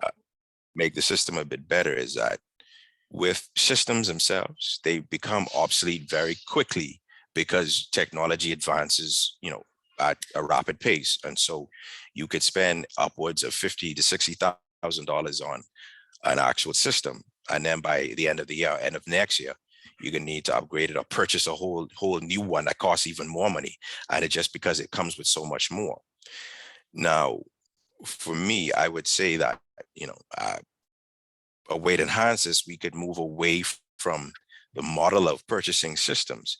uh, make the system a bit better is that with systems themselves, they become obsolete very quickly because technology advances, at a rapid pace. And so you could spend upwards of 50 to $60,000 on an actual system. And then by the end of the year, end of next year, you're gonna need to upgrade it or purchase a whole new one that costs even more money. And it just because it comes with so much more. Now, for me, I would say that, a way to enhance this, we could move away from the model of purchasing systems.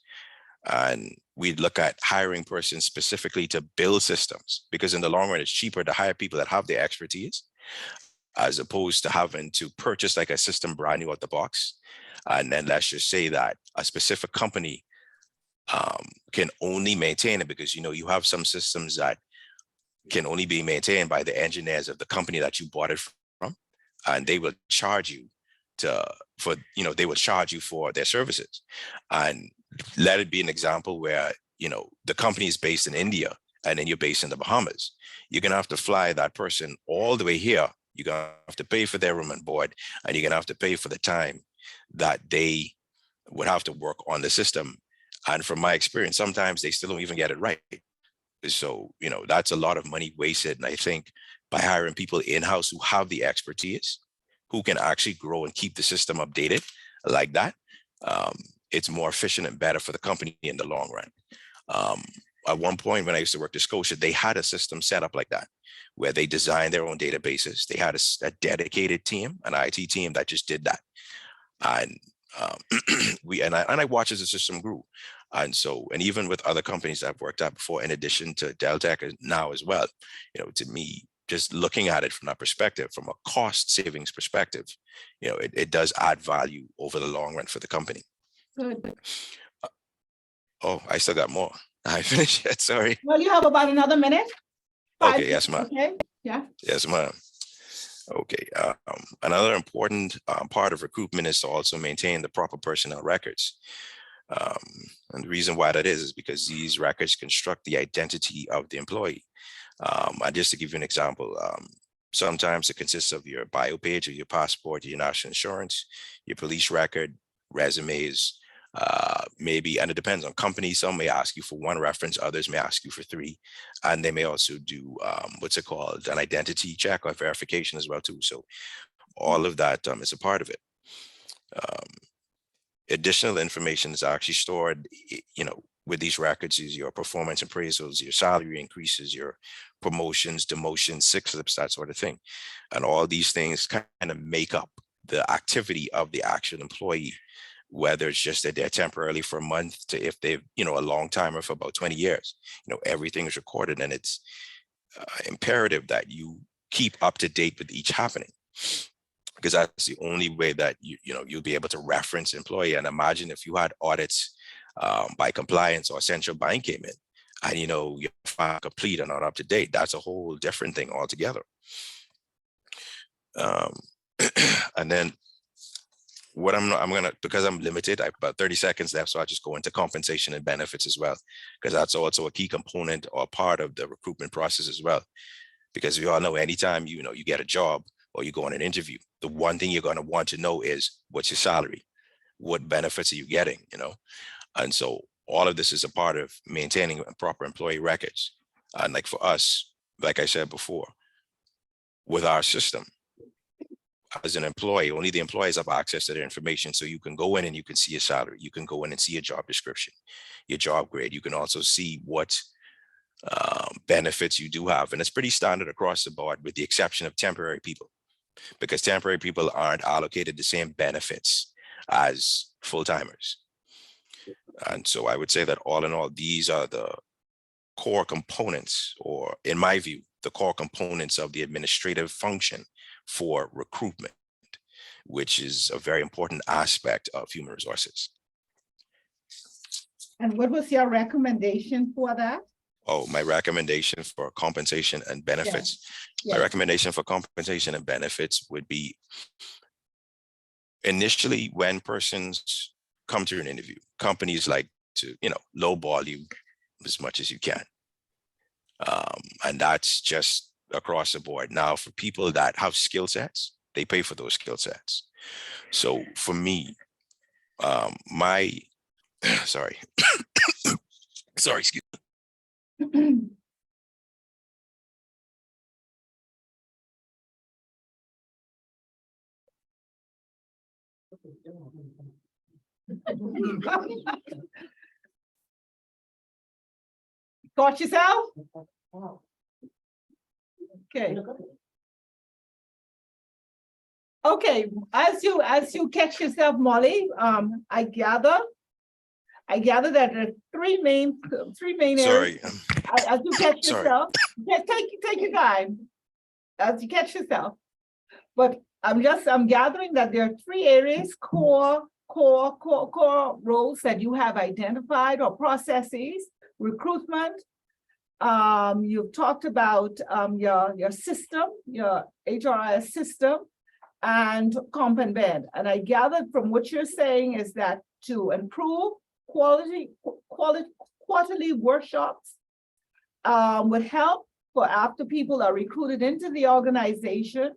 And we'd look at hiring persons specifically to build systems, because in the long run, it's cheaper to hire people that have the expertise as opposed to having to purchase like a system brand new out the box. And then let's just say that a specific company can only maintain it because, you have some systems that can only be maintained by the engineers of the company that you bought it from, and they will charge you they will charge you for their services. And let it be an example where, the company is based in India and then you're based in the Bahamas. You're gonna have to fly that person all the way here. You're gonna have to pay for their room and board, and you're gonna have to pay for the time that they would have to work on the system. And from my experience, sometimes they still don't even get it right. So, that's a lot of money wasted. And I think by hiring people in-house who have the expertise, who can actually grow and keep the system updated like that, it's more efficient and better for the company in the long run. At one point when I used to work at Scotia, they had a system set up like that, where they designed their own databases. They had a dedicated team, an IT team that just did that. And I watched as the system grew. And so, and even with other companies that I've worked at before, in addition to Deltek now as well, to me, just looking at it from that perspective, from a cost savings perspective, it does add value over the long run for the company. Good. Oh, I still got more. I finished yet, sorry. Well, you have about another minute. Okay, yes, ma'am. Okay, yeah. Yes, ma'am. Okay. Another important part of recruitment is to also maintain the proper personnel records. And the reason why that is because these records construct the identity of the employee. And just to give you an example, sometimes it consists of your bio page or your passport, your national insurance, your police record, resumes, maybe, and it depends on companies. Some may ask you for one reference, others may ask you for three, and they may also do what's it called, an identity check or verification as well too. So all of that is a part of it. Additional information is actually stored, with these records is your performance appraisals, your salary increases, your promotions, demotions, sick slips, that sort of thing. And all these things kind of make up the activity of the actual employee, whether it's just that they're temporarily for a month to if they've, a long timer for about 20 years, everything is recorded, and it's imperative that you keep up to date with each happening, because that's the only way that you'll be able to reference employee. And imagine if you had audits by compliance or central bank came in and your file complete and not up to date, that's a whole different thing altogether. And then what I'm gonna, because I'm limited, I have about 30 seconds left, so I'll just go into compensation and benefits as well, because that's also a key component or part of the recruitment process as well. Because we all know, anytime you get a job or you go on an interview, the one thing you're going to want to know is, what's your salary? What benefits are you getting? And so all of this is a part of maintaining proper employee records. And like for us, like I said before, with our system, as an employee, only the employees have access to their information. So you can go in and you can see your salary. You can go in and see your job description, your job grade. You can also see what benefits you do have. And it's pretty standard across the board, with the exception of temporary people, because temporary people aren't allocated the same benefits as full-timers. And so I would say that all in all, these are the core components, or in my view, the core components of the administrative function for recruitment, which is a very important aspect of human resources. And what was your recommendation for that? Oh, my recommendation for compensation and benefits. Yeah. My recommendation for compensation and benefits would be, initially, when persons come to an interview, companies like to, lowball you as much as you can. And that's just across the board. Now, for people that have skill sets, they pay for those skill sets. So for me, my sorry, sorry, excuse Got yourself? Okay. Okay, as you catch yourself, Molly, I gather that there are three main areas. Sorry, As you catch sorry. yourself, take your time as you catch yourself. But I'm gathering that there are three areas, core roles that you have identified, or processes: recruitment. You've talked about your system, your HRIS system, and comp and ben. And I gathered from what you're saying is that to improve quarterly workshops would help for after people are recruited into the organization.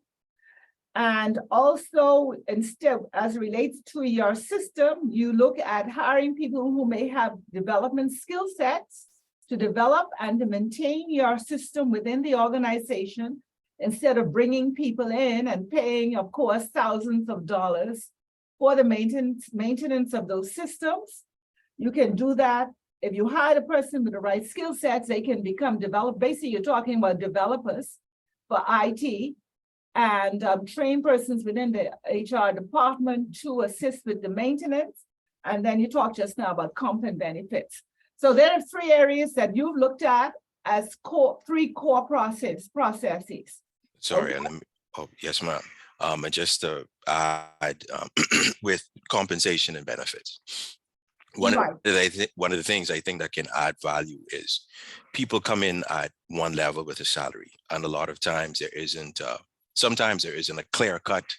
And also, instead, as it relates to your system, you look at hiring people who may have development skill sets to develop and to maintain your system within the organization, instead of bringing people in and paying, of course, thousands of dollars for the maintenance of those systems. You can do that. If you hire a person with the right skill sets, they can become developed. Basically, you're talking about developers for IT, and train persons within the HR department to assist with the maintenance. And then you talked just now about comp and benefits. So there are three areas that you've looked at as three core processes. Sorry, Okay. and yes, ma'am. And just to add, with compensation and benefits, one Right. of the things I think that can add value is people come in at one level with a salary, and a lot of times there isn't. Sometimes there isn't a clear-cut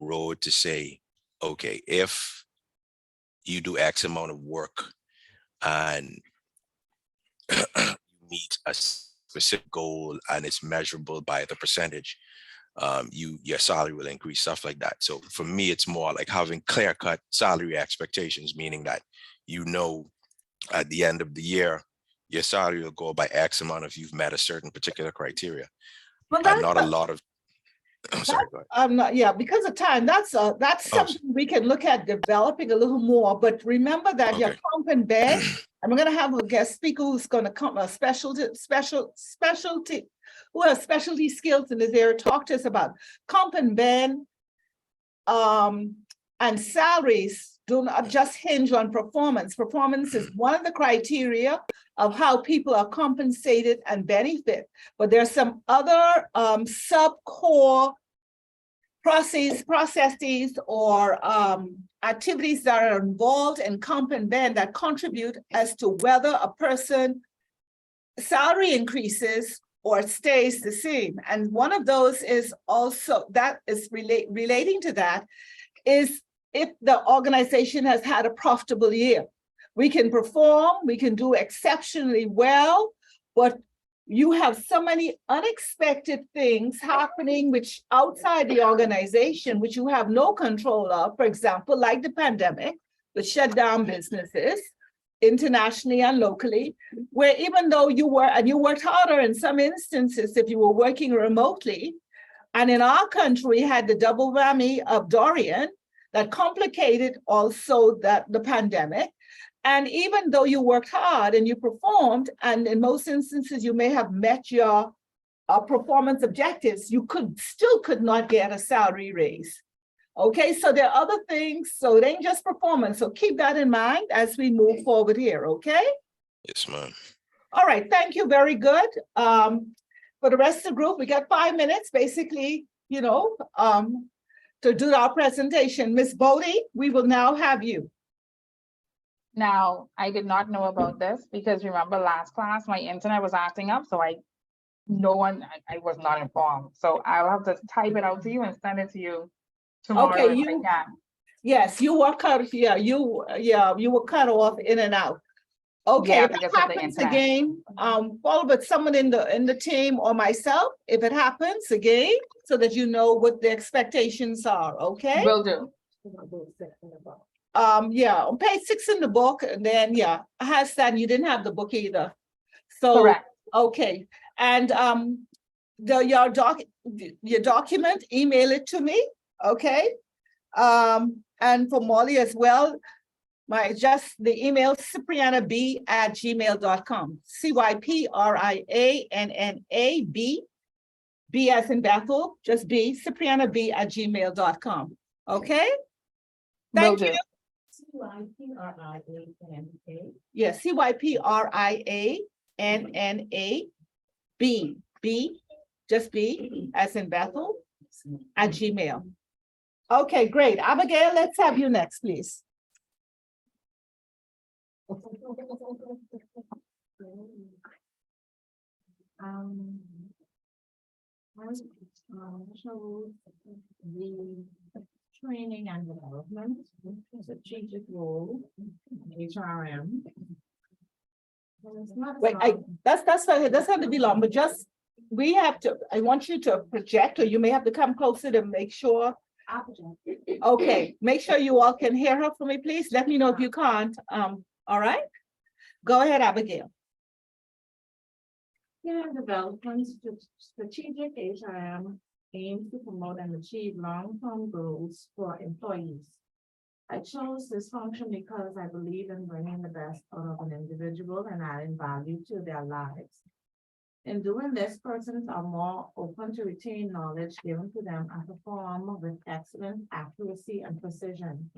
road to say, okay, if you do X amount of work and you meet a specific goal and it's measurable by the percentage, your salary will increase, stuff like that. So for me, it's more like having clear-cut salary expectations, meaning that at the end of the year, your salary will go by X amount if you've met a certain particular criteria. Well, And not a lot of, I'm sorry, go ahead. Yeah, because of time, that's something we can look at developing a little more. But remember that your Okay. comp and ben, and we're going to have a guest speaker who's going to come, a specialty who has specialty skills in this area, talk to us about comp and ben, and salaries do not just hinge on performance. Performance is one of the criteria of how people are compensated and benefit. But there's some other sub-core processes or activities that are involved in comp and ben that contribute as to whether a person salary increases or stays the same. And one of those is also, that is relating to that, is if the organization has had a profitable year. We can perform, we can do exceptionally well, but you have so many unexpected things happening which outside the organization, which you have no control of, for example, like the pandemic, which shut down businesses internationally and locally, where even though you worked harder in some instances if you were working remotely, and in our country had the double whammy of Dorian that complicated also the pandemic. And even though you worked hard and you performed, and in most instances you may have met your performance objectives, you still could not get a salary raise. Okay, so there are other things, so it ain't just performance. So keep that in mind as we move forward here, okay? Yes, ma'am. All right, thank you, very good. For the rest of the group, we got 5 minutes, basically, to do our presentation. Ms. Bodie, we will now have you. Now, I did not know about this because remember last class, my internet was acting up, so I was not informed. So I'll have to type it out to you and send it to you tomorrow. Okay, if I can. Yes, you were cut, you were cut off in and out. Okay, Yeah, if because that of the happens internet. again, follow with someone in the team or myself, if it happens again, so that you know what the expectations are, okay? Will do. Yeah, on page 6 in the book, and then, yeah, Hassan, you didn't have the book either. So, Correct. okay, and, your document, email it to me, okay? And for Molly as well, the email cyprianab@gmail.com, CYPRIANNAB, B as in Bethel, just B, cyprianab@gmail.com, okay? Will Thank do. you. Yes, CYPRIANNAB, just B as in Bethel @gmail. Okay, great. Abigail, let's have you next, please. The training and development, strategic role, HRM. Wait, that's fine. It doesn't have to be long, but just, I want you to project, or you may have to come closer to make sure. Okay, make sure you all can hear her for me, please. Let me know if you can't. All right? Go ahead, Abigail. Yeah, development, strategic HRM aims to promote and achieve long-term goals for employees. I chose this function because I believe in bringing the best out of an individual and adding value to their lives. In doing this, persons are more open to retain knowledge given to them and perform with excellent accuracy and precision.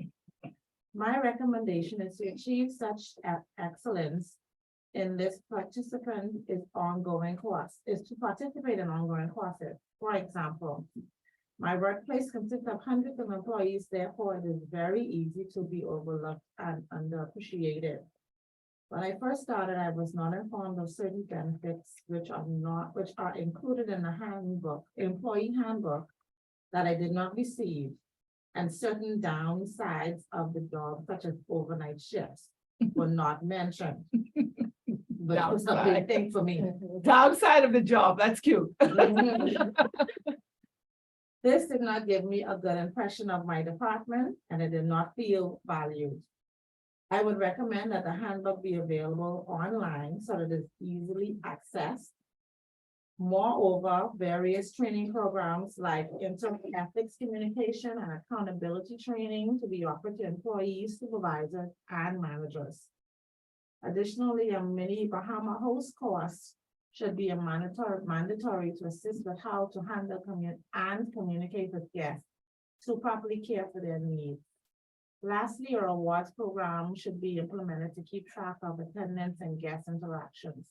My recommendation is to achieve such excellence in this is to participate in ongoing courses. For example, my workplace consists of hundreds of employees, therefore it is very easy to be overlooked and underappreciated. When I first started, I was not informed of certain benefits which are included in the employee handbook that I did not receive, and certain downsides of the job, such as overnight shifts, were not mentioned. But it was a big thing for me. Downside of the job, that's cute. This did not give me a good impression of my department, and I did not feel valued. I would recommend that the handbook be available online so that it is easily accessed. Moreover, various training programs like ethics communication and accountability training to be offered to employees, supervisors, and managers. Additionally, a mini Bahama host course should be mandatory to assist with how to handle and communicate with guests to properly care for their needs. Lastly, a rewards program should be implemented to keep track of attendance and guest interactions.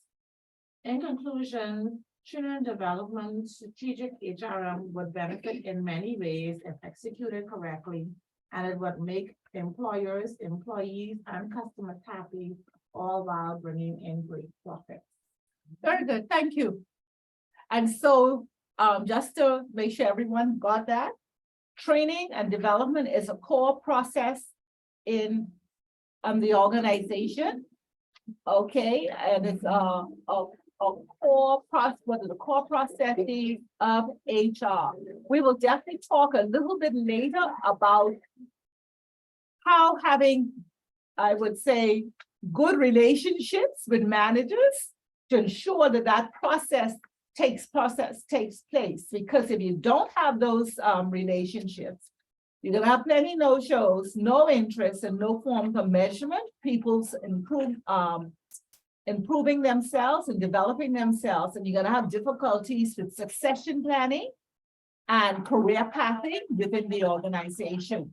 In conclusion, training and development strategic HRM would benefit in many ways if executed correctly, and it would make employers, employees, and customers happy, all while bringing in great profits. Very good, thank you. And so, just to make sure everyone got that, training and development is a core process in the organization. Okay, and it's a core process, one of the core processes of HR. We will definitely talk a little bit later about how having, I would say, good relationships with managers to ensure that that process takes place. Because if you don't have those relationships, you're gonna have plenty no-shows, no interest, and no form of measurement. People's improving themselves and developing themselves, and you're gonna have difficulties with succession planning and career pathing within the organization.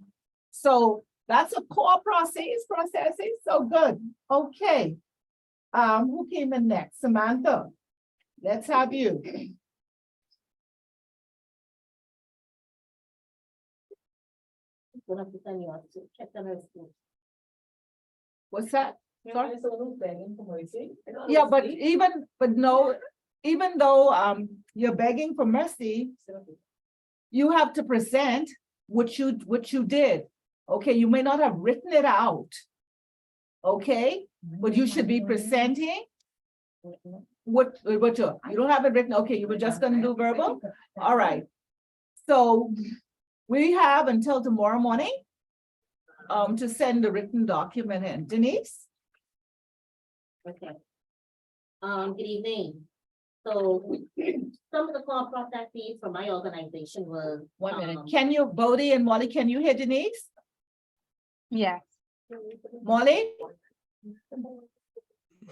So that's a core processes, so good. Okay. Who came in next? Samantha, let's have you. What's that? Sorry? Yeah, but even though you're begging for mercy, you have to present what you did. Okay, you may not have written it out. Okay, but you should be presenting. What you don't have it written, okay, you were just gonna do verbal? All right. So we have until tomorrow morning to send the written document in. Denise? Okay. Good evening. So some of the core processes for my organization was. 1 minute. Can you, Bodie and Molly, can you hear Denise? Yes. Molly?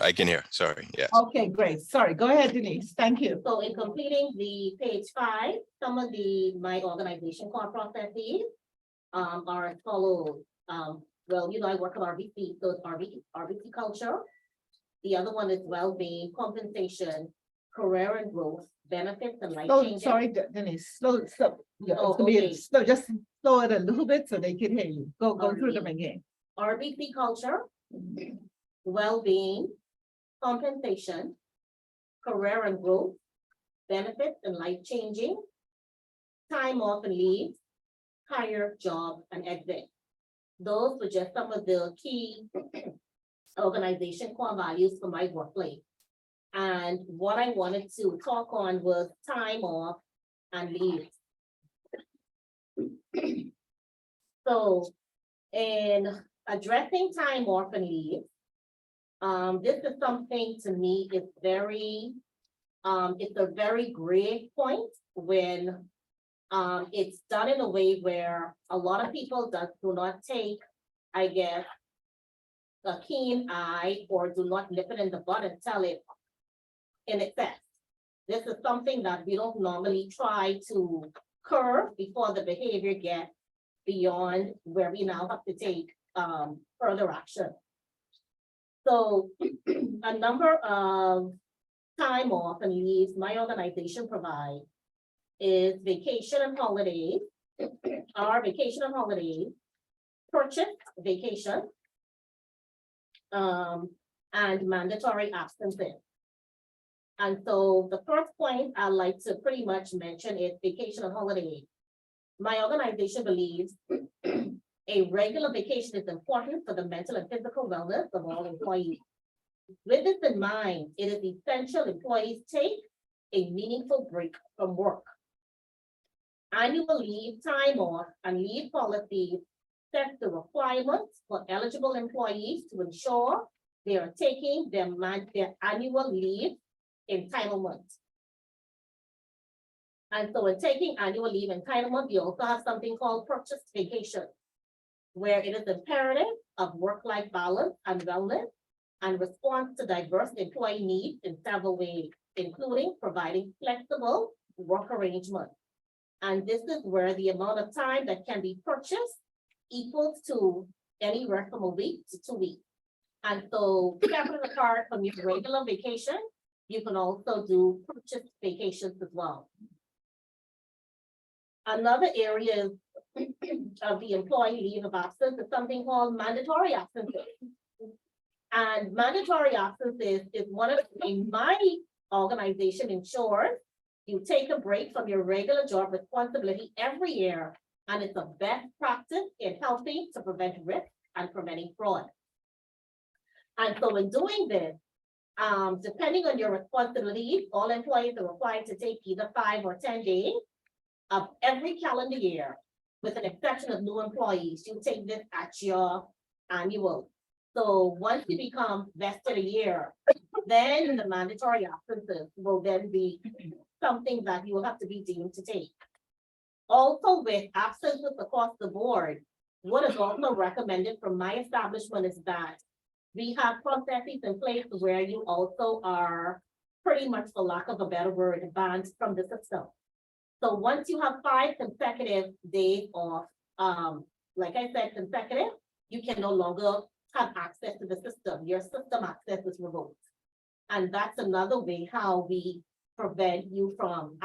I can hear, sorry, yes. Okay, great. Sorry, go ahead, Denise. Thank you. So in completing the page 5, some of my organization core processes are as follows. Well, I work at RBC, so it's RBC culture. The other one is well-being, compensation, career and growth, benefits and life Oh, changes. sorry, Denise, slow. Yeah, Oh, it's gonna be okay. slow, just slow it a little bit so they can hear you. Go through them Okay. again. RBC culture, well-being, compensation, career and growth, benefits and life changing, time off and leave, hire, job, and exit. Those were just some of the key organization core values for my workplace. And what I wanted to talk on was time off and leave. So in addressing time off and leave, this is something to me, it's a very gray point when it's done in a way where a lot of people do not take, I guess, a keen eye or do not nip it in the bud and tell it in excess. This is something that we don't normally try to curb before the behavior gets beyond where we now have to take further action. So a number of time off and leaves my organization provide is vacation and holidays, our vacation and holidays, purchase vacation, and mandatory absences. And so the first point I'd like to pretty much mention is vacation and holiday. My organization believes a regular vacation is important for the mental and physical wellness of all employees. With this in mind, it is essential employees take a meaningful break from work. Annual leave, time off, and leave policies set the requirements for eligible employees to ensure they are taking their annual leave entitlement. And so in taking annual leave entitlement, you also have something called purchased vacation, where it is imperative of work-life balance and wellness and response to diverse employee needs in several ways, including providing flexible work arrangements. And this is where the amount of time that can be purchased equals to anywhere from a week to 2 weeks. And so separate apart from your regular vacation, you can also do purchased vacations as well. Another area of the employee leave of absence is something called mandatory absences. And mandatory absences is one of the, my organization ensures you take a break from your regular job responsibility every year. And it's a best practice in helping to prevent risk and preventing fraud. And so in doing this, depending on your responsibilities, all employees are required to take either 5 or 10 days of every calendar year, with an exception of new employees. You take this at your annual. So once you become vested a year, then the mandatory absences will then be something that you will have to be deemed to take. Also, with absences across the board, what is also recommended from my establishment is that we have processes in place where you also are pretty much, for lack of a better word, banned from the system. So once you have 5 consecutive days off, like I said, consecutive, you can no longer have access to the system. Your system access is revoked. And that's another way how we prevent you from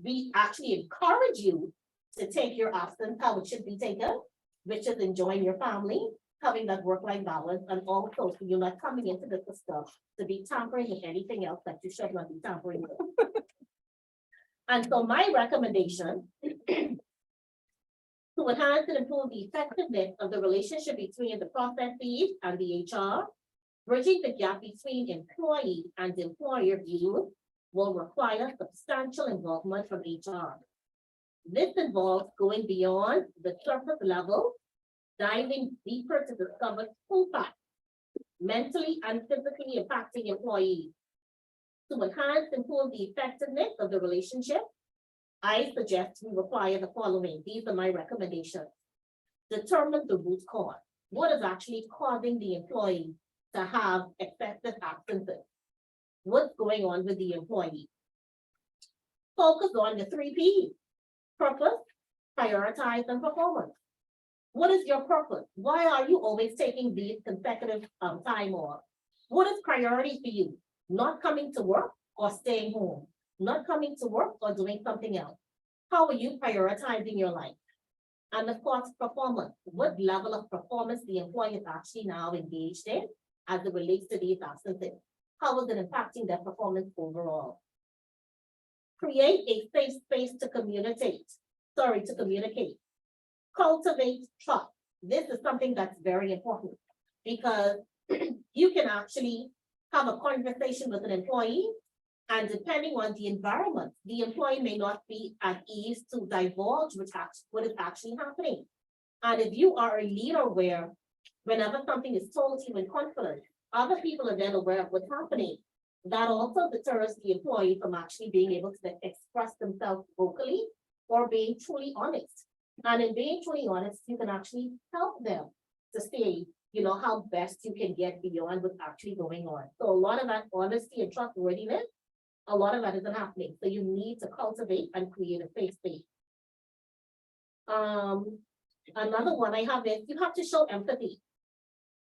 we actually encourage you to take your absence how it should be taken, which is enjoying your family, having that work-life balance, and also so you're not coming into the system to be tampering with anything else that you should not be tampering with. And so my recommendation to enhance and improve the effectiveness of the relationship between the processes and the HR, Bridging the gap between employee and employer views will require substantial involvement from HR. This involves going beyond the surface level, diving deeper to discover true facts, mentally and physically impacting employees. To enhance and improve the effectiveness of the relationship, I suggest we require the following. These are my recommendations. Determine the root cause. What is actually causing the employee to have excessive absences? What's going on with the employee? Focus on the 3 P's: purpose, prioritize, and performance. What is your purpose? Why are you always taking these consecutive time off? What is priority for you? Not coming to work or staying home? Not coming to work or doing something else? How are you prioritizing your life? And of course, performance. What level of performance the employee is actually now engaged in as it relates to these absences? How is it impacting their performance overall? Create a safe space to communicate. Cultivate trust. This is something that's very important because you can actually have a conversation with an employee, and depending on the environment, the employee may not be at ease to divulge what is actually happening. And if you are a leader where whenever something is told to you in confidence, other people are then aware of what's happening, that also deters the employee from actually being able to express themselves vocally or being truly honest. And in being truly honest, you can actually help them to see, how best you can get beyond what's actually going on. So a lot of that honesty and trustworthiness, a lot of that isn't happening. So you need to cultivate and create a safe space. Another one I have is you have to show empathy.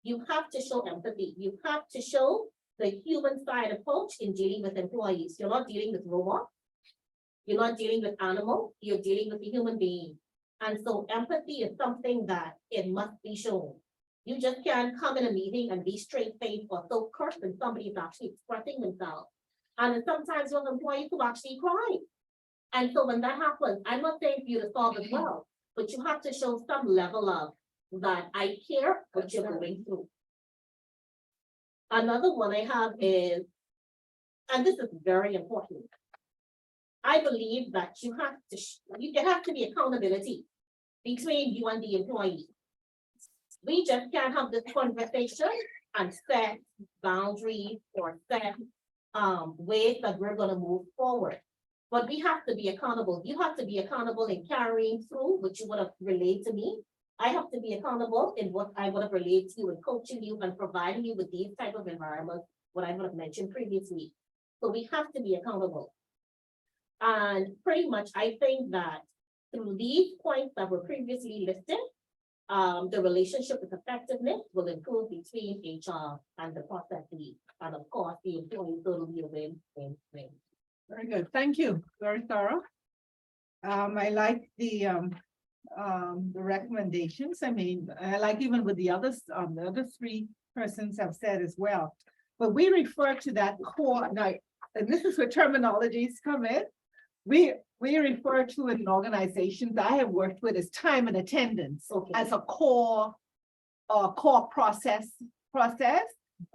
You have to show empathy. You have to show the human side approach in dealing with employees. You're not dealing with robots. You're not dealing with animals. You're dealing with a human being. And so empathy is something that it must be shown. You just can't come in a meeting and be straight-faced or so curt when somebody is actually expressing themselves. And then sometimes you have employees who actually cry. And so when that happens, I'm not saying for you to solve as well, but you have to show some level of that I care what you're going through. Another one I have is, and this is very important, I believe that you have to be accountability between you and the employee. We just can't have this conversation and set boundaries or set ways that we're going to move forward. But we have to be accountable. You have to be accountable in carrying through what you would have relayed to me. I have to be accountable in what I would have relayed to you and coaching you and providing you with these type of environments, what I would have mentioned previously. So we have to be accountable. And pretty much, I think that through these points that were previously listed, the relationship with effectiveness will improve between HR and the process lead. And of course, the employees will be a win-win-win. Very good. Thank you. Very thorough. I like the recommendations. I mean, I like even with the other 3 persons have said as well. But we refer to that core, and this is where terminologies come in. We refer to in organizations I have worked with as time and attendance as a core process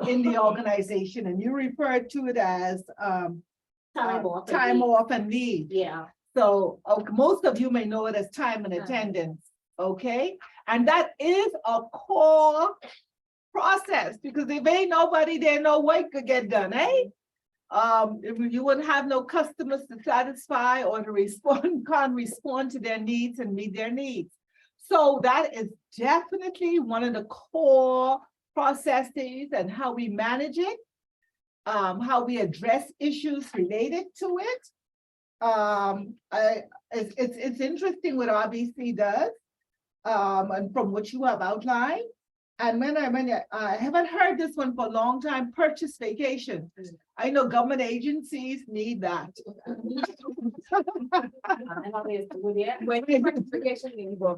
in the organization, and you refer to it as time off and leave. Yeah. So most of you may know it as time and attendance, okay? And that is a core process, because if ain't nobody there, no work could get done, eh? If you wouldn't have no customers to satisfy or to can't respond to their needs and meet their needs. So that is definitely one of the core processes and how we manage it, how we address issues related to it. It's interesting what RBC does, and from what you have outlined. And when I haven't heard this one for a long time, purchase vacation. I know government agencies need that.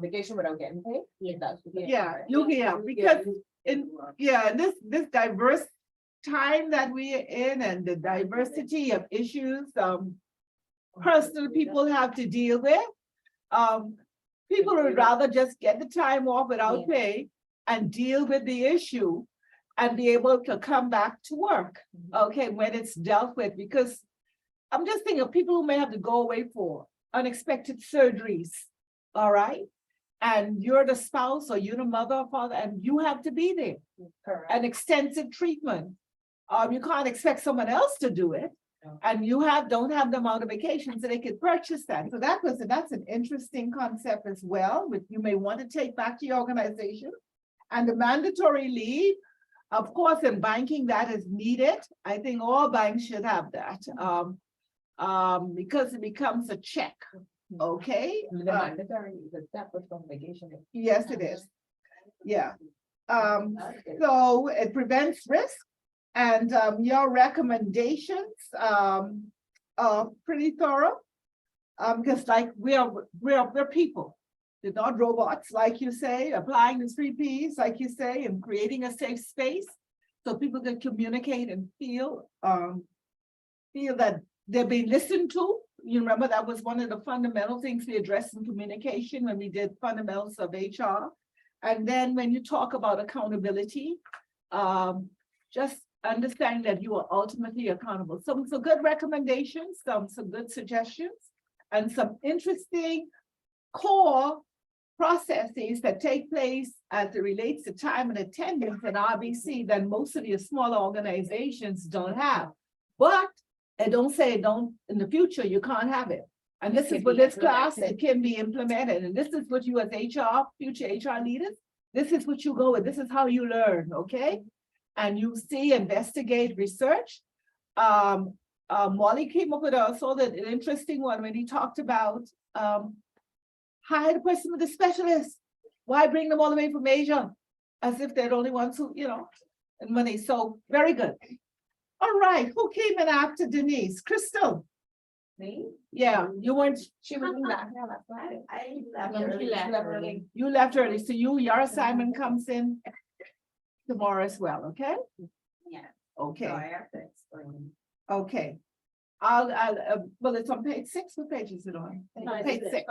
Vacation without getting paid? Yeah, because this diverse time that we are in and the diversity of issues, personal people have to deal with. People would rather just get the time off without pay and deal with the issue and be able to come back to work, okay, when it's dealt with, because I'm just thinking of people who may have to go away for unexpected surgeries, all right? And you're the spouse or you're the mother or father, and you have to be there. Correct. An extensive treatment. You can't expect someone else to do it. No. And you don't have them out of vacation, so they could purchase that. So that's an interesting concept as well, which you may want to take back to your organization. And the mandatory leave, of course, in banking, that is needed. I think all banks should have that. Because it becomes a check, okay? The mandatory, the separate from vacation. Yes, it is. Yeah. Okay. So it prevents risk, and your recommendations are pretty thorough. Because like we're people. They're not robots, like you say, applying the 3 Ps, like you say, and creating a safe space so people can communicate and feel that they're being listened to. You remember that was one of the fundamental things we addressed in communication when we did fundamentals of HR. And then when you talk about accountability, just understanding that you are ultimately accountable. Some good recommendations, some good suggestions, and some interesting core processes that take place as it relates to time and attendance in RBC that most of the smaller organizations don't have. But I don't say don't in the future, you can't have it. And this is what this class, it can be implemented. And this is what you as HR, future HR leaders, this is what you go with. This is how you learn, okay? And you see, investigate, research. Molly came up with also an interesting one when he talked about hire the person with the specialist. Why bring them all the way from Asia? As if they're the only ones who, and money. So very good. All right, who came in after Denise? Crystal? Me? Yeah, you weren't, She was in that. Yeah, that's right. I left No, early. she left early. you left early, so your assignment comes in tomorrow as well, okay? Yeah. Okay, So I have to explain. okay. Well, it's on page 6. What page is it on? Page 6.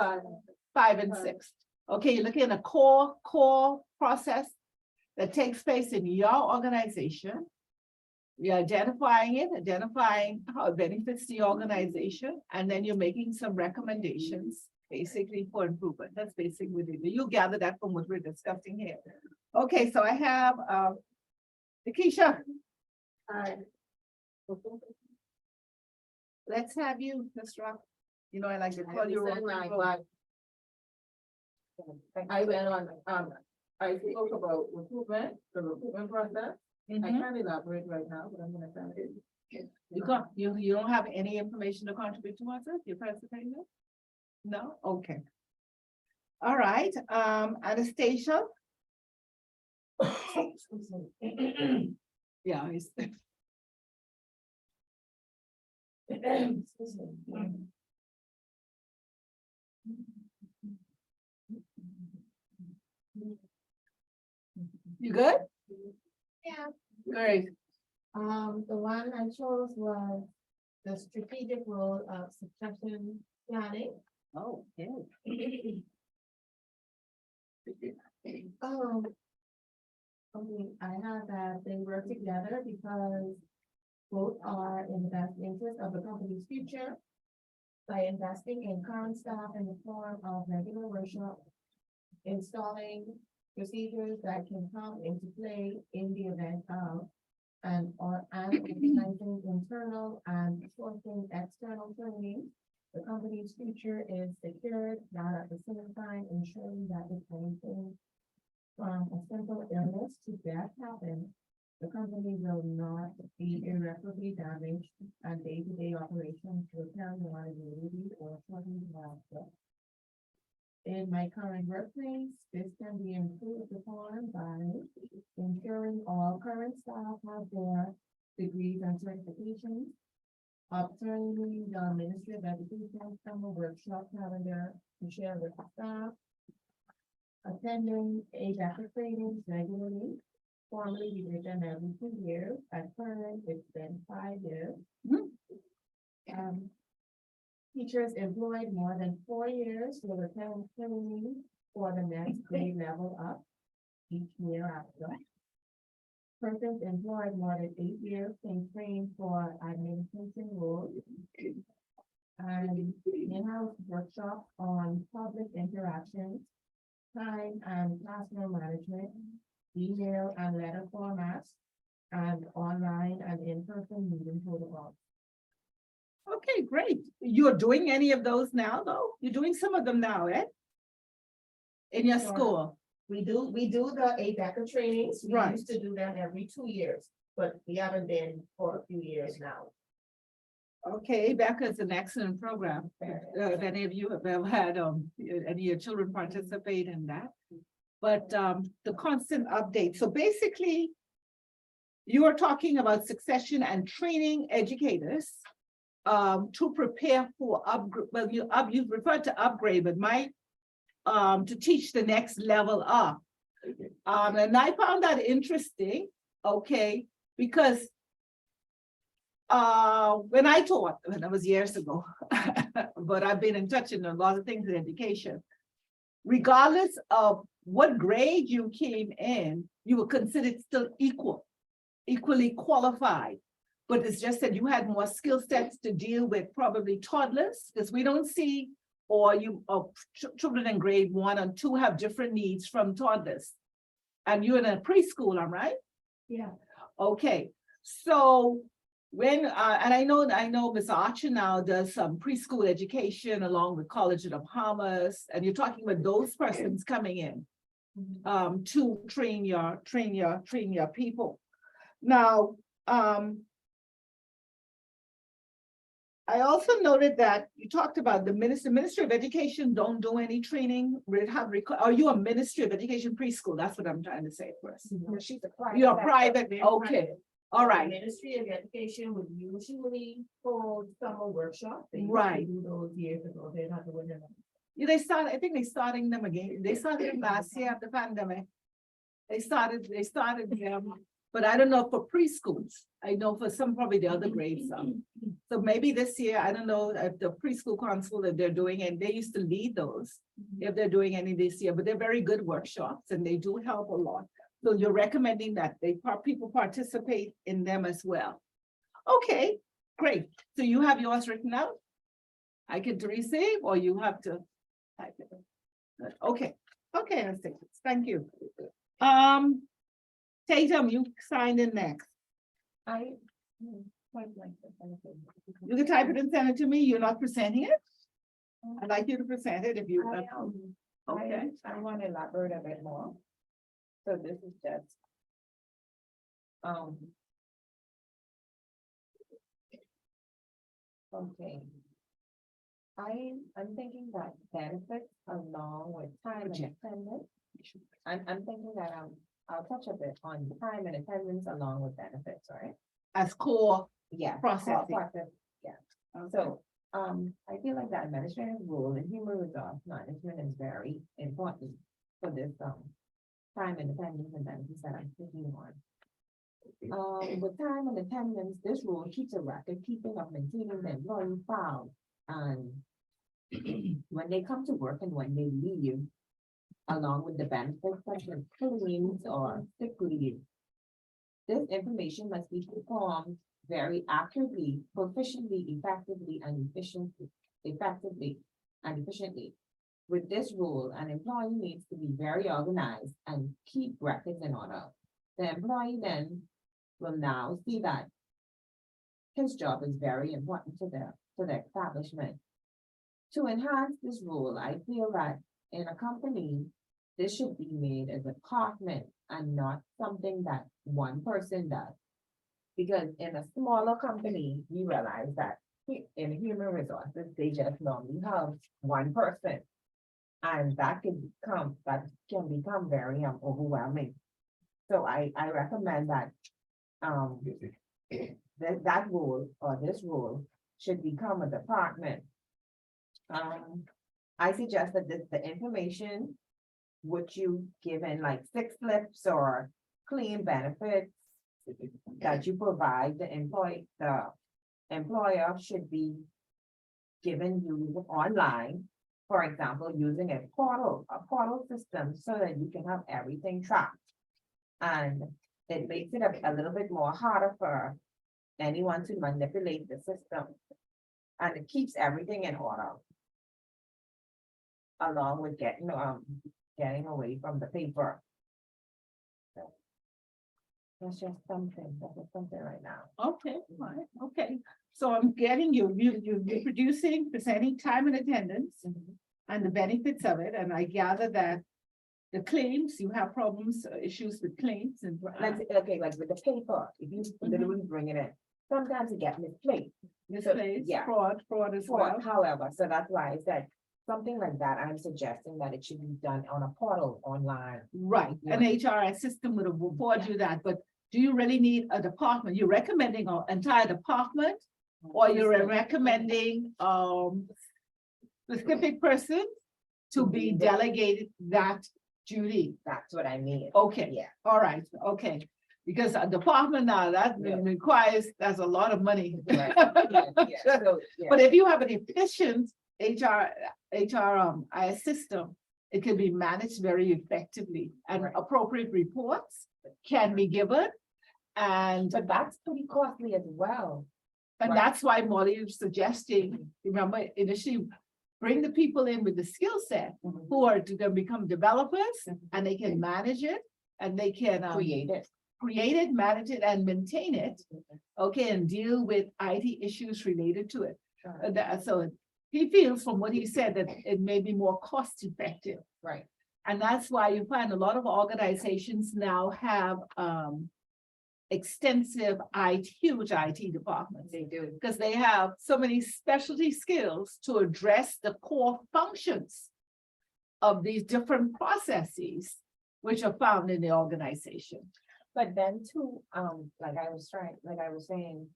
5 and 6. Okay, you're looking at a core process that takes place in your organization. You're identifying how it benefits the organization, and then you're making some recommendations, basically for improvement. That's basically what it is. You gather that from what we're discussing here. Okay, so I have Nikisha, let's have you, Mr. Rock. I like to call you. I went on, I spoke about recruitment, the recruitment process. I Mhm. can't elaborate right now, but I'm gonna send it. You don't have any information to contribute towards it? You're participating? No? Okay. All right, Anastasia? Yeah. You good? Yeah. Great. The one I chose was the strategic role of succession planning. Oh, yeah. I have that they work together because both are in the best interest of the company's future by investing in current staff in the form of regular workshop, installing procedures that can come into play in the event of and organizing internal and sourcing external training. The company's future is secured, while at the same time ensuring that if anything from a simple illness to death happens, the company will not be irreparably damaged on day-to-day operations to carry on immunity or shorten life. In my current workplace, this can be improved upon by ensuring all current staff have their degrees and certifications, obtaining the Ministry of Education summer workshop calendar to share with the staff, attending ADAPA trainings regularly. Formerly, we did them every 2 years. At current, it's been 5 years. Teachers employed more than 4 years will attend training for the next grade level up each year after. Persons employed more than 8 years can train for administration roles. And in-house workshop on public interactions, time and classroom management, email and letter formats, and online and in-person meeting protocols. Okay, great. You're doing any of those now, though? You're doing some of them now, eh? In your Sure. school? We do the ADECA trainings. We Right. used to do them every 2 years, but we haven't been for a few years now. Okay, Becca is an excellent program. If any of you have ever had, any of your children participate in that. But, the constant update, so basically. You are talking about succession and training educators. To prepare for upgrade, well, you referred to upgrade, but to teach the next level up. And I found that interesting, okay, because when I taught, when that was years ago, but I've been in touch in a lot of things in education. Regardless of what grade you came in, you were considered still equally qualified. But it's just that you had more skill sets to deal with probably toddlers, because we don't see, or children in grade 1 and 2 have different needs from toddlers. And you're in a preschool, am I right? Yeah. Okay, so when, and I know Ms. Archer now does some preschool education along with College of the Bahamas, and you're talking about those persons coming in to train your people. Now, I also noted that you talked about the Ministry of Education don't do any training. Are you a Ministry of Education preschool? That's what I'm trying to say first. She's a private. You're sector, private, very okay, private. all The right, Ministry of Education would usually hold summer workshops. They used to Right. do those years ago. They're not doing them. yeah, I think they're starting them again. They started them last year after pandemic. They started them, but I don't know for preschools. I know for some, probably the other grades, some. So maybe this year, I don't know if the preschool council, if they're doing, and they used to lead those, if they're doing any this year, but they're very good workshops and they do help a lot. So you're recommending that people participate in them as well. Okay, great. So you have yours written out? I can receive, or you have to type it? Good. Okay, let's take this. Thank you. Tatum, you signed in next. You can type it and send it to me. You're not presenting it? I'd like you to present it if you. Okay. I want to elaborate a bit more. So this is just. Okay. I'm thinking that benefits along with time and attendance. I'm thinking that I'll touch a bit on time and attendance along with benefits, right? As core Yeah. processing. Process, So, I feel like the administrative role in human resource management is very important for this, time and attendance and benefits that I'm thinking on. With time and attendance, this role keeps a record keeping of maintaining the employee file and when they come to work and when they leave, along with the benefits such as claims or sick leave. This information must be performed very accurately, proficiently, effectively, and efficiently. With this rule, an employee needs to be very organized and keep records in order. The employee then will now see that his job is very important to the establishment. To enhance this rule, I feel that in a company, this should be made as a department and not something that one person does. Because in a smaller company, we realize that in human resources, they just normally have one person. And that can become very overwhelming. So I recommend that that role or this role should become a department. I suggest that the information which you given like 6 slips or clean benefits that you provide the employer should be given you online, for example, using a portal system so that you can have everything tracked. And it makes it a little bit more harder for anyone to manipulate the system. And it keeps everything in order. Along with getting away from the paper. So, that's just something right now. Okay, fine, okay. So I'm getting you're producing, presenting time and attendance and the benefits of it, and I gather that the claims, you have problems, issues with claims and. Like, okay, like with the paper, if you literally bring it in, sometimes it gets misplaced. Misplaced, yeah. fraud as well. However, so that's why I said, something like that, I'm suggesting that it should be done on a portal online. Right, an HRS system would afford you that, but do you really need a department? You're recommending an entire department? Or you're recommending specific person to be delegated that duty? That's what I mean. Okay, Yeah. all right, okay. Because a department now, that Yeah. requires, that's a lot of money. Right. Yeah, so, yeah. But if you have an efficient HRIS system, it can be managed very effectively and Right. appropriate reports can be given. And, But that's pretty costly as well. and right. that's why Molly is suggesting, remember initially, bring the people in with the skill set who are to then become developers and they can manage it and they can create it, manage it and maintain it. Okay, and deal with IT issues related to it. So he feels from what he said that it may be more cost effective. Right. And that's why you find a lot of organizations now have extensive huge IT departments. They do. Because they have so many specialty skills to address the core functions of these different processes which are found in the organization. But then too, like I was saying,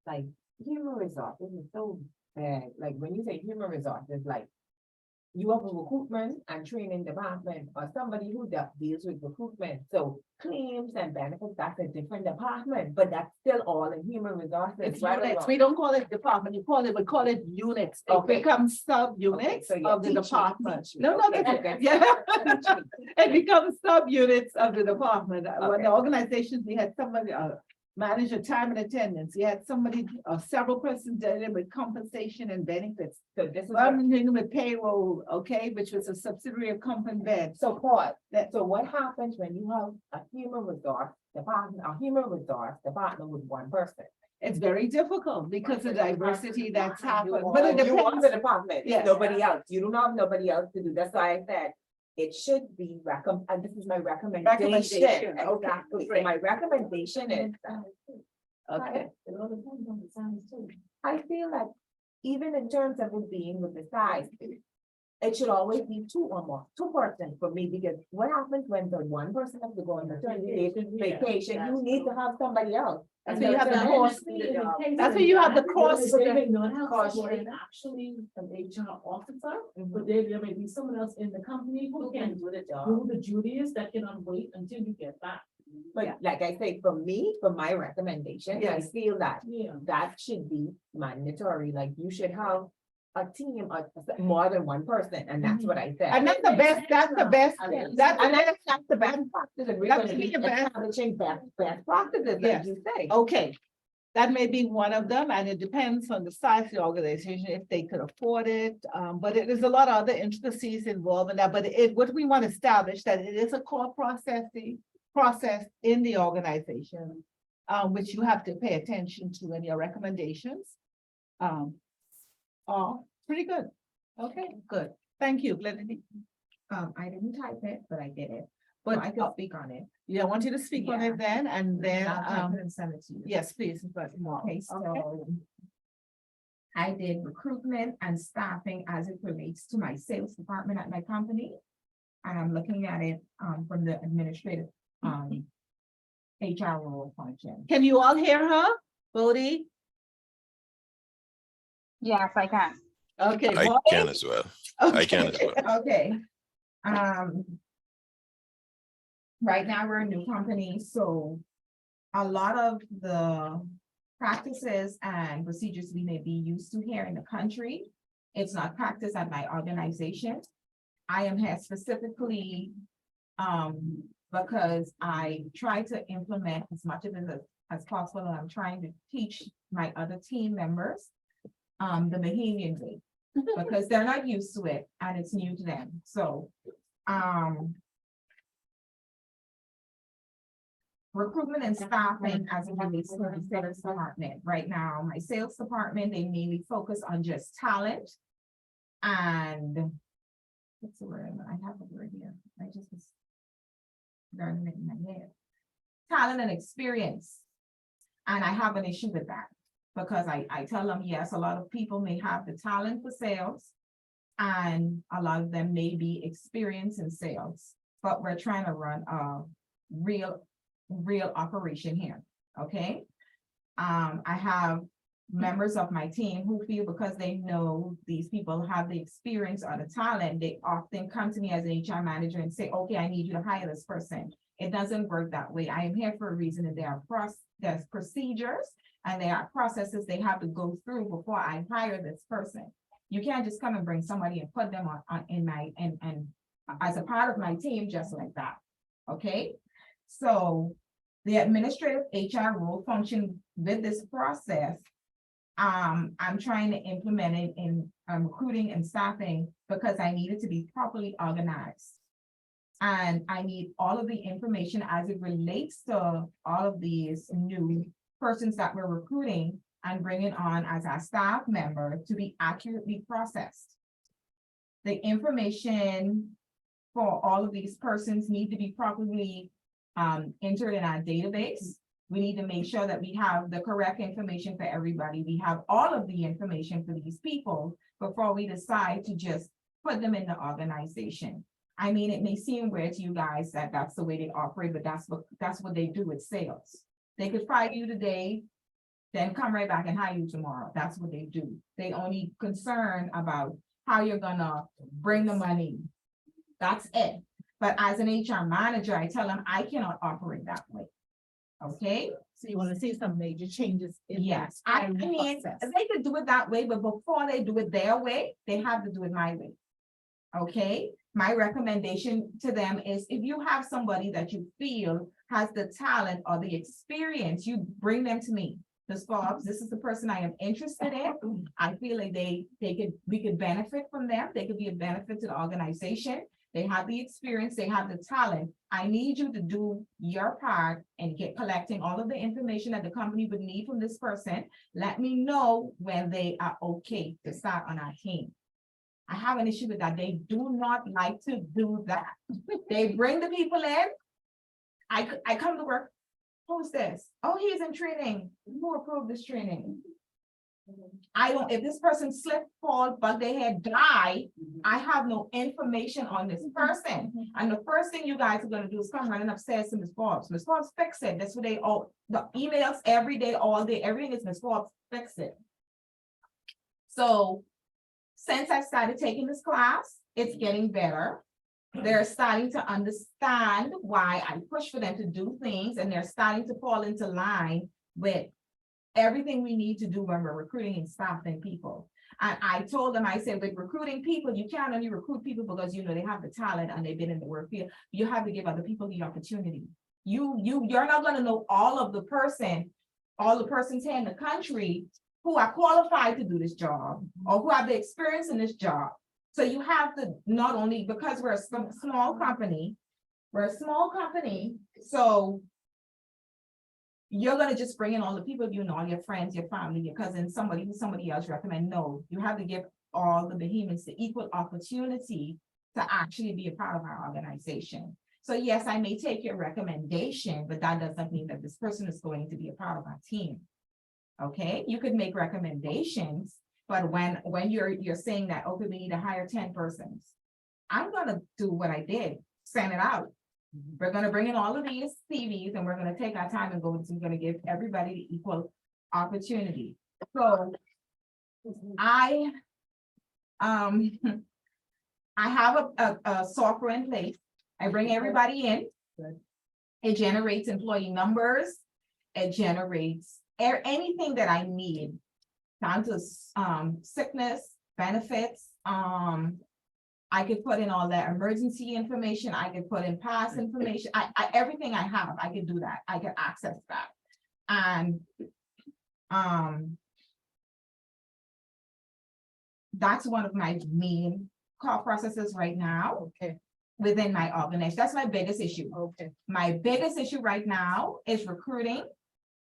like human resources is so bad. Like when you say human resources, like you have a recruitment and training department or somebody who deals with recruitment. So claims and benefits, that's a different department, but that's still all in human resources. It's right or units. wrong? We don't call it department, we call it units. It Okay. becomes sub-units Okay, so yeah, of the teach me, department. teach me. No, Okay, that's okay. yeah. Teach me. It becomes sub-units of the department. When Okay. the organizations, we had somebody, manager time and attendance, we had somebody, several persons dealing with compensation and benefits. So this is. I'm dealing with payroll, okay, which was a subsidiary of CompanBed. So Paul, so what happens when you have a human resource department with one person? It's very difficult because of the diversity that's happened, You but it you want depends. the department, Yes. nobody else, you don't have nobody else to do, that's why I said. It should be and this is my recommendation. Recommendation, okay, Exactly, so great. my recommendation is. Okay, It all depends on the size too. I feel like even in terms of it being with the size. It should always be two or more, 2 persons for me, because what happens when the one person has to go on maternity vacation, you need to have somebody else. that's why you have the cross, that's why you have the cross. But they may not have Cross someone training. actually an HR officer, Mhm. but there may be someone else in the company who can do the job. do the duties that cannot wait until you get back. But like I say, for me, for my recommendation, I Yes. feel that Yeah. that should be mandatory, like you should have a team of more than one person, and that's what I said. And that's the best, that's the best, And that's the best. that's the best practice, and we're That gonna would be be the best. establishing best practices, Yes. as you say. Okay, that may be one of them, and it depends on the size of the organization, if they could afford it. But it is a lot of other intricacies involved in that, but what we want to establish that it is a core process in the organization, which you have to pay attention to in your recommendations. Oh, pretty good. Okay, good. Thank you, Glenn. I didn't type it, but I did it, But but I can speak on it. yeah, I want you to speak on it then, and then, I'll type it and send it to you. yes, please. But more. Okay, so I did recruitment and staffing as it relates to my sales department at my company. And I'm looking at it from the administrative HR role function. Can you all hear her, Bodie? Yes, I can. Okay. I Molly? can as well. I can as Okay. well. Okay. Right now, we're a new company, so a lot of the practices and procedures we may be used to here in the country, it's not practiced at my organization. I am here specifically because I try to implement as much of it as possible, and I'm trying to teach my other team members the Bahamian way, because they're not used to it and it's new to them. So, recruitment and staffing as it relates to the sales department. Right now, my sales department, they mainly focus on just talent and what's the word? I have the word here. I just was learning it in my head. Talent and experience. And I have an issue with that because I tell them, yes, a lot of people may have the talent for sales and a lot of them may be experienced in sales, but we're trying to run a real operation here, okay? I have members of my team who feel because they know these people have the experience or the talent, they often come to me as an HR manager and say, okay, I need you to hire this person. It doesn't work that way. I am here for a reason, and there's procedures and there are processes they have to go through before I hire this person. You can't just come and bring somebody and put them on as a part of my team just like that, okay? So the administrative HR role function with this process, I'm trying to implement it in recruiting and staffing because I need it to be properly organized. And I need all of the information as it relates to all of these new persons that we're recruiting and bringing on as our staff member to be accurately processed. The information for all of these persons need to be properly entered in our database. We need to make sure that we have the correct information for everybody. We have all of the information for these people before we decide to just put them in the organization. I mean, it may seem weird to you guys that that's the way they operate, but that's what they do with sales. They could fire you today, then come right back and hire you tomorrow. That's what they do. They only concerned about how you're gonna bring the money. That's it. But as an HR manager, I tell them I cannot operate that way. Okay? So you want to see some major changes in the Yes, I hiring mean, process. they could do it that way, but before they do it their way, they have to do it my way. Okay, my recommendation to them is if you have somebody that you feel has the talent or the experience, you bring them to me. Ms. Forbes, this is the person I am interested in. I feel like we could benefit from them. They could be a benefit to the organization. They have the experience, they have the talent. I need you to do your part and collecting all of the information that the company would need from this person. Let me know when they are okay to start on our team. I have an issue with that. They do not like to do that. They bring the people in. I come to work. Who's this? Oh, he's in training. Who approved this training? If this person slip, fall, bug their head, die, I have no information on this person. And the first thing you guys are gonna do is come running upstairs to Ms. Forbes. Ms. Forbes, fix it. That's what the emails every day, all day, everything is Ms. Forbes, fix it. So since I started taking this class, it's getting better. They're starting to understand why I push for them to do things, and they're starting to fall into line with everything we need to do when we're recruiting and staffing people. And I told them, I said, with recruiting people, you can't only recruit people because you know they have the talent and they've been in the work field. You have to give other people the opportunity. You're not going to know all the persons here in the country who are qualified to do this job or who have the experience in this job. So you have to not only, because we're a small company, so you're gonna just bring in all the people you know, your friends, your family, your cousins, somebody who somebody else recommend. No, you have to give all the Bahamians the equal opportunity to actually be a part of our organization. So yes, I may take your recommendation, but that doesn't mean that this person is going to be a part of our team. Okay, you could make recommendations, but when you're saying that, okay, we need to hire 10 persons, I'm gonna do what I did, send it out. We're gonna bring in all of these CVs and we're gonna take our time and we're gonna give everybody the equal opportunity. So I have a software in place. I bring everybody in. It generates employee numbers. It generates anything that I need down to sickness, benefits, I could put in all that emergency information, I could put in past information, everything I have, I could do that, I could access that. And, that's one of my main core processes right now Okay, within my organization. That's my biggest issue. okay. My biggest issue right now is recruiting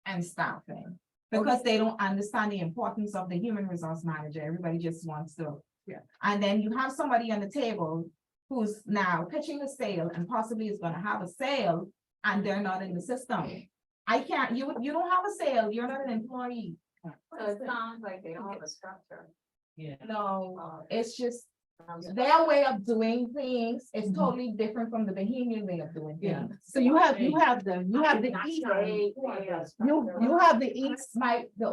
and staffing. Because they don't understand the importance of the human resource manager. Everybody just wants to. Yeah. And then you have somebody on the table who's now pitching a sale and possibly is gonna have a sale and they're not in the system. I can't, you don't have a sale, you're not an employee. So it sounds like they don't have a structure. Yeah. No, it's just their way of doing things is Mhm. totally different from the Bahamian way of doing Yeah, things. so you have the east, you have the east, The No,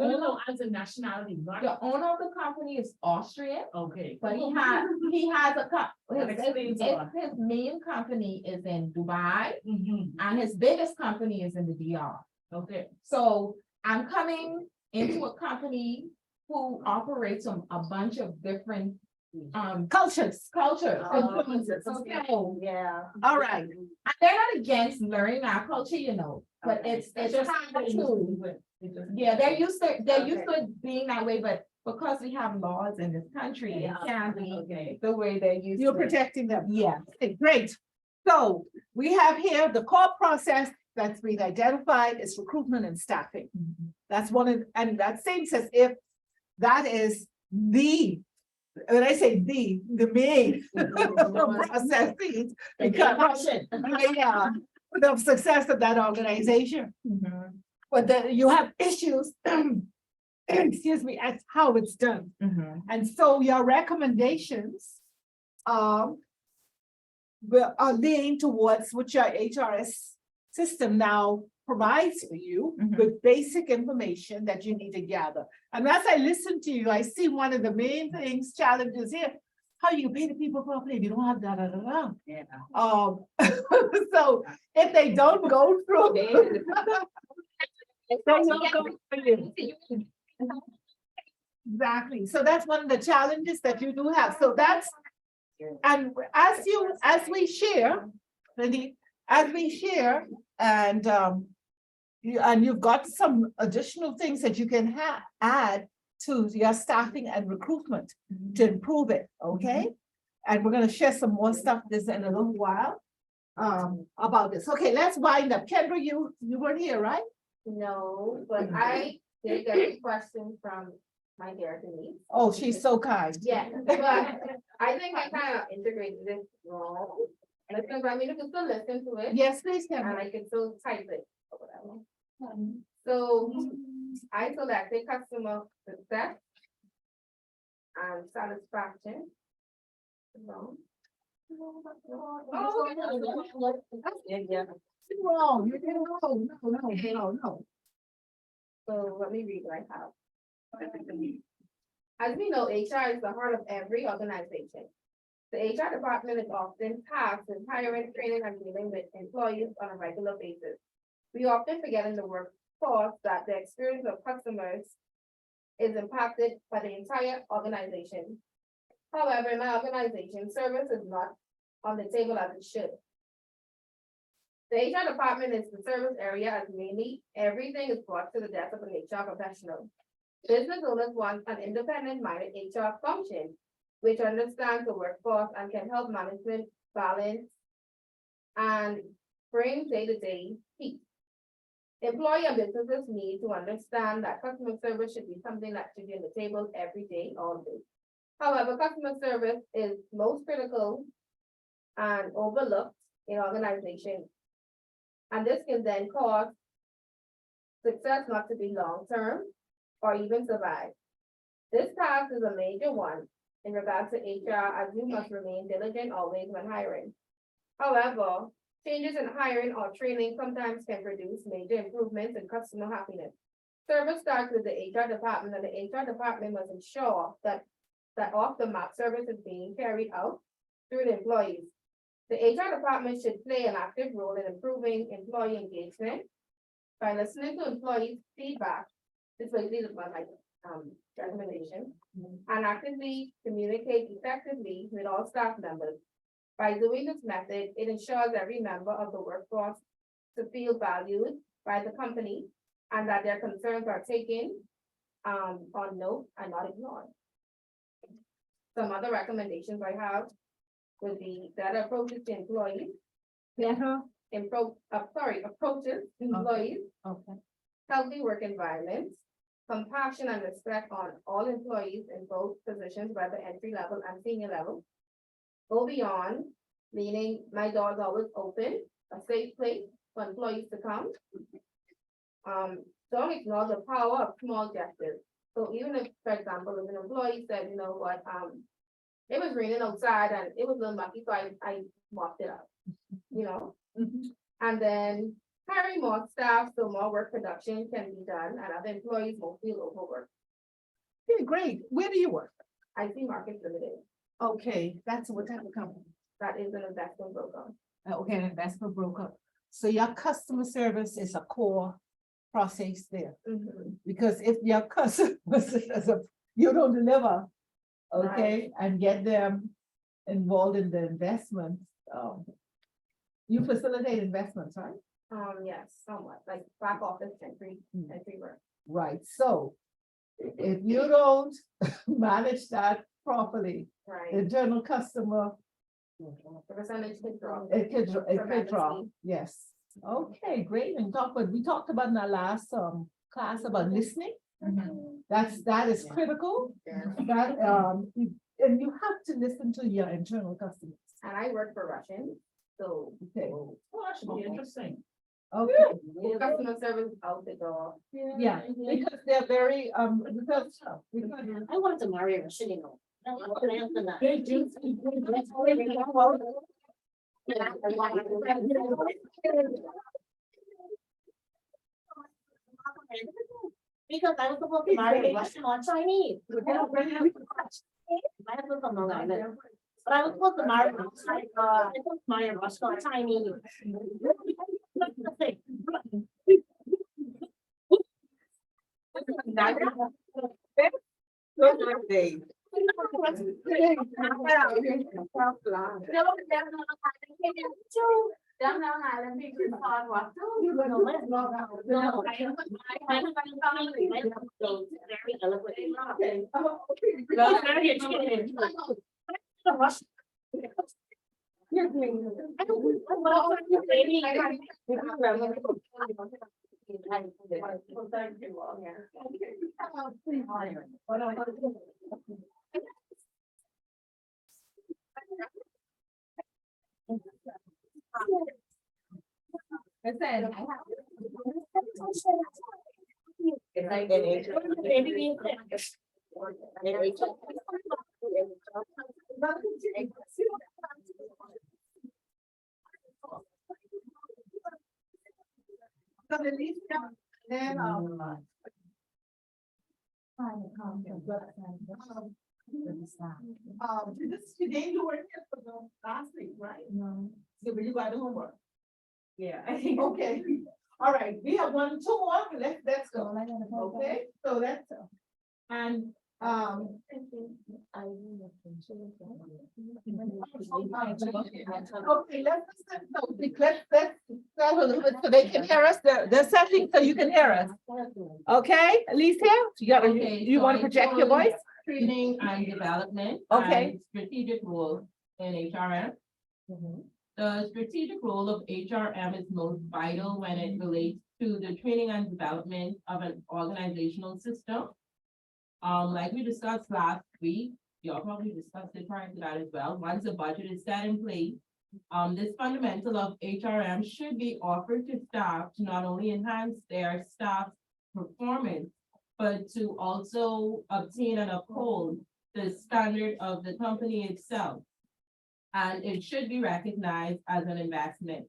owner, no, as a nationality, right? the owner of the company is Austrian. Okay. But he has a That explains a lot. his main company is in Dubai Mhm. and his biggest company is in the DR. Okay. So I'm coming into a company who operates on a bunch of different cultures. cultures. Oh, So, Yeah. All right, and they're not against learning our culture, you know, but it's Just hard to. Yeah, they're used to being that way, but because we have laws in this country, it can't be Okay. the way they're used to. you're protecting them. Yeah. Okay, great. So we have here the core process that's been identified is recruitment and staffing. That's one of, and that seems as if that is when I say the main process is because, yeah, the success of that organization. But then you have issues, excuse me, as how it's done. And so your recommendations are leaning towards which your HRS system now provides for you with basic information that you need to gather. And as I listen to you, I see one of the main things, challenges here, how you pay the people properly if you don't have da. Yeah. So if they don't go through. If they don't go through you. Exactly. So that's one of the challenges that you do have. So that's, and as we share, Randy, as we share, and you've got some additional things that you can add to your staffing and recruitment to improve it, okay? And we're gonna share some more stuff this in a little while about this. Okay, let's wind up. Kendra, you weren't here, right? No, but I did get a question from my dear Denise. Oh, she's so kind. Yeah, but I think I kind of integrated this wrong. Listen, I mean, you can still listen to it. Yes, please, And Kendra. I can still type it or whatever. So I selected customer success and satisfaction. So, Wrong. You did no. So let me read what I have. As we know, HR is the heart of every organization. The HR department is often tasked with hiring, training, and dealing with employees on a regular basis. We often forget in the workforce that the experience of customers is impacted by the entire organization. However, in my organization, service is not on the table as it should. The HR department is the service area as mainly everything is brought to the desk of an HR professional. Business owners want an independent-minded HR function, which understands the workforce and can help management balance and bring day-to-day peace. Employee and businesses need to understand that customer service should be something that should be on the table every day, all day. However, customer service is most critical and overlooked in organizations. And this can then cause success not to be long-term or even survive. This task is a major one in regards to HR, as you must remain diligent always when hiring. However, changes in hiring or training sometimes can produce major improvements in customer happiness. Service starts with the HR department, and the HR department must ensure that off-the-map service is being carried out through the employees. The HR department should play an active role in improving employee engagement by listening to employees' feedback. This way, these are my recommendation. And actively communicate effectively with all staff members. By doing this method, it ensures every member of the workforce to feel valued by the company and that their concerns are taken on note and not ignored. Some other recommendations I have would be better approaches to employees, Better, approaches to employees, okay. healthy work environments, compassion and respect on all employees in both positions, whether entry level and senior level. Go beyond, meaning my door is always open, a safe place for employees to come. Don't ignore the power of small gestures. So even if, for example, if an employee said, you know what, it was raining outside and it was a little mucky, so I mopped it up, you know? And then hiring more staff, so more work production can be done and other employees won't feel overworked. Okay, great. Where do you work? I see Markets Limited, Okay, that's what type of company? that is an investment broker. Okay, an investment broker. So your customer service is a core process there, because if your customers, you don't deliver, okay, and get them involved in the investments, you facilitate investments, right? Yes, somewhat, like back office entry work. Right, so if you don't manage that properly, Right, internal customer, the percentage could drop. it could drop, Tremendously. yes. Okay, great, and we talked about in our last class about listening. That is critical, that and you have to listen to your internal customers. And I work for Russian, so. Okay, Oh, that should be interesting. okay, Customer service out the door. yeah, because they're very, because I wanted to marry a Russian, you know. They do. Because I was supposed to marry a Russian or Chinese. My husband's from Long Island. But I was supposed to marry, a Russian or Chinese. Down Island, big hard work. Very eloquent. Listen, so at least, then, today you were here for the last week, right? no. So you got the homework. Yeah, I think. Okay, all right, we have two more, let's go, okay, so let's, and, okay, let's start a little bit so they can hear us, they're setting so you can hear us. Okay, Alicia, you want to project your voice? Training and development. Okay. and Strategic role in HRM. The strategic role of HRM is most vital when it relates to the training and development of an organizational system. Like we discussed last week, y'all probably discussed it prior to that as well. Once a budget is set in place, this fundamental of HRM should be offered to staff to not only enhance their staff's performance, but to also obtain and uphold the standard of the company itself. And it should be recognized as an investment.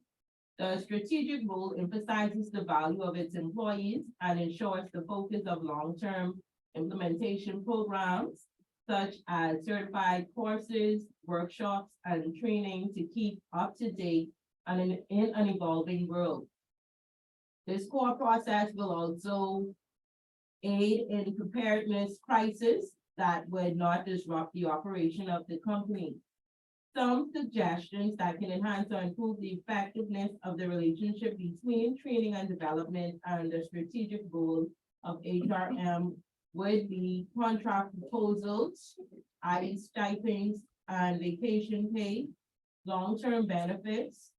The strategic role emphasizes the value of its employees and ensures the focus of long-term implementation programs, such as certified courses, workshops, and training to keep up to date and in an evolving world. This core process will also aid in preparedness crisis that would not disrupt the operation of the company. Some suggestions that can enhance or improve the effectiveness of the relationship between training and development and the strategic goal of HRM would be contract proposals, i.e. stipends and vacation pay, long-term benefits,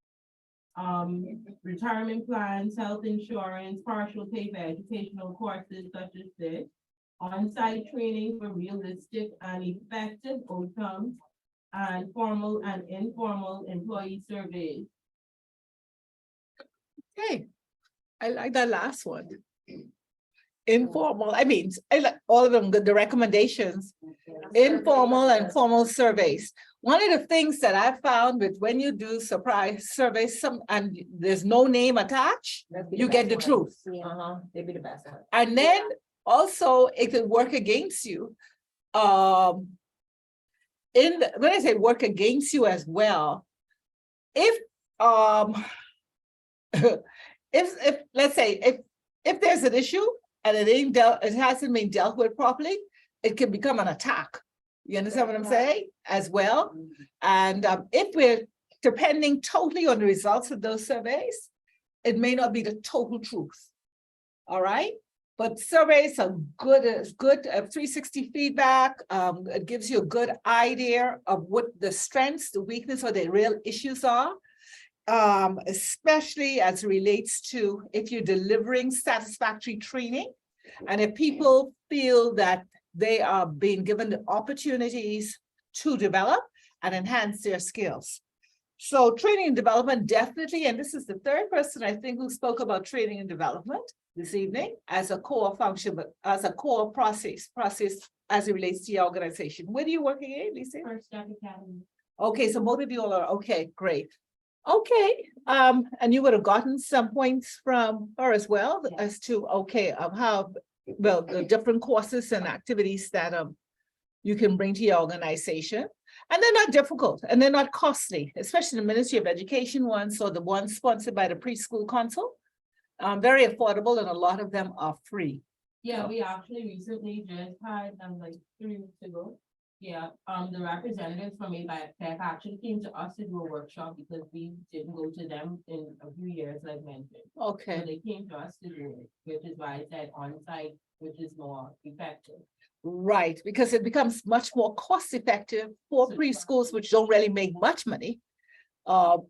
retirement plans, health insurance, partial pay for educational courses such as this, on-site training for realistic and effective outcomes, and formal and informal employee surveys. Okay, I like that last one. Informal, I mean, I like all of them, the recommendations, informal and formal surveys. One of the things that I found with when you do surprise surveys, and there's no name attached, you get the truth. They'd be the best one. And then also it could work against you. When I say work against you as well, if if let's say if there's an issue and it hasn't been dealt with properly, it can become an attack. You understand what I'm saying as well? And if we're depending totally on the results of those surveys, it may not be the total truth. All right. But surveys are good, it's good 360 feedback. It gives you a good idea of what the strengths, the weakness, or the real issues are. Especially as it relates to if you're delivering satisfactory training. And if people feel that they are being given the opportunities to develop and enhance their skills. So training and development definitely, and this is the third person I think who spoke about training and development this evening as a core function, but as a core process as it relates to your organization. Where are you working in, Lisa? First Step Academy. Okay, so both of you all are, okay, great. Okay, and you would have gotten some points from her as well as to, okay, how, well, the different courses and activities that you can bring to your organization. And they're not difficult and they're not costly, especially the Ministry of Education ones or the ones sponsored by the Preschool Council. Very affordable and a lot of them are free. Yeah, we actually recently just had, like 3 weeks ago. Yeah, the representatives from ABAC actually came to us to do a workshop because we didn't go to them in a few years, like mentioned. So Okay, they came to us to do it, which is why I said on-site, which is more effective. right, because it becomes much more cost effective for preschools, which don't really make much money. Okay,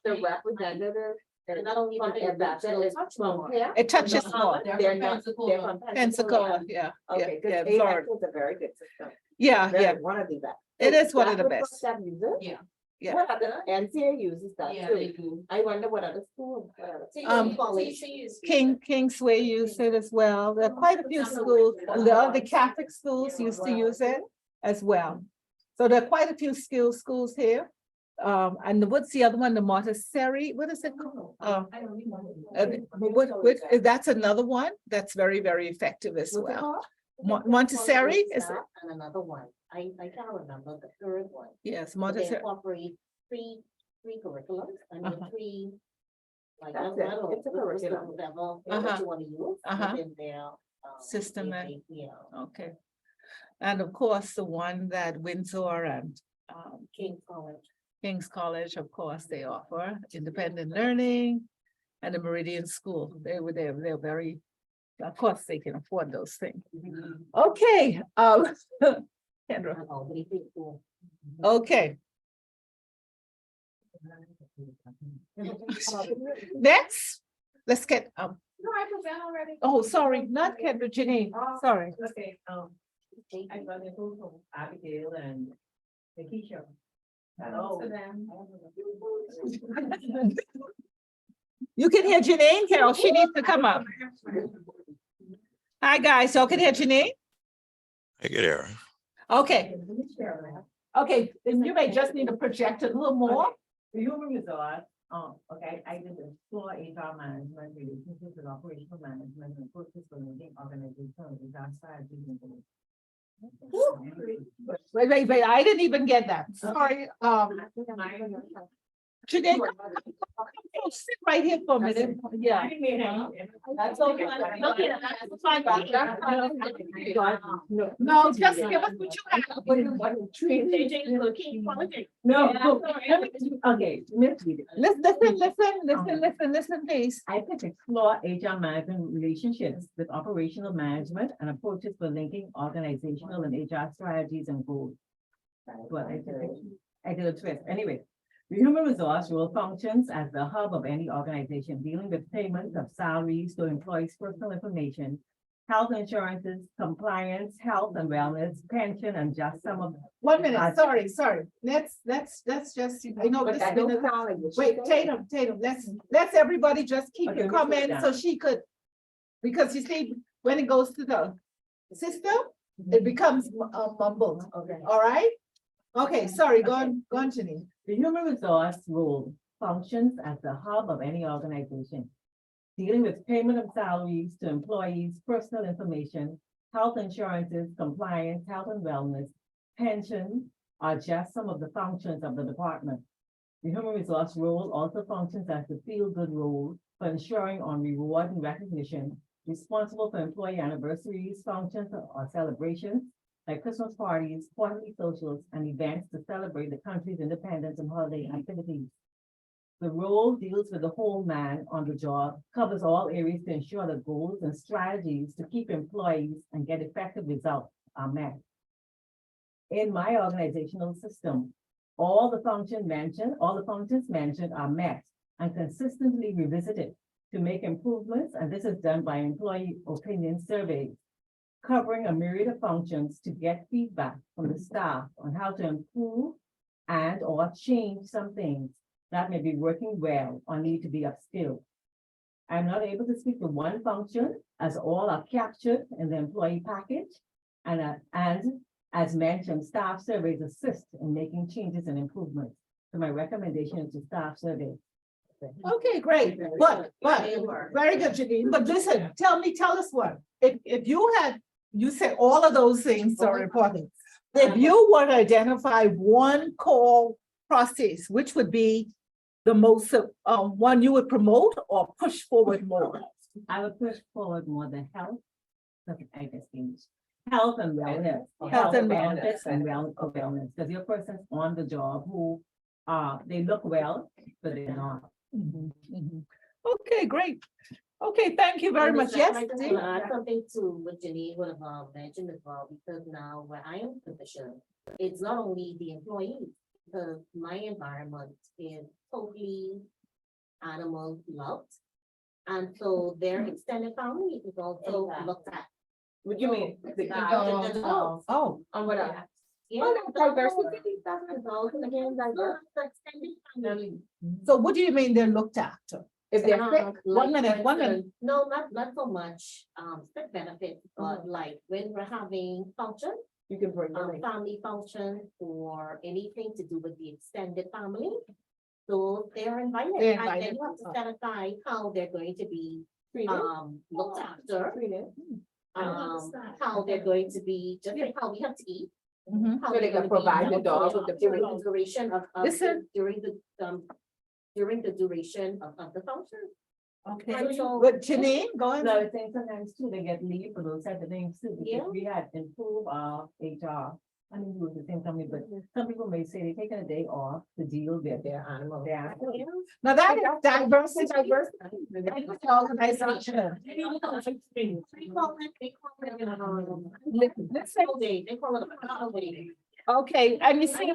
The representative. They're not only from Ambassador, it's much more. it touches more. They're from Pensacola. Pensacola, yeah, yeah, Okay, yeah, because Florida. ABAC is a very good system. Yeah, yeah, One of the best. it is one of the Blackwood best. First Step uses it? Yeah. Yeah. What other, NCA uses that Yeah, too. they do. I wonder what other schools. Kingsway used it as well. There are quite a few schools, the Catholic schools used to use it as well. So there are quite a few schools here. And what's the other one, the Montessori, what is it called? That's another one that's very, very effective as What's it well. called? Montessori is, And another one, I can't remember the third one. yes, They Montessori. incorporate three curriculums and Uh-huh. three. Like, That's I it. don't know, It's a curriculum. whatever, Uh-huh. what you want to use. Uh-huh. within their, System they- and- they, you know, Okay. And of course, the one that Windsor and King's College. King's College, of course, they offer independent learning. And the Meridian School, they're very, of course, they can afford those things. Okay, Kendra, and Albany Free School. okay, next, let's get, No, I present already. oh, sorry, not Kendra, Janine, sorry. Okay, I got it from Abigail and Keisha. Hello to them. You can hear Janine, Carol, she needs to come up. Hi, guys, y'all can hear Janine? I get there. Okay, okay, then you may just need to project a little more. The human resource, okay, I did the school HR management, relationships and operational management, and process for leading organization, disaster. Wait, I didn't even get that, sorry, Today, sit right here for a minute. Yeah. That's okay. Okay, that's fine. No, just give us what you have. JJ is gonna keep politics. No, okay, Listen, please. I could explore HR management relationships with operational management and approaches for linking organizational and HR strategies and goals. Well, I did a twist. Anyway, the human resource role functions as the hub of any organization dealing with payments of salaries to employees' personal information, health insurances, compliance, health and wellness, pension, and just some of. 1 minute, sorry. Let's just, I know this has been a. Wait, Tatum, let's everybody just keep Okay, your let me slow comments down. so she could. Because you see, when it goes to the system, it becomes mumbled, Okay. all right? Okay, sorry, go on, Janine. The human resource role functions as the hub of any organization, dealing with payment of salaries to employees, personal information, health insurances, compliance, health and wellness, pension are just some of the functions of the department. The human resource role also functions as the feel-good role for ensuring on reward and recognition, responsible for employee anniversaries, functions or celebrations, like Christmas parties, quarterly socials, and events to celebrate the country's independence and holiday activities. The role deals with the whole man on the job, covers all areas to ensure the goals and strategies to keep employees and get effective results are met. In my organizational system, all the functions mentioned are met and consistently revisited to make improvements, and this is done by employee opinion surveys, covering a myriad of functions to get feedback from the staff on how to improve and or change some things that may be working well or need to be upskilled. I'm not able to speak to one function as all are captured in the employee package. And as mentioned, staff surveys assist in making changes and improvements. So my recommendation is to staff survey. Okay, great, but, very good, Janine, but listen, tell us what, if you said all of those things are important. If you were to identify one core process, which would be the most, one you would promote or push forward more? I would push forward more the health. I guess English. Health and wellness. Health and benefits and wellness, because your person's on the job who, they look well, but they're not. Okay, great. Okay, thank you very much. Yes. I'd like Dee? to add something to what Janine would have mentioned as well, because now where I am positioned, it's not only the employees, because my environment is totally animal loved. And so their extended family is also looked at. What do you mean? The dogs. Oh, On what else? Yeah, diversity. the dogs, and again, the extended family. so what do you mean they're looked after? If they're sick, Like, 1 minute, for 1 minute. instance, No, not so much, sick benefits, but like when we're having functions, you can bring them in. family functions or anything to do with the extended family. So they're invited, They're and then invited. you have to set aside how they're going to be, Treated. looked after. Treated. How they're going to be, just like how we have to eat. Mhm. how So they they're can gonna be provide the looked dog after with the during food. the duration of, Listen. during the duration of the function. Okay, And so- but Janine, go on. No, I think sometimes too, they get leave for those type of things too, Yeah. because we had improved our HR. I mean, we were the same company, but some people may say they're taking a day off to deal with Their animals. their. Now that is diversity. Diversity. Organization. They call it, Let's say- holiday, they call it a holiday. Okay, and you see,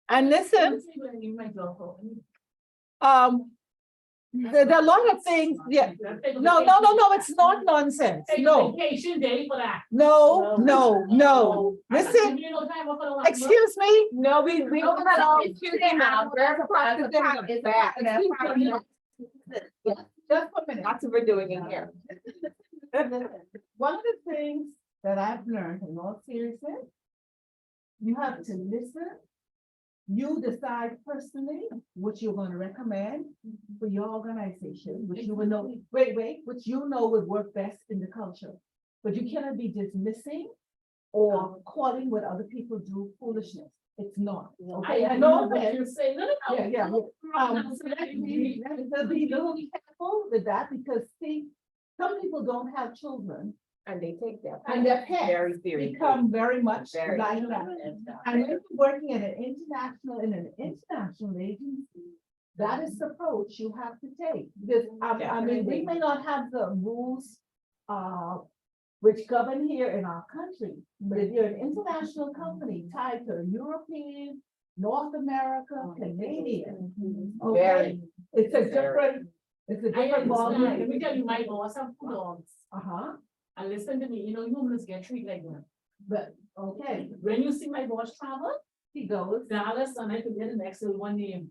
and listen, there are a lot of things, yeah. No, it's not nonsense. No, Vacation day for that. no. Listen, excuse me? No, we. Excuse me, ma'am. There's a process that is back. Just a minute. That's what we're doing in here. One of the things that I've learned in all seriousness, you have to listen. You decide personally what you're gonna recommend for your organization, which you will know, which you know would work best in the culture. But you cannot be dismissing or calling what other people do foolishness. It's not. I Okay, I know know what that. you're saying. No, no, no. Yeah, yeah, So let me be a little careful with that, because see, some people don't have children, And they take their. and their pets Very seriously. become very much Very. like that. And if you're working in an international agency, that is the approach you have to take. Because, I mean, we may not have the rules, which govern here in our country, but if you're an international company tied to European, North America, Canadian, okay, it's a different, it's a I different understand. Let ballgame. me tell you, my boss have 2 dogs. Uh-huh, And listen to me, you know, humans get treated like that. but, okay, When you see my boss travel, he goes, Dallas, and I forget the next one name.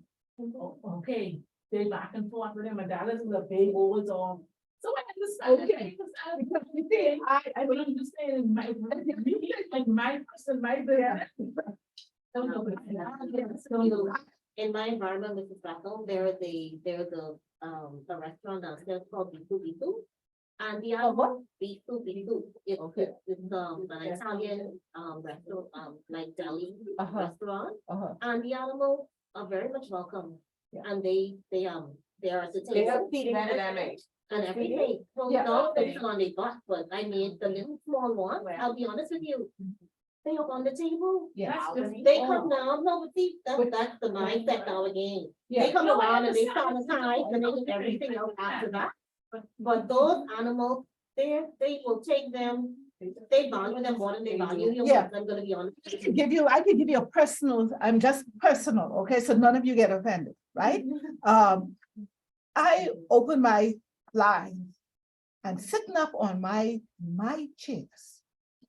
Okay, they back and forth with him, and Dallas is a big old dog. So I understand. Okay. because you see, I But I'm just saying, my, like my person, my business. Don't know, but In my environment, Mrs. Bethel, there's a restaurant downstairs called Bitu. And the animal, Bitu, Okay. it's an Italian, restaurant, like deli Uh-huh. restaurant. uh-huh, And the animals are very much welcome. Yeah. And they are at the They table. have feeding dynamic. And everything. So Yeah. now it's on the butt, but I made the little small one, I'll be honest with you. They are on the table. yeah. That's just- They come down, no, but see, that's the mindset now again. They Yeah, come No, I around and they understand. sanitize and they do everything else after that. But those animals, they will take them, they value them more than they value Yeah. humans, I'm gonna be honest. I can give you a personal, I'm just personal, okay, so none of you get offended, right? I open my blinds and sitting up on my chairs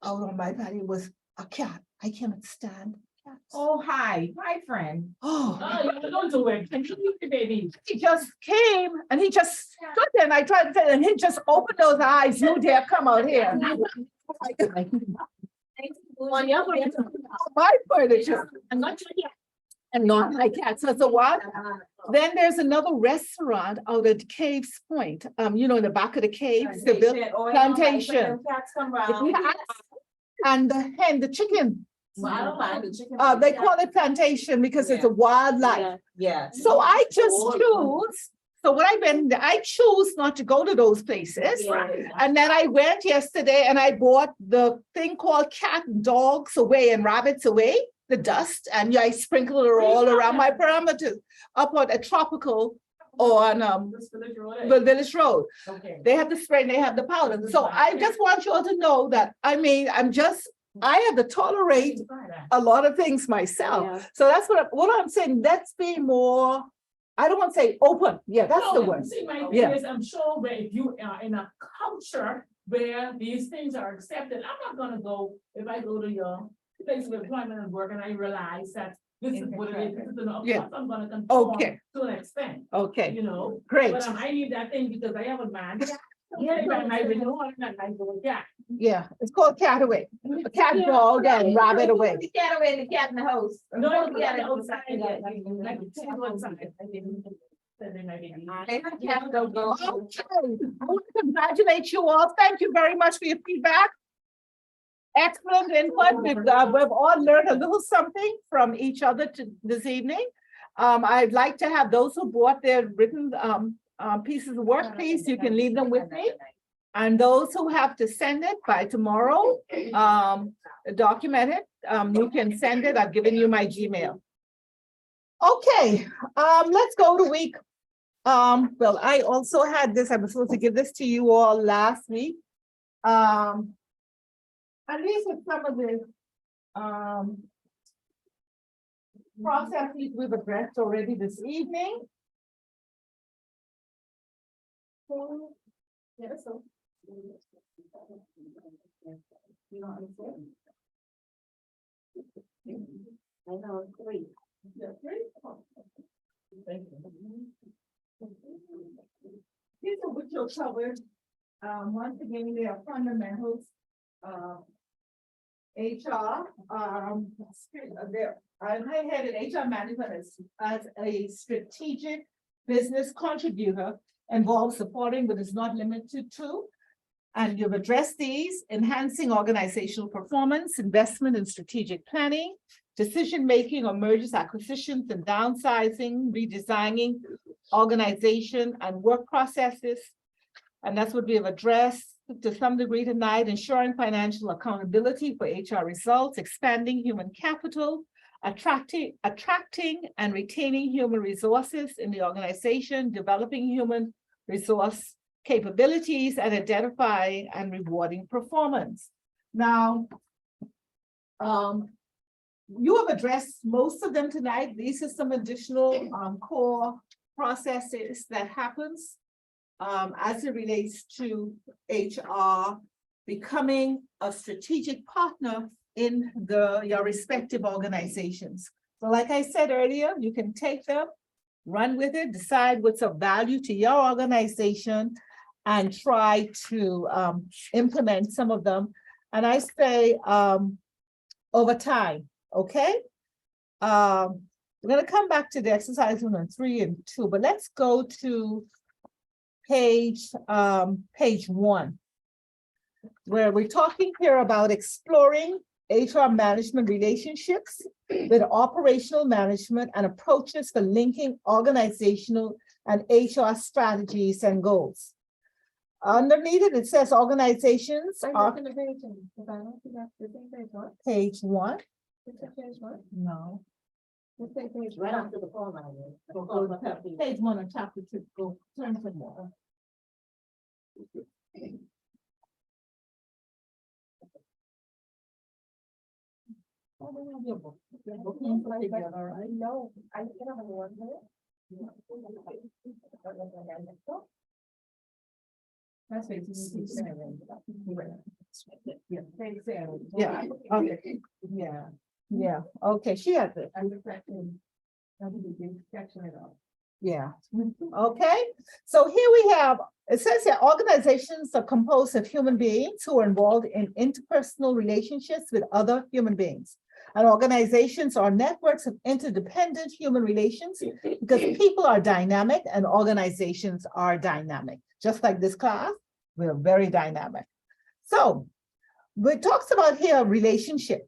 out on my patio was a cat. I cannot stand cats. Oh, hi, my friend. Oh, Oh, you don't do it. Can you leave the baby? he just came and he just stood there and I tried to tell him, and he just opened those eyes, you dare come out here. On your way. My furniture I'm not sure yet. and not my cats. So what? Then there's another restaurant out at Caves Point, in the back of the caves, the plantation. Cats come round. And the chicken, Well, I don't mind the chicken. they call it plantation because it's a wildlife. Yeah. So I just choose, so what I choose not to go to those places. And then I went yesterday and I bought the thing called cat and dogs away and rabbits away, the dust, and I sprinkled it all around my perimeters up on a tropical on the Village Road. Okay. They have the spray and they have the powder. So I just want you all to know that, I mean, I have to tolerate a lot of things myself. So that's what I'm saying, let's be more, I don't want to say open. Yeah, that's the word. See, my thing Yeah. is, I'm sure where if you are in a culture where these things are accepted, I'm not gonna go, if I go to your place of employment and work and I realize that this is what it is, this is an Yeah. I'm gonna conform Okay. to an extent, Okay, you know? great. But I need that thing because I have a man. Yeah, And I really want that, I go, yeah. Yeah, it's called cat away, a cat, dog, and rabbit away. The cat away and the cat in the house. No, The yeah, cat outside, yeah, like, two outside. I didn't. Then they might be- Cat don't go. Okay, I want to congratulate you all. Thank you very much for your feedback. Excellent input. We've all learned a little something from each other this evening. I'd like to have those who brought their written pieces of work, please, you can leave them with me. And those who have to send it by tomorrow, document it, you can send it. I've given you my Gmail. Okay, let's go to week. Well, I also had this, I was supposed to give this to you all last week. And these are some of the processes we've addressed already this evening. I know, 3. These are which you'll cover. Once again, they are fundamentals. HR, there, I highlighted HR management as a strategic business contributor involves supporting but is not limited to. And you've addressed these, enhancing organizational performance, investment in strategic planning, decision-making on mergers, acquisitions, and downsizing, redesigning organization and work processes. And that's what we have addressed to some degree tonight, ensuring financial accountability for HR results, expanding human capital, attracting and retaining human resources in the organization, developing human resource capabilities, and identifying and rewarding performance. Now, you have addressed most of them tonight. These are some additional core processes that happens as it relates to HR becoming a strategic partner in your respective organizations. So like I said earlier, you can take them, run with it, decide what's of value to your organization, and try to implement some of them. And I say over time, okay? We're gonna come back to the exercise 1 and 3 and 2, but let's go to page 1, where we're talking here about exploring HR management relationships with operational management and approaches for linking organizational and HR strategies and goals. Underneath it, it says organizations are. Page 1. No. Right after the call line. Page 1 of chapter 2, go turn to more. No, I don't have one here. That's page 7. Yeah, okay, yeah, okay, she has it. Yeah, okay, so here we have, it says that organizations are composed of human beings who are involved in interpersonal relationships with other human beings. And organizations are networks of interdependent human relations because people are dynamic and organizations are dynamic. Just like this class, we're very dynamic. So, it talks about here relationship.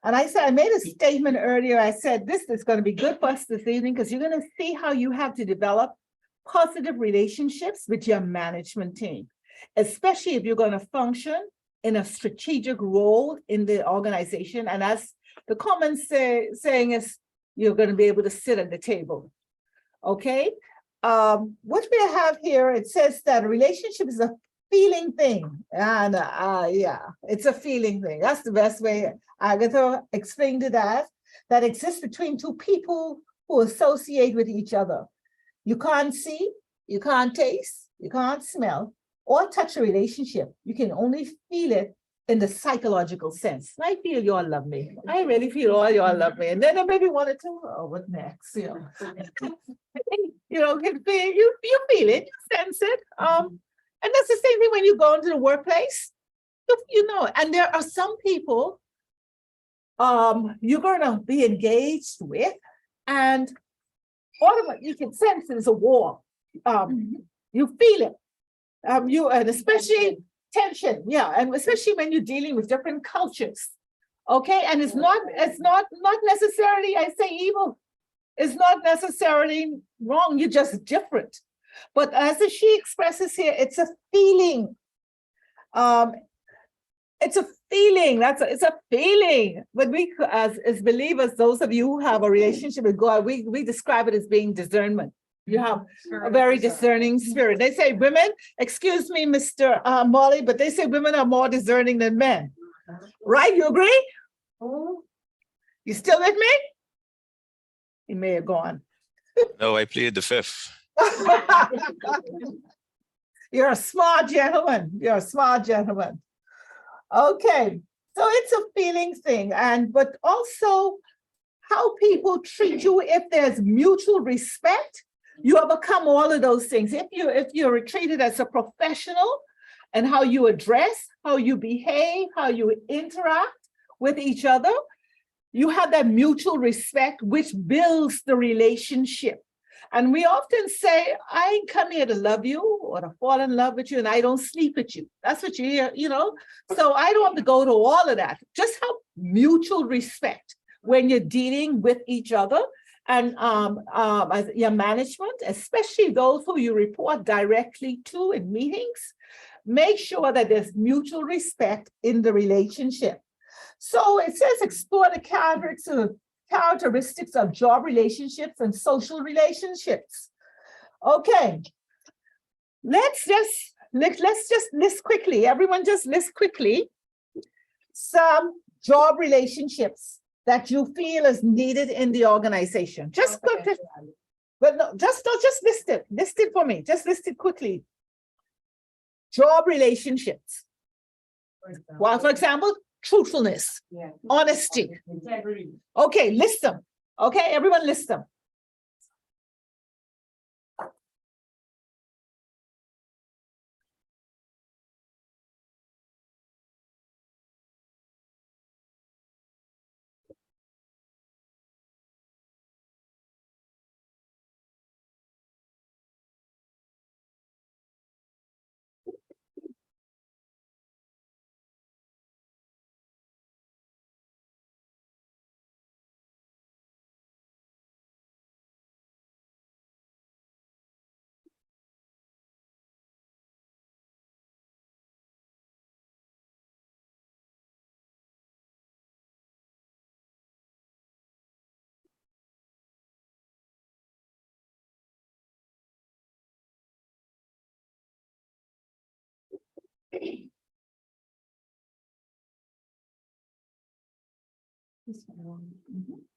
And I said, I made a statement earlier. I said, this is going to be good for us this evening because you're going to see how you have to develop positive relationships with your management team, especially if you're going to function in a strategic role in the organization. And as the comments saying is, you're going to be able to sit at the table. Okay. What we have here, it says that a relationship is a feeling thing. And yeah, it's a feeling thing. That's the best way Agatha explained it as, that exists between two people who associate with each other. You can't see, you can't taste, you can't smell or touch a relationship. You can only feel it in the psychological sense. I feel you all love me. I really feel all you all love me. And then maybe one or two, oh, what next? You know, you feel it, you sense it. And that's the same thing when you go into the workplace. You know, and there are some people you're going to be engaged with, and all of it, you can sense there's a war. You feel it. And especially tension, yeah, and especially when you're dealing with different cultures. Okay, and it's not necessarily, I say evil. It's not necessarily wrong, you're just different. But as she expresses here, it's a feeling. It's a feeling. It's a feeling. But we, as believers, those of you who have a relationship with God, we describe it as being discernment. You have a very discerning spirit. They say women, excuse me, Mr. Molly, but they say women are more discerning than men. Right? You agree? You still with me? He may have gone. No, I plead the fifth. You're a smart gentleman. You're a smart gentleman. Okay, so it's a feeling thing, but also how people treat you. If there's mutual respect, you overcome all of those things. If you're treated as a professional, and how you address, how you behave, how you interact with each other, you have that mutual respect, which builds the relationship. And we often say, I ain't come here to love you or to fall in love with you, and I don't sleep with you. That's what you hear, you know? So I don't have to go to all of that. Just have mutual respect. when you're dealing with each other and as your management, especially those who you report directly to in meetings, make sure that there's mutual respect in the relationship. So it says explore the characteristics of job relationships and social relationships. Okay. Let's just list quickly. Everyone just list quickly some job relationships that you feel is needed in the organization. Just quickly. But no, just list it. List it for me. Just list it quickly. Job relationships. Well, for example, truthfulness, Yeah. honesty. Integrity. Okay, list them. Okay, everyone list them.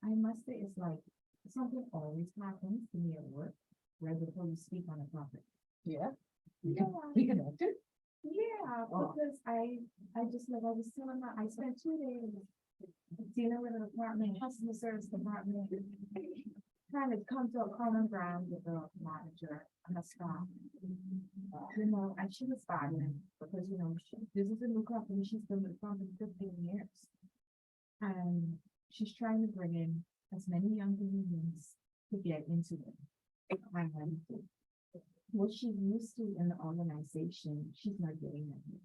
I must say, it's like, something always happens to me at work, right before you speak on a topic. Yeah. Yeah. We connected. Yeah, Oh. because I just, like, I was telling her, I spent 2 days dealing with an department, customer service department, trying to come to a common ground with the manager and the staff. You know, and she was fighting because, you know, this is a new company, she's been with the company 15 years. And she's trying to bring in as many young Canadians to get into it. And what she's used to in the organization, she's not getting that here.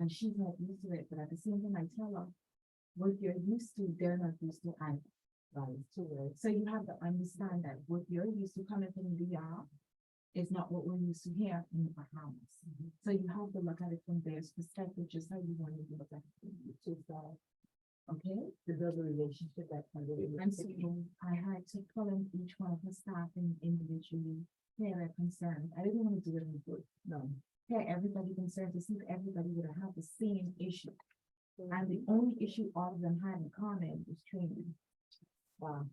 And she's not used to it, but at the same time, I tell her, what you're used to, they're not used to either. Right, so you have to understand that what you're used to coming from the DR is not what we're used to here in the Bahamas. So you have to look at it from their perspective, just how you want to look at it. Okay, to build a relationship that can really. And so I had to pull in each one of her staff and individually hear their concerns. I didn't want to do it in good, no. Hear everybody concerned to see if everybody would have the same issue. And the only issue all of them had in common was training. Wow.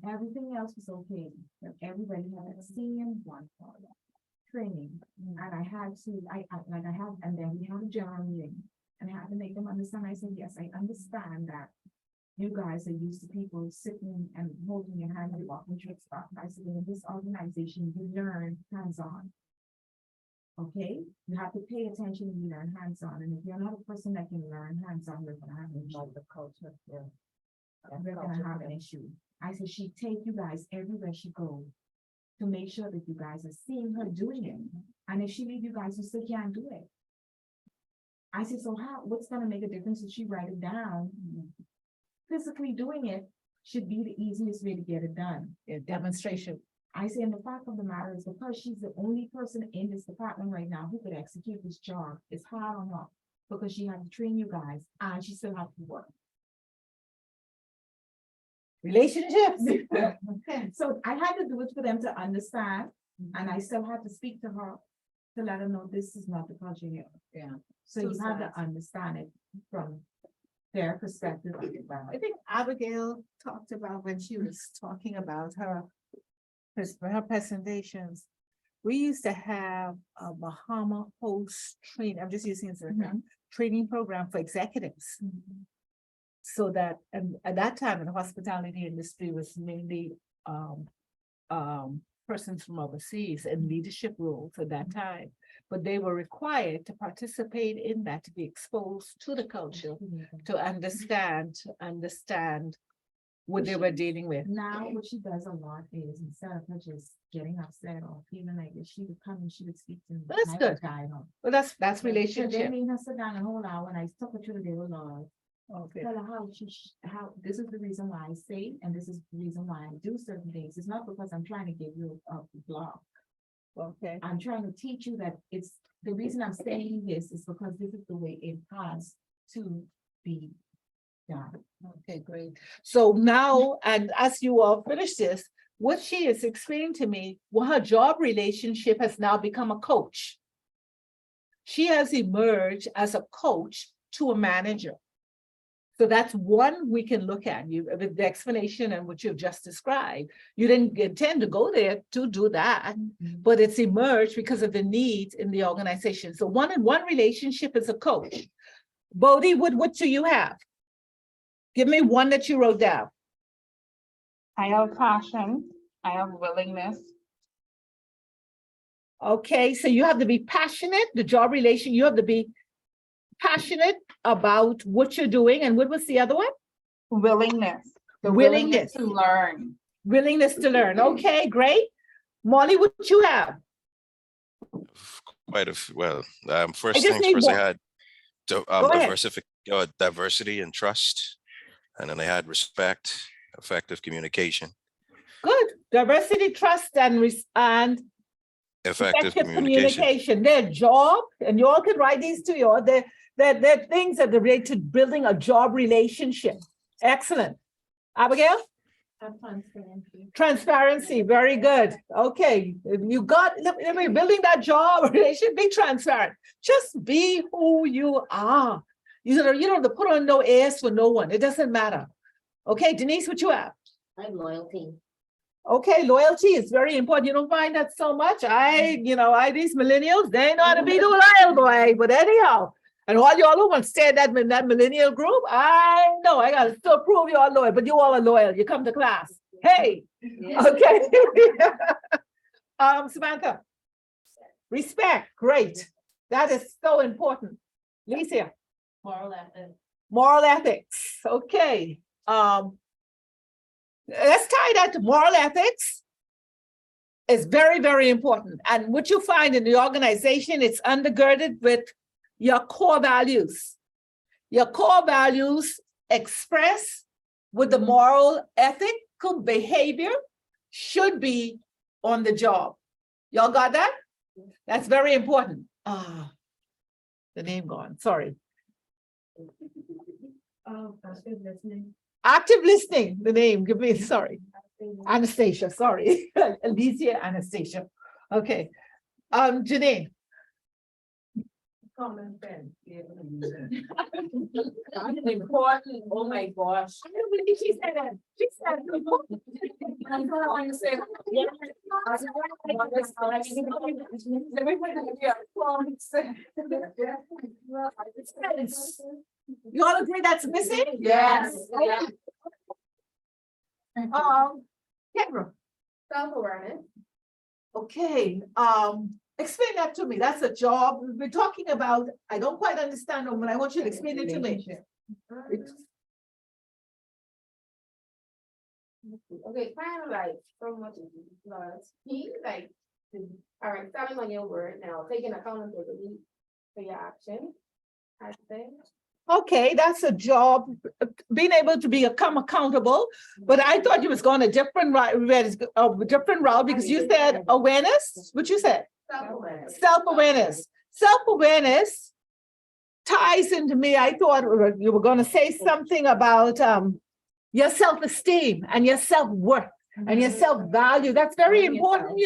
Everything else was okay, but everybody had the same one training. And I had to, and then we had a general meeting. And I had to make them understand. I said, yes, I understand that you guys are used to people sitting and holding your hand and walking through stuff. I said, in this organization, you learn hands-on. Okay, you have to pay attention and you learn hands-on. And if you're not a person that can learn hands-on, we're gonna have an issue with the culture. Yeah. We're gonna have an issue. I said, she take you guys everywhere she goes to make sure that you guys are seeing her doing it. And if she leave you guys, you still can't do it. I said, so what's gonna make a difference if she write it down? Physically doing it should be the easiest way to get it done. Yeah, demonstration. I say, and the fact of the matter is because she's the only person in this department right now who could execute this job, it's hard on her because she had to train you guys and she still has to work. Relationships. So I had to do it for them to understand, and I still had to speak to her to let her know this is not the culture here. Yeah. So you have to understand it from their perspective. I think Abigail talked about when she was talking about her presentations. We used to have a Bahama host training. I'm just using it as a training program for executives. So that, and at that time, the hospitality industry was mainly persons from overseas in leadership roles at that time. But they were required to participate in that, to be exposed to the culture, to understand what they were dealing with. Now, what she does a lot is instead of her just getting upset or feeling like this, she would come and she would speak to me. That's and I would good. guide her. Well, that's So they relationship. made her sit down a whole hour and I took her to the day of Lord. Okay. Tell her how, this is the reason why I say, and this is the reason why I do certain things. It's not because I'm trying to give you a block. Okay. I'm trying to teach you that it's, the reason I'm saying this is because this is the way it has to be done. Okay, great. So now, and as you all finish this, what she is explaining to me, well, her job relationship has now become a coach. She has emerged as a coach to a manager. So that's one we can look at, you with the explanation and what you've just described. You didn't intend to go there to do that, but it's emerged because of the needs in the organization. So one relationship is a coach. Bodhi, what do you have? Give me one that you wrote down. I have passion, I have willingness, Okay, so you have to be passionate, the job relation, you have to be passionate about what you're doing. And what was the other one? willingness. The Willingness. to learn. Willingness to learn. Okay, great. Molly, what you have? Quite a few, well, first just things need first, I one. had Go ahead. diversity and trust. And then I had respect, effective communication, Good. Diversity, trust, and effective effective communication. communication. Their job, and you all can write these to you, they're things that relate to building a job relationship. Excellent. Abigail? Transparency, very good. Okay, if you got, if you're building that job relationship, be transparent. Just be who you are. You don't have to put on no airs for no one. It doesn't matter. Okay, Denise, what you have? I have loyalty. Okay, loyalty is very important. You don't find that so much. These millennials, they know how to be the loyal boy, but anyhow. And all y'all who want to stay in that millennial group, I know, I gotta still prove you all loyal, but you all are loyal. You come to class. Hey, okay. Samantha. Respect, great. That is so important. Lisa. Moral ethics. Moral ethics, okay. Let's tie that to moral ethics. It's very, very important. And what you find in the organization, it's undergirded with your core values. Your core values express with the moral ethical behavior should be on the job. Y'all got that? That's very important. The name gone, sorry. Oh, that's good listening. Active listening, the name, give me, sorry. Anastasia, sorry. Alicia Anastasia. Okay. Janine. Common sense. Important, oh my gosh. I don't believe she said that. She said. I'm not on the same. You all agree that's missing? Yes. Kendra. Self-awareness. Okay, explain that to me. That's a job. We're talking about, I don't quite understand them, but I want you to explain it to me. Okay, kind of like so much he like, all right, standing on your word now, taking accountability for your action. I think. Okay, that's a job, being able to become accountable, but I thought you was going a different route because you said awareness, what you said? Self-awareness. Self-awareness. Self-awareness ties into me. I thought you were going to say something about your self-esteem and your self-worth and your self-value. That's very important,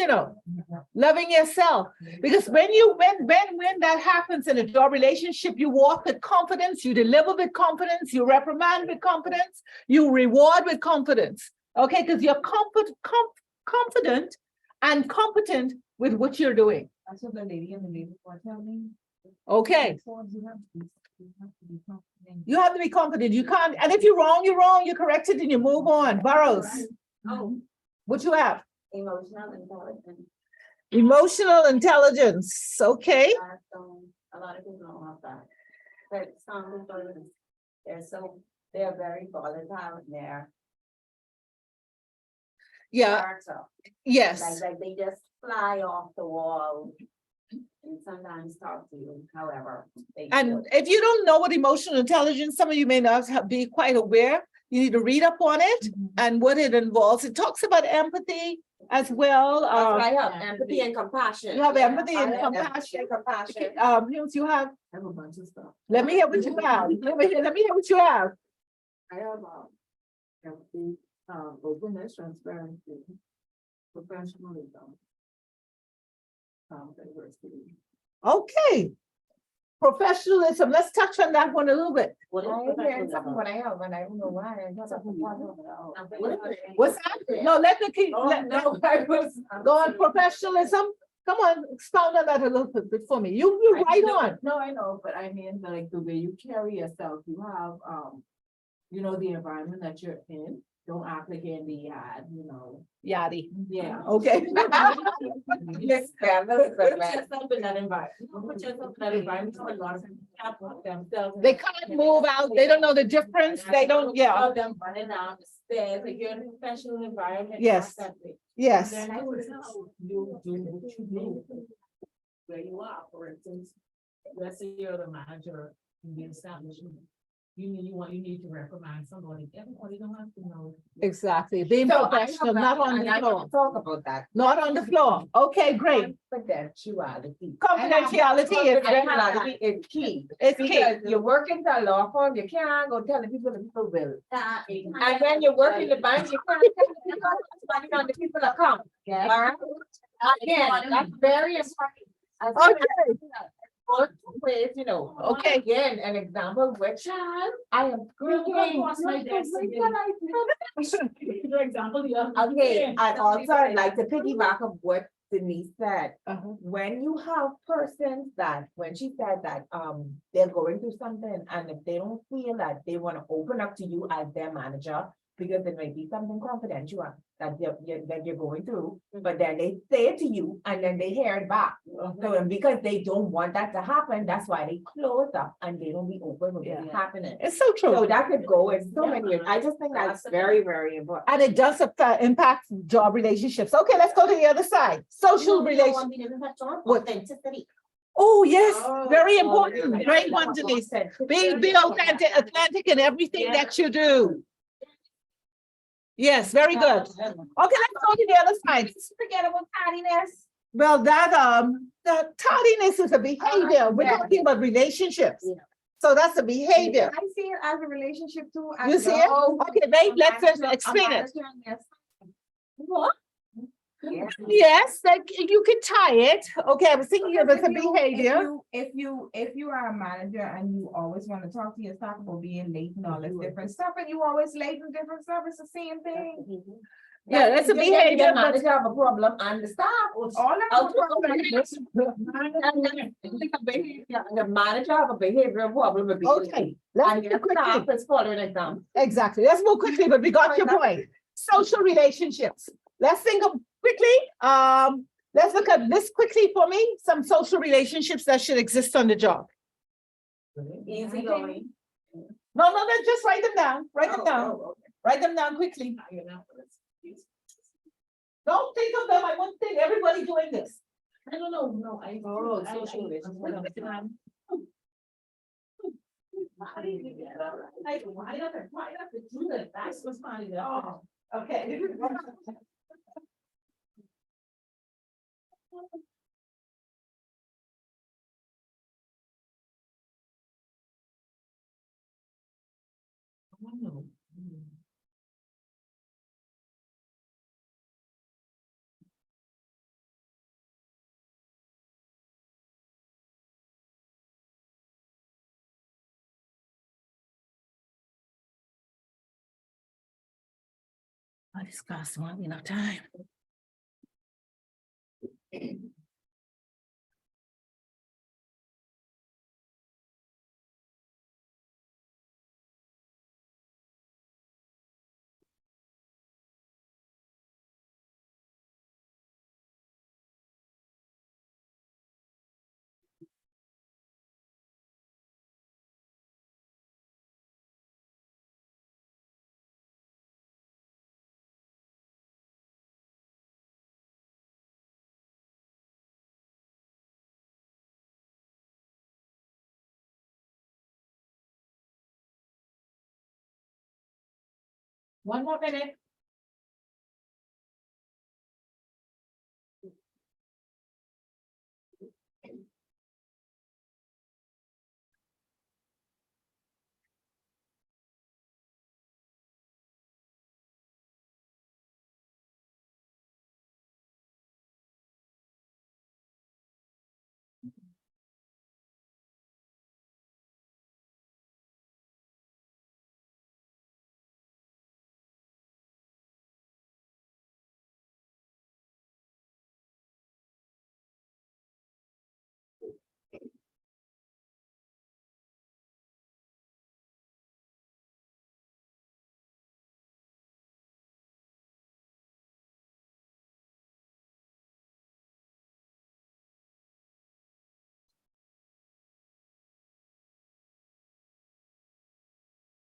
loving yourself. Because when that happens in a job relationship, you walk with confidence, you deliver with confidence, you reprimand with confidence, you reward with confidence. Okay, because you're confident and competent with what you're doing. That's what the lady in the labor was telling me. Okay. You have to be confident. You can't, and if you're wrong, you correct it and you move on. Burrows. Oh, What you have? emotional intelligence. Emotional intelligence. Okay. A lot of people don't have that. But some people, they're very volatile in their Yeah. character. Yes. Like they just fly off the wall. and sometimes talk to you, however. they And feel. if you don't know what emotional intelligence, some of you may not be quite aware, you need to read up on it and what it involves. It talks about empathy as well. I have empathy and compassion. You have empathy and I have empathy compassion. and compassion. Hills, you have, I have a bunch of stuff. let me hear what you have. Let me hear what you have. I have, empathy, openness, transparency, professionalism. Diversity. Okay. Professionalism, let's touch on that one a little bit. What I have, and I don't know why. I got something. What's that? No, let the key, go on professionalism. Come on, expound on that a little bit for me. You right on. No, I know, but I mean, like, the way you carry yourself, you have, you know, the environment that you're in, don't act like you're in the yard, you know, Yadi. yeah. Okay. Yes, Put yourself in that environment, put yourself in that environment, so a lot of people can't put themselves. in They that can't move out. They don't know the difference. They don't, yeah, Of them running down the stairs, like you're in a professional environment. Yes. not that way. yes. Then I would tell you do what you do. Where you are, for instance, let's say you're the manager in the establishment. You need to reprimand somebody, everybody don't have to know. Exactly. Being professional, not on the floor, Talk about that. not on the floor. Okay, great. Confidentiality. Confidentiality is Confidentiality is key. It's key. Because you're working to a law firm, you can't go tell the people will. And when you're working the bank, you can't tell the people money on the people account. Alright? Again, that's very important. Okay. Both ways, you know. Okay. Again, an example, which I am speaking. For example, Okay, and also I'd like to piggyback of what Denise said. Uh-huh. When you have persons that, when she said that, they're going through something, and if they don't feel that they wanna open up to you as their manager, because there may be something confidential that you're going through, but then they say it to you, and then they hear it back. So, and because they don't want that to happen, that's why they close up and they don't be open with what's happening. It's so So true. that could go in so many ways. I just think that's very, very important. And it does impact job relationships. Okay, let's go to the other side. Social relations. What? Authenticity. Oh, yes, very important. Great one, Denise. Be authentic in everything that you do. Yes, very good. Okay, let's go to the other side. Forget about tardiness. Well, the tardiness is a behavior. We're yeah. talking about relationships. Yeah. So that's a behavior. I see it as a relationship too. You see it? Okay, wait, let's just explain it. What? Yeah. Yes, like you could tie it. Okay, I was thinking of it as a behavior. If you are a manager and you always want to talk to your staff about being late and all this different stuff, and you always late and different stuff, it's the same thing. Yeah, that's a behavior, The but manager have a problem and the staff. All of The manager have a behavioral problem with being late. okay, let's And do your it quickly. staff is following exam. Exactly. Let's move quickly, but we got your point. Social relationships. Let's think of quickly. Let's look at this quickly for me. Some social relationships that should exist on the job. Easy going. No, just write them down. Write them down. Write them down quickly. Don't think of them. I won't think everybody doing this. No, I. Oh, social relations. Why not do that? That's what's funny. Oh, okay. I discussed one enough time. One more minute.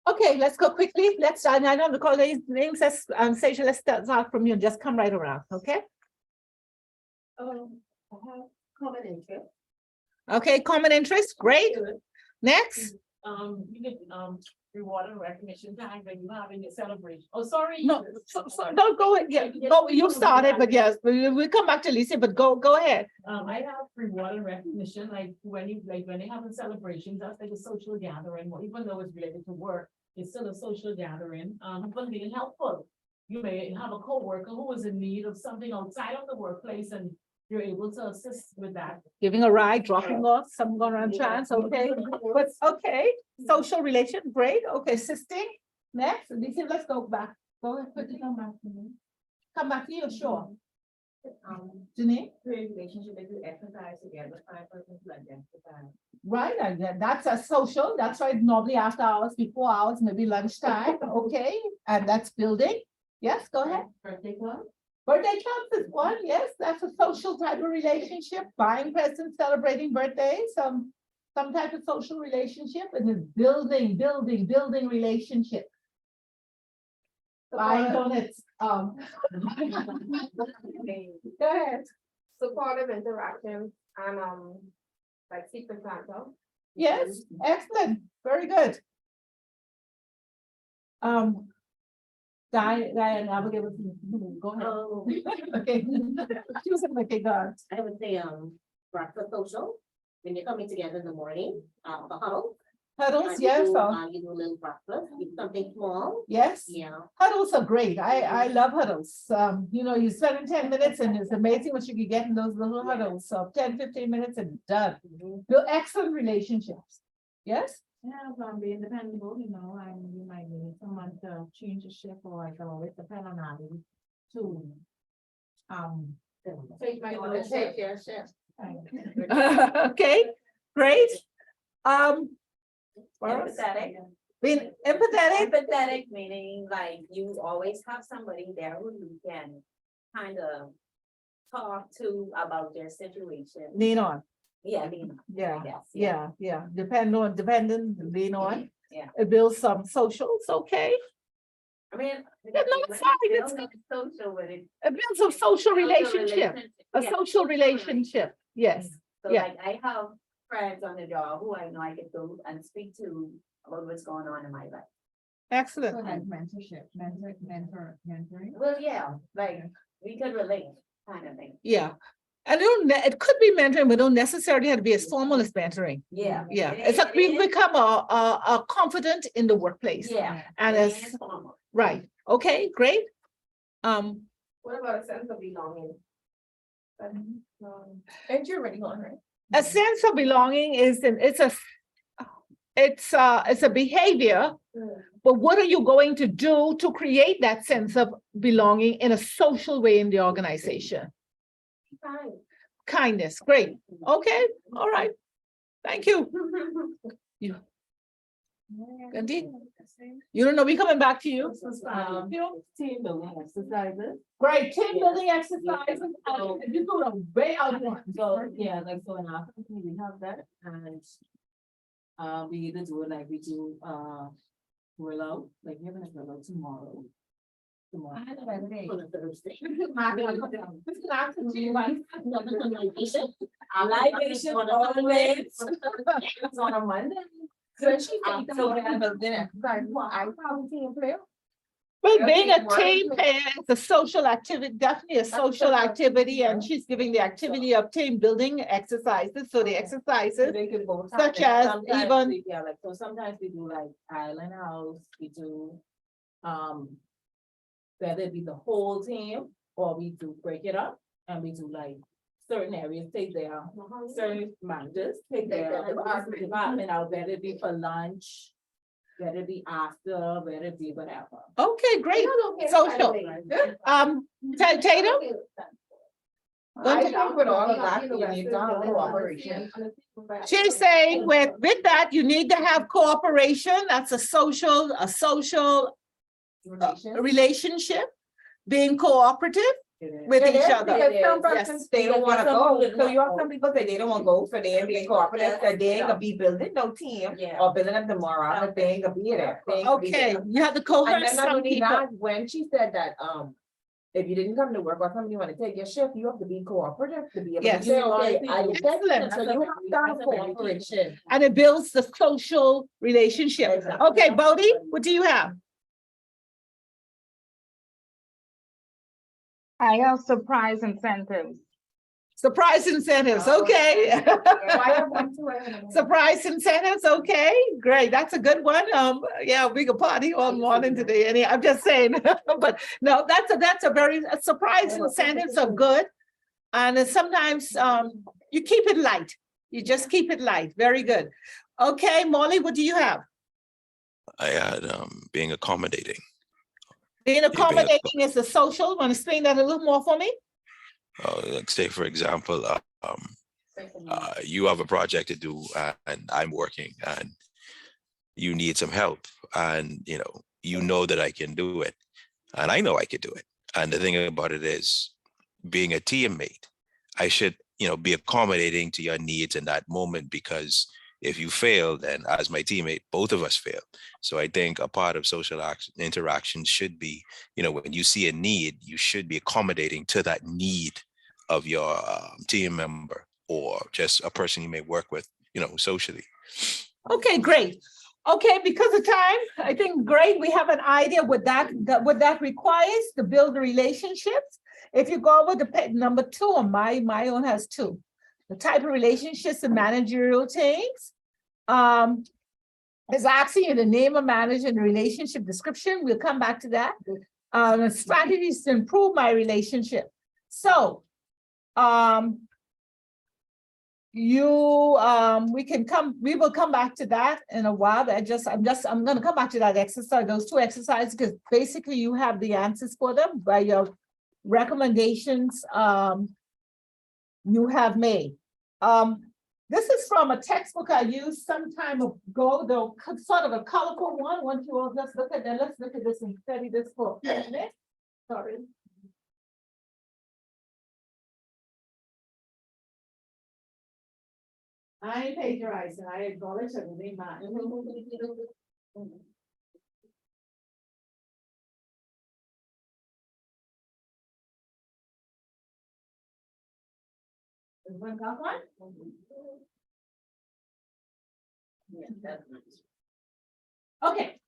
Okay, let's go quickly. Let's, I don't recall the names, Sasha, let's start from you and just come right around, okay? I have common interest. Okay, common interest, great. Next, You get, reward and recognition time when you having your celebration. Oh, sorry. no, don't go, yeah, go, you started, but yes, we'll come back to Lisa, but go ahead. I have reward and recognition, like when they have a celebration, that's like a social gathering, or even though it's related to work, it's still a social gathering, but being helpful. You may have a coworker who is in need of something outside of the workplace and you're able to assist with that. Giving a ride, dropping off, some going on chance, okay, but, okay, social relation, great, okay, assisting. Next, Lisa, let's go back, go ahead, quickly come back to me. Come back to you, sure. Janine? Create relationship that you exercise together, 5 persons to identify. Right, that's a social, that's right, normally after hours, before hours, maybe lunchtime, okay, and that's building. Yes, go ahead. Birthday club. Birthday clubs is one, yes, that's a social type of relationship, buying presents, celebrating birthdays, some type of social relationship, and it's building relationship. Buying donuts, go ahead, Supportive interactions and, like secret Santa. yes, excellent, very good. Diane, I will give it to you, go ahead. Oh, Okay. Choose it, okay, God. I would say, breakfast social, when you're coming together in the morning, the huddle. Huddles, yes, You do a little breakfast, eat something small, yes. yeah. Huddles are great. I love huddles. You know, you spend 10 minutes and it's amazing what you can get in those little huddles. So 10-15 minutes and done. Build excellent relationships. Yes? Yeah, being dependable, you know, and you might need someone to change a shift or I can always depend on that to. Take my You wanna ownership. take your shift. Okay, great. Empathetic. Being empathetic. Empathetic, meaning like you always have somebody there who you can kind of talk to about their situation. Lean on. Yeah, lean on, Yeah, I guess, yeah. Dependent, lean on. Yeah. It builds some socials, okay. I mean. Yeah, no, it's fine, it's Building social with it. It builds a social relationship, a Yeah, social relationship. Yes, So yeah. like I have friends on the job who I know I can go and speak to about what's going on in my life. Excellent. Like mentorship, mentoring. Well, yeah, like we could relate kind of thing. Yeah. And it could be mentoring, but don't necessarily have to be as formal as mentoring. Yeah. Yeah, It it's like is- we it is- become a confident in the workplace. Yeah. And it as, is formal. right, okay, great. What about a sense of belonging? And you're already on, right? A sense of belonging it's a behavior, but what are you going to do to create that sense of belonging in a social way in the organization? Fine. Kindness, great, okay, all right, thank you. Indeed. You don't know, we coming back to you. You know, Team building exercises. great, team building exercises, you go way out one. So, yeah, like, so in our company, we have that, and we either do it like we do, roll out, like, we're gonna roll out tomorrow. Tomorrow. On a Thursday. Libation always. It's on a Monday. So she think the more I have dinner, I probably team player. Well, Yeah, being a teamwork. team player is a social activity, definitely a social activity, and she's giving the activity of team building exercises, so the So exercises. they can both Such happen. as Sometimes even- we- Yeah, like, so sometimes we do like Island House, we do, whether it be the whole team, or we do break it up, and we do like certain areas, take their, certain managers, take their department out, whether it be for lunch, whether it be after, whether it be whatever. Okay, great. Okay, Social. Tatum? I think with all of that, you need to have cooperation. She's saying with that, you need to have cooperation. That's a social relationship, being cooperative with It each is, other. because some Yes. persons, they don't wanna go, so you have some people say they don't wanna go, so they ain't being cooperative, that they ain't gonna be building no team. Yeah. Or building up the morale, that they ain't gonna be there. They ain't gonna be Okay, there. you have to And coerce then not some only people. that, when she said that, if you didn't come to work or somebody wanna take your shift, you have to be cooperative to be able to Yes. say, okay, I Excellent. so you have to have cooperation. And it builds the social relationship. Exactly. Okay, Bodie, what do you have? I have surprise incentives. Surprise incentives, okay. Why I want to, I don't know. Surprise incentives, okay, great, that's a good one. Yeah, we could party all morning today, and I'm just saying, but no, that's a very, surprise incentives are good. And sometimes, you keep it light, you just keep it light, very good. Okay, Molly, what do you have? I had being accommodating. Being accommodating is the social, want to explain that a little more for me? Like say, for example, you have a project to do and I'm working and you need some help and you know that I can do it and I know I can do it. And the thing about it is being a teammate, I should, be accommodating to your needs in that moment, because if you fail, then as my teammate, both of us fail. So I think a part of social interaction should be, when you see a need, you should be accommodating to that need of your team member or just a person you may work with, socially. Okay, great. Okay, because of time, I think great, we have an idea what that requires to build the relationships. If you go with the number 2, or my own has 2, the type of relationships and managerial teams. Is asking you to name a manager in the relationship description. We'll come back to that. Strategies to improve my relationship. So, we will come back to that in a while. I'm gonna come back to that exercise, those 2 exercises, because basically you have the answers for them by your recommendations you have made. This is from a textbook I used some time ago, though sort of a colorful one. Once you all just look at that, let's look at this and study this for a minute. Sorry. I ain't plagiarizing, I acknowledge everything, man. Everyone got one? Okay.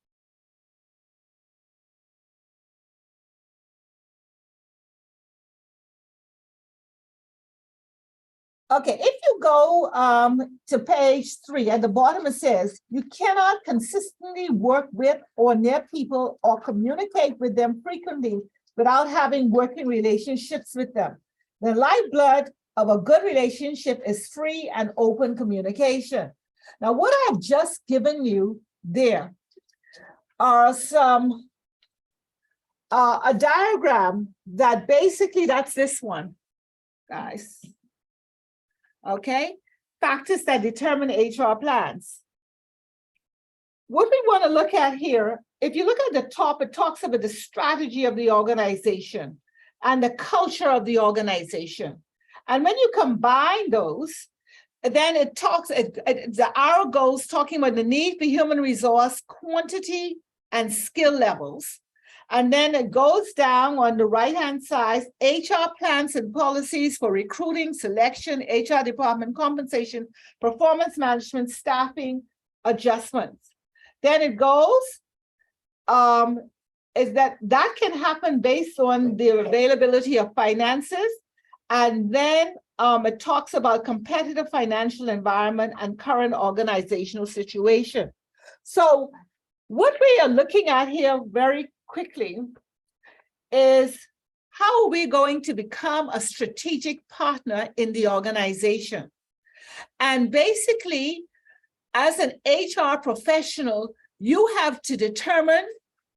Okay, if you go to page 3, at the bottom it says, you cannot consistently work with or near people or communicate with them frequently without having working relationships with them. The lifeblood of a good relationship is free and open communication. Now, what I've just given you there are some, a diagram that basically, that's this one, guys. Okay, factors that determine HR plans. What we want to look at here, if you look at the top, it talks about the strategy of the organization and the culture of the organization. And when you combine those, then it talks, the arrow goes talking about the need for human resource, quantity, and skill levels. And then it goes down on the right-hand side, HR plans and policies for recruiting, selection, HR department compensation, performance management, staffing, adjustments. Then it goes is that that can happen based on the availability of finances. And then it talks about competitive financial environment and current organizational situation. So what we are looking at here very quickly is how are we going to become a strategic partner in the organization? And basically, as an HR professional, you have to determine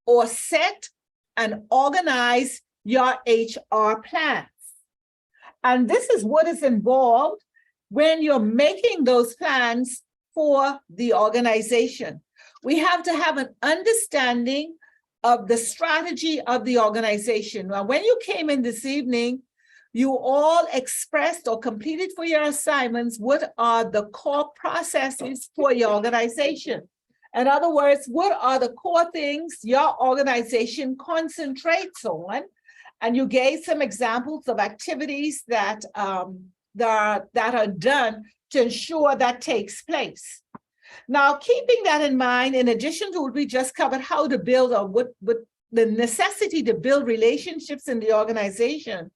or set and organize your HR plans. And this is what is involved when you're making those plans for the organization. We have to have an understanding of the strategy of the organization. Now, when you came in this evening, you all expressed or completed for your assignments what are the core processes for your organization. In other words, what are the core things your organization concentrates on? And you gave some examples of activities that are done to ensure that takes place. Now, keeping that in mind, in addition to what we just covered, how to build or what the necessity to build relationships in the organization,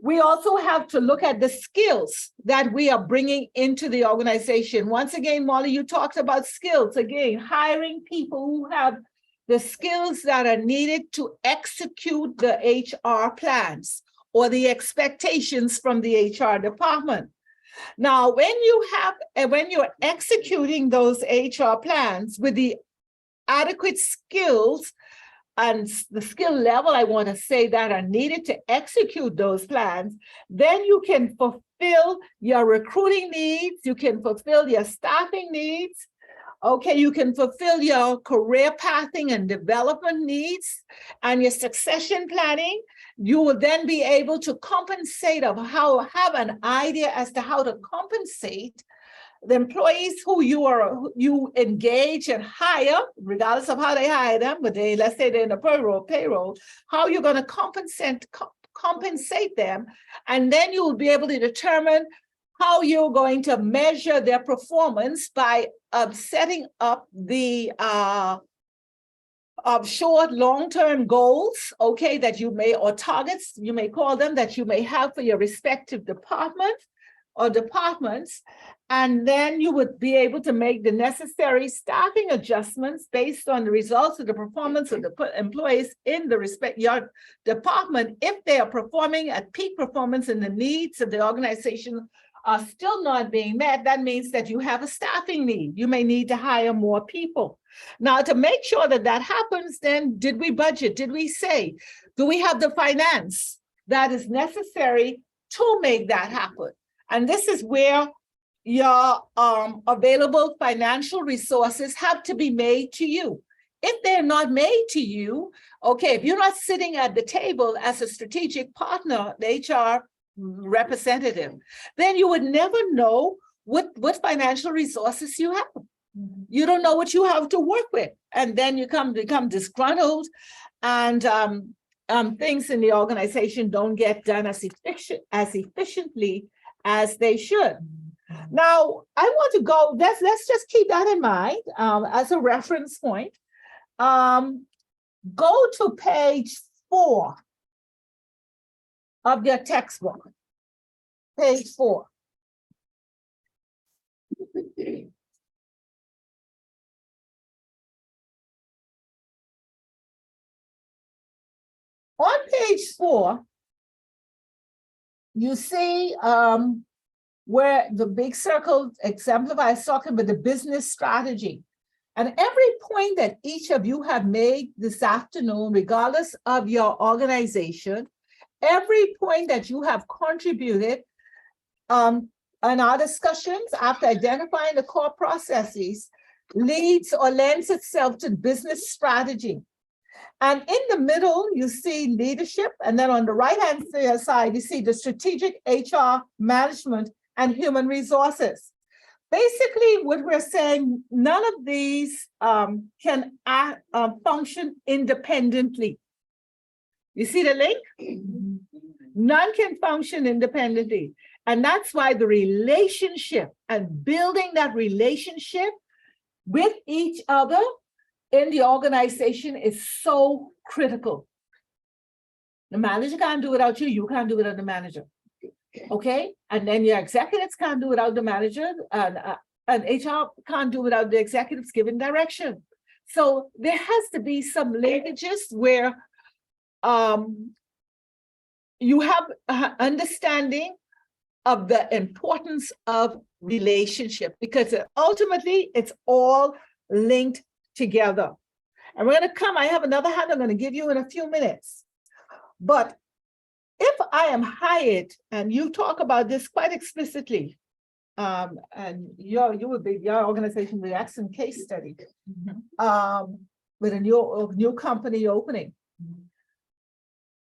we also have to look at the skills that we are bringing into the organization. Once again, Molly, you talked about skills. Again, hiring people who have the skills that are needed to execute the HR plans or the expectations from the HR department. Now, when you're executing those HR plans with the adequate skills and the skill level, I want to say, that are needed to execute those plans, then you can fulfill your recruiting needs, you can fulfill your staffing needs, okay, you can fulfill your career pathing and development needs and your succession planning. You will then be able to compensate have an idea as to how to compensate the employees who you engage and hire, regardless of how they hire them, but let's say they're in a payroll, how you're going to compensate them. And then you will be able to determine how you're going to measure their performance by setting up the short, long-term goals, okay, that you may, or targets, you may call them, that you may have for your respective department or departments. And then you would be able to make the necessary staffing adjustments based on the results of the performance of the employees in your department. If they are performing at peak performance and the needs of the organization are still not being met, that means that you have a staffing need. You may need to hire more people. Now, to make sure that that happens, then did we budget? Did we say, do we have the finance that is necessary to make that happen? And this is where your available financial resources have to be made to you. If they're not made to you, okay, if you're not sitting at the table as a strategic partner, the HR representative, then you would never know what financial resources you have. You don't know what you have to work with. And then you become disgruntled, and things in the organization don't get done as efficiently as they should. Now, I want to go, let's just keep that in mind as a reference point. Go to page 4 of your textbook, page 4. On page 4, you see where the big circle exemplifies talking about the business strategy. And every point that each of you have made this afternoon, regardless of your organization, every point that you have contributed in our discussions after identifying the core processes leads or lends itself to business strategy. And in the middle, you see leadership. And then on the right-hand side, you see the strategic HR management and human resources. Basically, what we're saying, none of these can function independently. You see the link? None can function independently. And that's why the relationship and building that relationship with each other in the organization is so critical. The manager can't do without you, you can't do without the manager. Okay, and then your executives can't do without the manager, and HR can't do without the executives giving direction. So there has to be some linkages where you have understanding of the importance of relationship, because ultimately it's all linked together. And we're going to come, I have another hand I'm going to give you in a few minutes. But if I am hired, and you talk about this quite explicitly, and you would be, your organization will be an excellent case study, with a new company opening.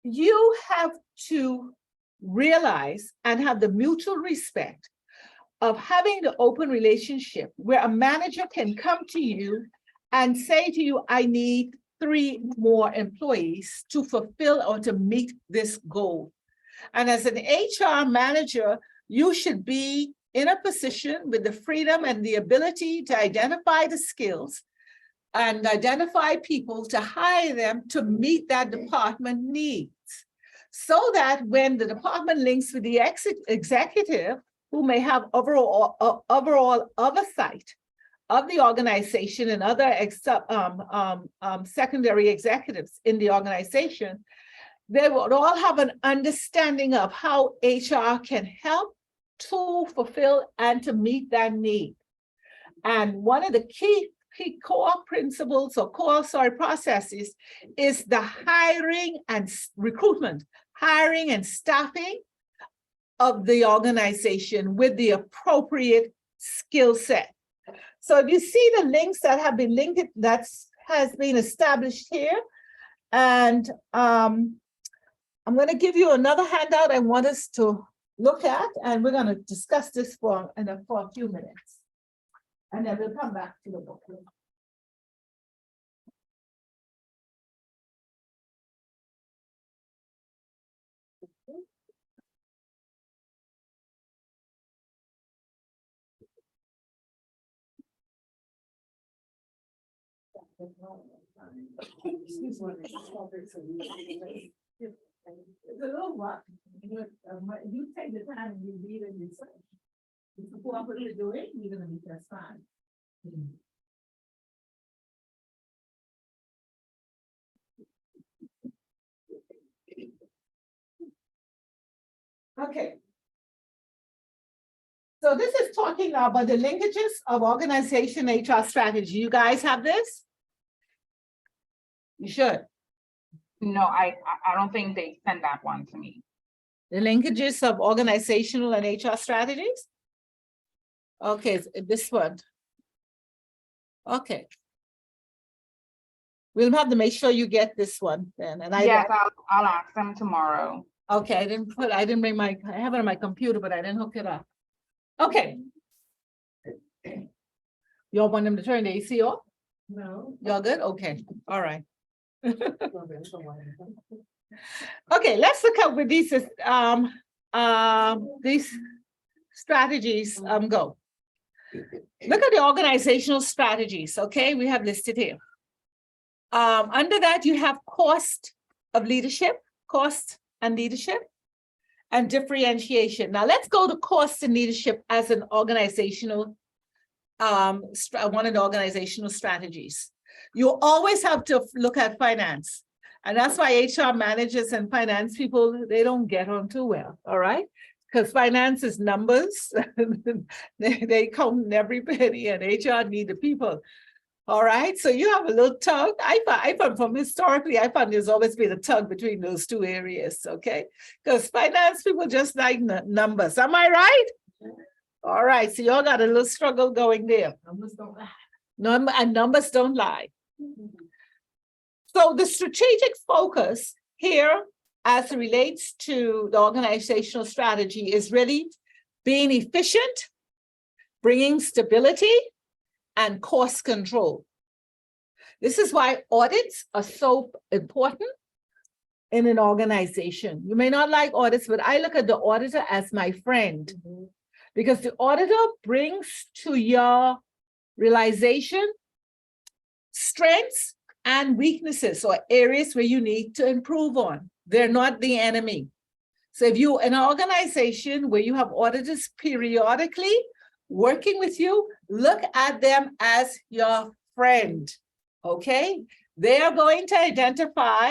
You have to realize and have the mutual respect of having the open relationship where a manager can come to you and say to you, I need 3 more employees to fulfill or to meet this goal. And as an HR manager, you should be in a position with the freedom and the ability to identify the skills and identify people to hire them to meet that department needs. So that when the department links with the executive, who may have overall oversight of the organization and other secondary executives in the organization, they would all have an understanding of how HR can help to fulfill and to meet that need. And one of the key core principles or core processes is the hiring and recruitment, hiring and staffing of the organization with the appropriate skill set. So if you see the links that have been linked, that has been established here. And I'm going to give you another handout I want us to look at, and we're going to discuss this for a few minutes. And then we'll come back to the book. Excuse me. It's a little rough. You take the time and you read and research. If you cooperatively do it, you're gonna be just fine. Okay. So this is talking now about the linkages of organization HR strategy. You guys have this? You should. No, I don't think they sent that one to me. The linkages of organizational and HR strategies? Okay, this one. Okay. We'll have to make sure you get this one then. And Yes, I'll ask them tomorrow. Okay, I didn't bring I have it on my computer, but I didn't hook it up. Okay. You all want them to turn the AC off? No. Y'all good? Okay, all right. Okay, let's look up with these strategies. Go. Look at the organizational strategies. Okay, we have listed here. Under that, you have cost and leadership, and differentiation. Now let's go to cost and leadership as an organizational, one of the organizational strategies. You always have to look at finance. And that's why HR managers and finance people, they don't get on too well, all right? Because finance is numbers. they count every penny, and HR need the people. All right, so you have a little tug. I found from historically, I found there's always been a tug between those two areas, okay? Because finance people just like numbers. Am I right? All right, so y'all got a little struggle going there. Numbers don't lie. And numbers don't lie. So the strategic focus here, as it relates to the organizational strategy, is really being efficient, bringing stability, and cost control. This is why audits are so important in an organization. You may not like audits, but I look at the auditor as my friend, because the auditor brings to your realization strengths and weaknesses or areas where you need to improve on. They're not the enemy. So if you're an organization where you have auditors periodically working with you, look at them as your friend, okay? They are going to identify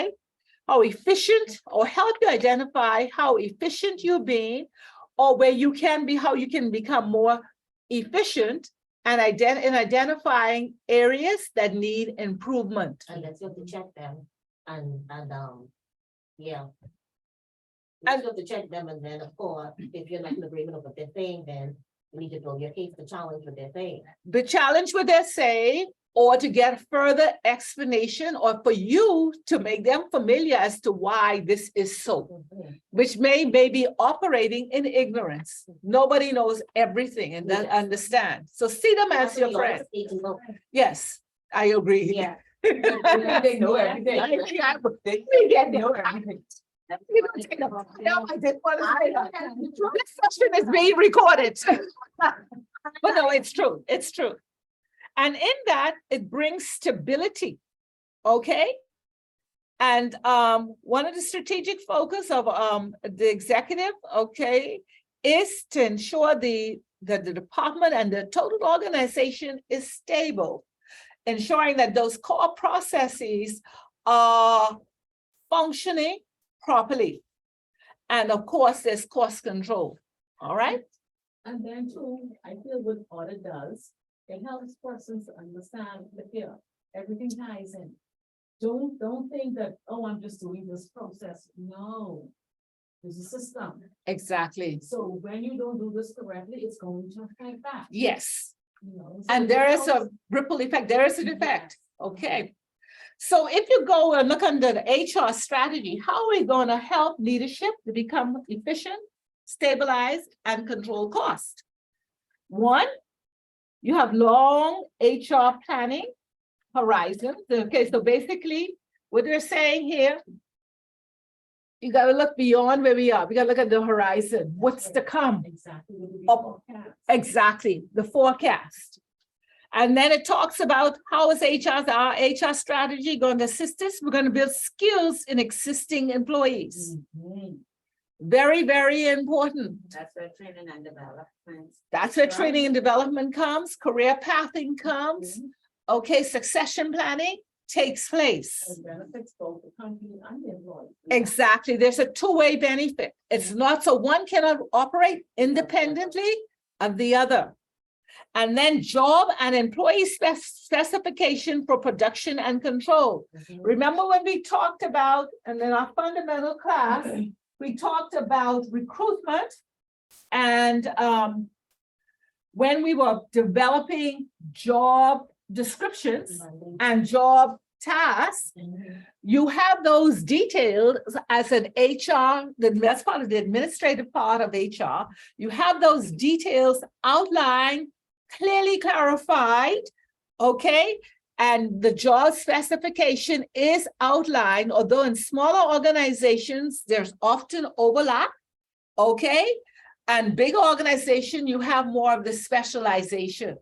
how efficient or help you identify how efficient you've been or where you can be, how you can become more efficient and in identifying areas that need improvement. And that's what to check them and, yeah. And- You have to check them and then, of course, if you're not in agreement with what they're saying, then you need to build your case to challenge what they're saying. The challenge what they're saying, or to get further explanation, or for you to make them familiar as to why this is so, which may be operating in ignorance. Nobody knows everything and doesn't understand. So see them as your friend. Yes, I agree. Yeah. They know everything. We get there. You don't take them. No, I didn't want to say that. This session is being recorded. But no, it's true, it's true. And in that, it brings stability, okay? And one of the strategic focus of the executive, okay, is to ensure that the department and the total organization is stable, ensuring that those core processes are functioning properly. And of course, there's cost control, all right? And then too, I feel what audit does, it helps persons to understand the fear, everything ties in. Don't think that, oh, I'm just doing this process. No. There's a system. Exactly. So when you don't do this correctly, it's going to affect that, Yes, you know. So and there it is a helps- ripple effect, there is an effect, okay? So if you go and look under the HR strategy, how are we going to help leadership to become efficient, stabilize, and control cost? One, you have long HR planning horizons. Okay, so basically what they're saying here, you got to look beyond where we are. We got to look at the horizon. What's to come? Exactly. what we Up- forecast. Exactly, the forecast. And then it talks about how is our HR strategy going to assist us? We're going to build skills in existing employees. Mhm. Very, very important. That's where training and development. That's where training and development comes, career pathing comes. Okay, succession planning takes place. And benefits both the company and the employee. Exactly, there's a two-way benefit. It's not, so one cannot operate independently of the other. And then job and employee specification for production and control. Remember when we talked about, and in our fundamental class, we talked about recruitment and when we were developing job descriptions and job tasks, you have those detailed as an HR, that's part of the administrative part of HR. You have those details outlined, clearly clarified, okay? And the job specification is outlined, although in smaller organizations, there's often overlap, okay? And big organization, you have more of the specialization,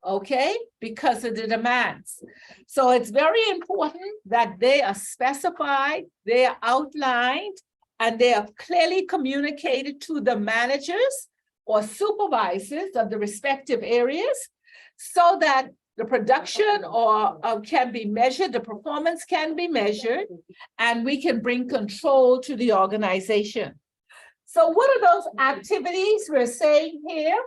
okay? Because of the demands. So it's very important that they are specified, they are outlined, and they are clearly communicated to the managers or supervisors of the respective areas so that the production or can be measured, the performance can be measured, and we can bring control to the organization. So what are those activities we're saying here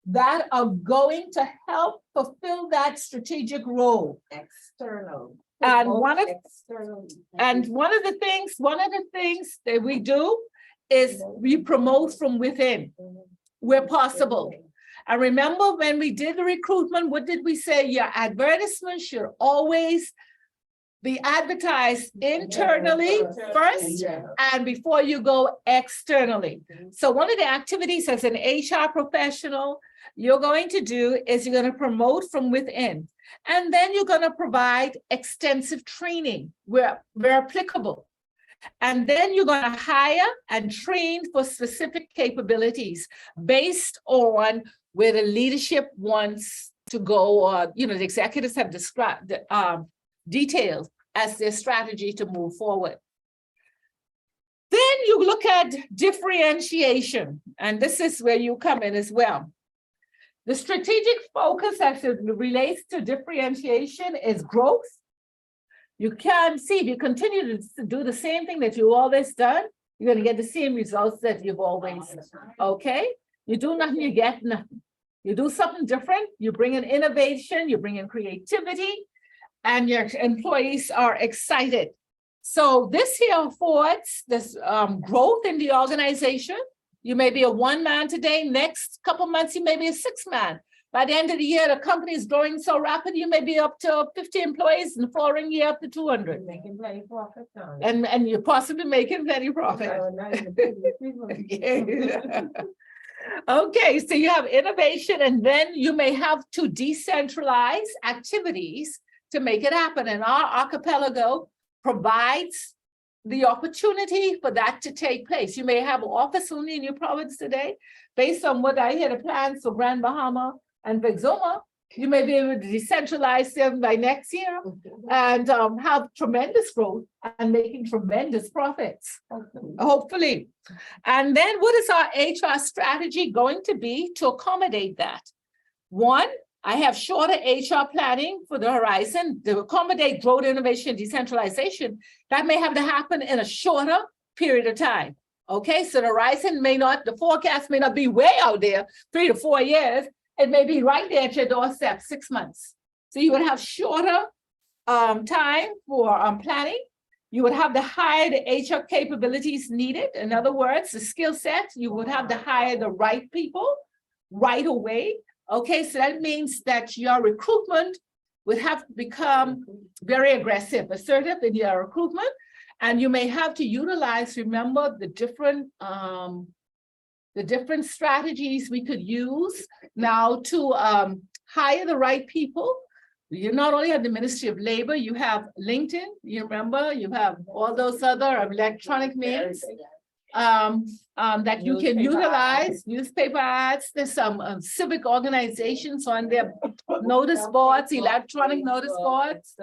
that are going to help fulfill that strategic role? External. And Both one of external. one of the things that we do is we promote from within where possible. And remember when we did the recruitment, what did we say? Your advertisement should always be advertised internally first and before you go externally. So one of the activities as an HR professional you're going to do is you're going to promote from within. And then you're going to provide extensive training where applicable. And then you're going to hire and train for specific capabilities based on where the leadership wants to go, or, you know, the executives have described, detailed as their strategy to move forward. Then you look at differentiation, and this is where you come in as well. The strategic focus as it relates to differentiation is growth. You can see if you continue to do the same thing that you always done, you're gonna get the same results that you've always done, okay? You do nothing, you get nothing. You do something different, you bring in innovation, you bring in creativity, and your employees are excited. So this here affords this growth in the organization. You may be a one-man today, next couple months, you may be a six-man. By the end of the year, the company is growing so rapid, you may be up to 50 employees, and the following year up to 200. Making plenty profit. And you're possibly making plenty profit. Okay, so you have innovation, and then you may have to decentralize activities to make it happen. And our archipelago provides the opportunity for that to take place. You may have an office only in your province today. Based on what I hear the plans for Grand Bahama and Exuma, you may be able to decentralize them by next year and have tremendous growth and making tremendous profits, hopefully. And then what is our HR strategy going to be to accommodate that? One, I have shorter HR planning for the horizon to accommodate growth, innovation, decentralization. That may have to happen in a shorter period of time. Okay, so the horizon may not, the forecast may not be way out there, 3 to 4 years. It may be right there at your doorstep, 6 months. So you would have shorter time for planning. You would have to hire the HR capabilities needed. In other words, the skill set, you would have to hire the right people right away. Okay, so that means that your recruitment would have to become very aggressive, assertive in your recruitment. And you may have to utilize, remember, the different strategies we could use now to hire the right people. You not only have the Ministry of Labor, you have LinkedIn, you remember, you have all those other electronic means that you can utilize, newspaper ads. There's some civic organizations on their notice boards, electronic notice boards,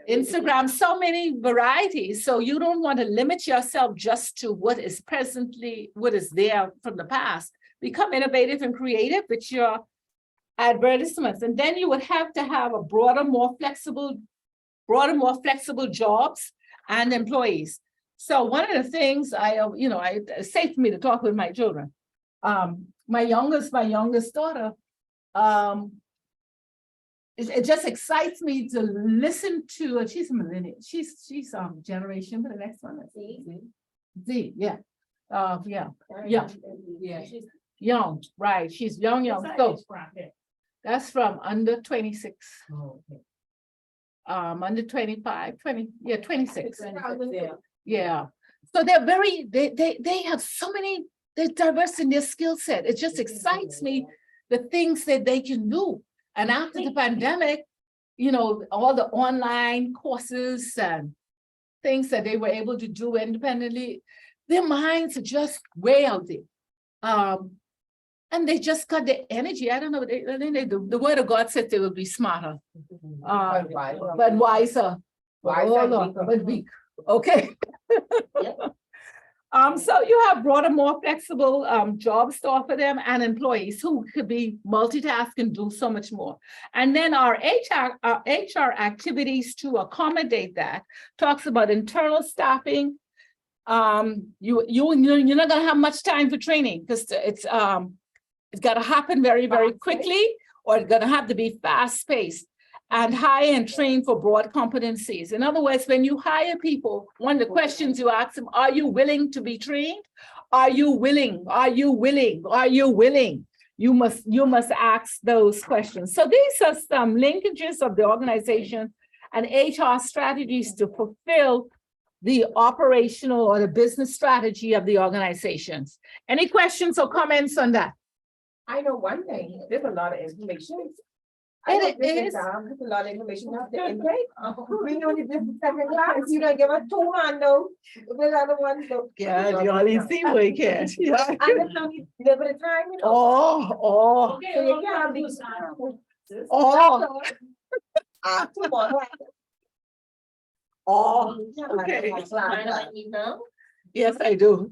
Instagram, so many varieties. So you don't want to limit yourself just to what is presently, what is there from the past. Become innovative and creative with your advertisements. And then you would have to have a broader, more flexible jobs and employees. So one of the things it's safe for me to talk with my children. My youngest daughter, it just excites me to listen to, she's a millennial, she's generation, but the next one is Z, yeah. She's young, right, she's young, so that's from under 26. Under 25, 26. Yeah, so they're they have so many, they're diverse in their skill set. It just excites me, the things that they can do. And after the pandemic, all the online courses and things that they were able to do independently, their minds are just way out there. And they just got the energy. I don't know, the word of God said they will be smarter, but wiser, but weak. Okay. So you have broader, more flexible jobs to offer them and employees who could be multitask and do so much more. And then our HR activities to accommodate that talks about internal staffing. You're not going to have much time for training because it's got to happen very, very quickly, or it's going to have to be fast paced. And hire and train for broad competencies. In other words, when you hire people, one of the questions you ask them, are you willing to be trained? Are you willing? Are you willing? Are you willing? You must ask those questions. So these are some linkages of the organization and HR strategies to fulfill the operational or the business strategy of the organizations. Any questions or comments on that? I know one thing, there's a lot of information. It is. There's a lot of information out there. We know the different second class, you don't give us 2 handles, with other ones. Yeah, you only see what you can. Yeah. And it's only live at a time, Oh. So you can't be. Oh. Oh, okay. No? Yes, I do.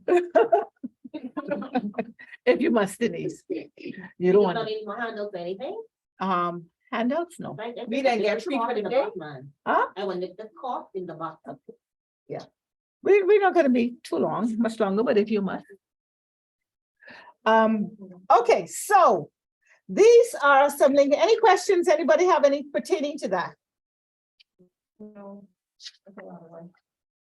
If you must, Denise. You You don't don't want, need more handles or anything? handouts, no. Right? We didn't get free for the day. Huh? I want the cough in the bathtub. We're not gonna be too long, much longer, but if you must. Okay, so these are some link, any questions? Anybody have any pertaining to that?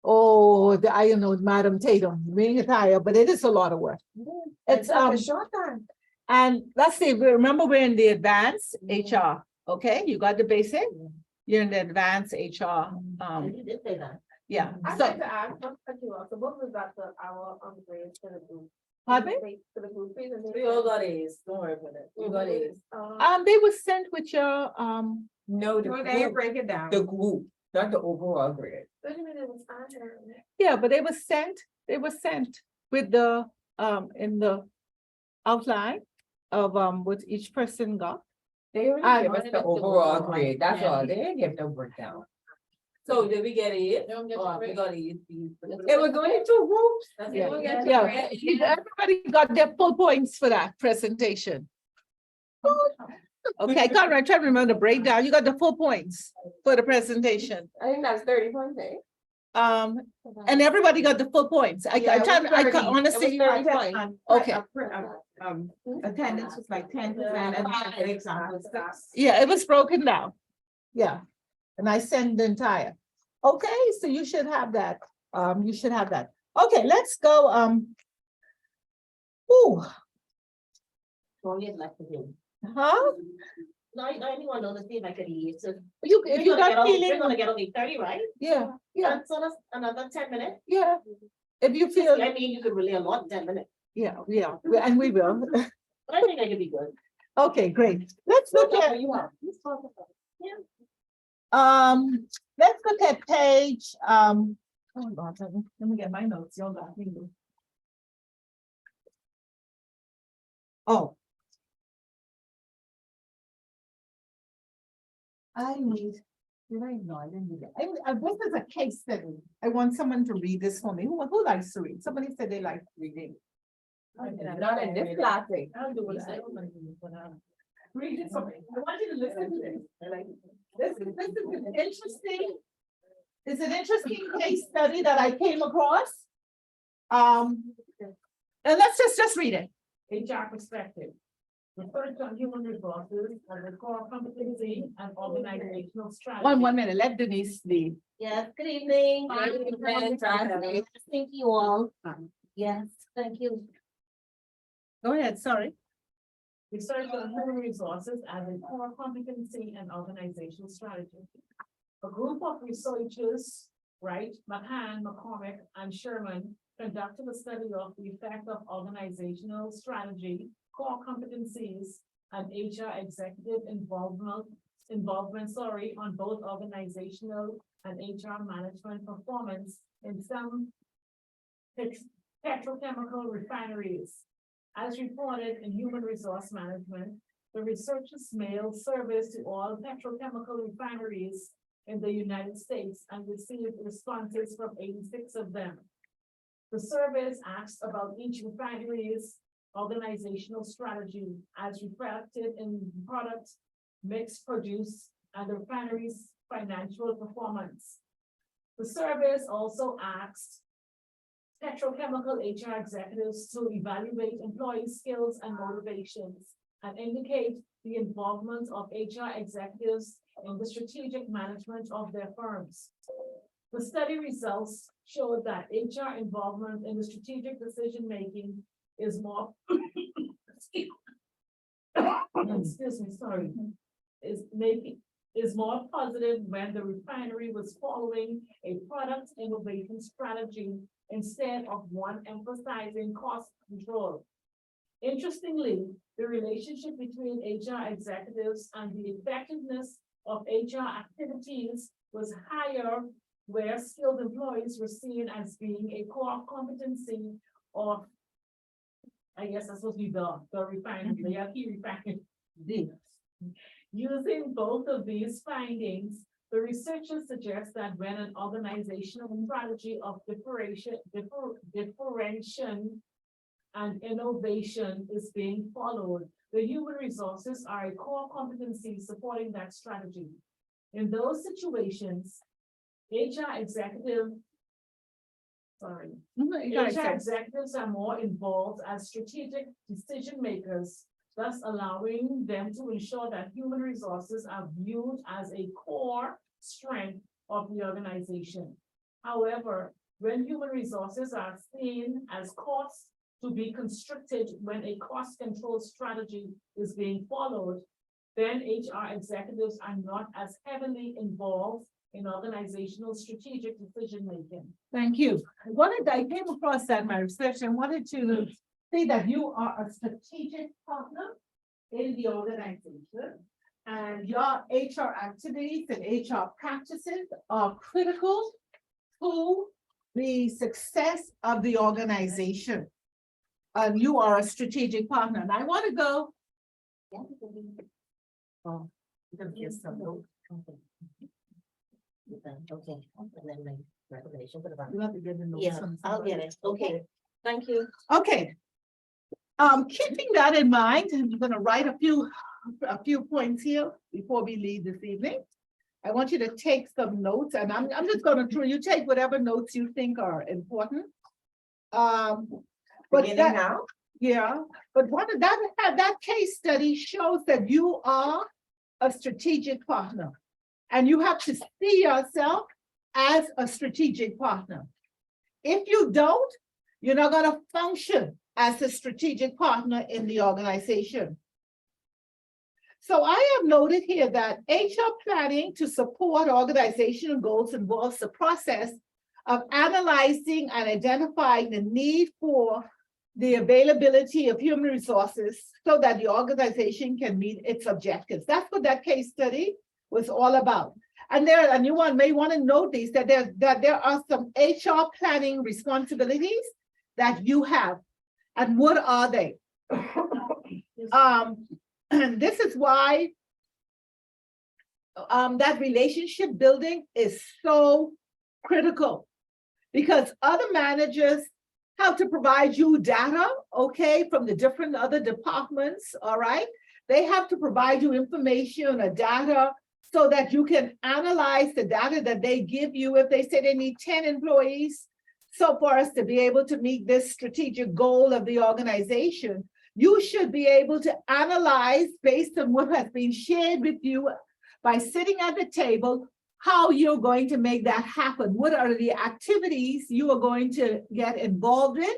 Oh, I don't know, Madam Tatum, being tired, but it is a lot of work. It's short time. and let's see, remember, we're in the advanced HR, okay? You got the basic? You're in the advanced HR, You did say that. yeah, I'd so, like to ask, so what was that our grades for the group? pardon me? For the group presentation? We all got A's, don't worry about it. We got A's. They were sent with your, No, Well, they break it down. the group, not the overall grade. Wait a minute, it was on there. yeah, but they were sent with the, in the outline of, what each person got. They I- already give us the overall grade, that's all, they didn't give no breakdown. So did we get A's? Don't get Oh, the we grade. got A's. It was going into groups. That's Yeah, it. we got yeah, everybody got their full points for that presentation. Okay, Conrad, try to remember the breakdown. You got the full points for the presentation. I think that's 30 points, eh? And everybody got the full points. I honestly. Okay. Attendance was like 10% and the exam was 6. Yeah, it was broken down. Yeah, and I sent the entire. Okay, so you should have that. You should have that. Okay, let's go. Ooh, All you had left to do. huh? No, I only want to know to see if I could eat. So If you got we're feeling, gonna get only 30, right? yeah, yeah, And so that's another 10 minutes. yeah. If you feel, I mean, you could relay a lot in 10 minutes, yeah, and we will. but I think I could be good. Okay, great. Let's look at, let's look at page, oh God, let me get my notes. Hold on. Oh. I need, did I know? I didn't do that. This is a case study. I want someone to read this for me. Who likes to read? Somebody said they like reading. Not in this class. I'll do it. Read it for me. I want you to listen to this. This is an interesting. It's an interesting case study that I came across. And let's just read it. HR perspective. Referring to human resources as a core competency and organizational strategy. One minute, let Denise lead. Yes, good evening. Good evening, Tracy. Thank you all. Yes, thank you. Go ahead, sorry. Research on human resources as a core competency and organizational strategy. A group of researchers, Wright, McCann, McCormick, and Sherman conducted a study of the effect of organizational strategy, core competencies, and HR executive involvement on both organizational and HR management performance in some petrochemical refineries. As reported in Human Resource Management, the researchers mailed surveys to all petrochemical refineries in the United States and received responses from 86 of them. The surveys asked about each refinery's organizational strategy as reflected in product mix produced and the refinery's financial performance. The surveys also asked petrochemical HR executives to evaluate employee skills and motivations and indicate the involvement of HR executives in the strategic management of their firms. The study results showed that HR involvement in the strategic decision-making is more excuse me, sorry, is more positive when the refinery was following a product innovation strategy instead of one emphasizing cost control. Interestingly, the relationship between HR executives and the effectiveness of HR activities was higher where skilled employees were seen as being a core competency of, I guess that's supposed to be the refinery, the key refinery. Using both of these findings, the researchers suggest that when an organizational strategy of differentiation and innovation is being followed, the human resources are a core competency supporting that strategy. In those situations, HR executives are more involved as strategic decision makers, thus allowing them to ensure that human resources are viewed as a core strength of the organization. However, when human resources are seen as costs to be constricted when a cost control strategy is being followed, then HR executives are not as heavily involved in organizational strategic decision-making. Thank you. I came across that in my research and wanted to say that you are a strategic partner in the organization. And your HR activities and HR practices are critical to the success of the organization. And you are a strategic partner. And I want to go. Oh, here's some notes. Okay, and then my recommendation for the You have to get the notes Yeah, from I'll somebody. get it. Okay, thank you. Okay. Keeping that in mind, I'm gonna write a few points here before we leave this evening. I want you to take some notes, and I'm just gonna throw you take whatever notes you think are important. But Beginning that, now? yeah, but that case study shows that you are a strategic partner. And you have to see yourself as a strategic partner. If you don't, you're not gonna function as a strategic partner in the organization. So I have noted here that HR planning to support organizational goals involves the process of analyzing and identifying the need for the availability of human resources so that the organization can meet its objectives. That's what that case study was all about. And you may want to note these, that there are some HR planning responsibilities that you have. And what are they? And this is why that relationship building is so critical, because other managers have to provide you data, okay, from the different other departments, all right? They have to provide you information or data so that you can analyze the data that they give you. If they say they need 10 employees, so for us to be able to meet this strategic goal of the organization, you should be able to analyze based on what has been shared with you by sitting at the table, how you're going to make that happen. What are the activities you are going to get involved in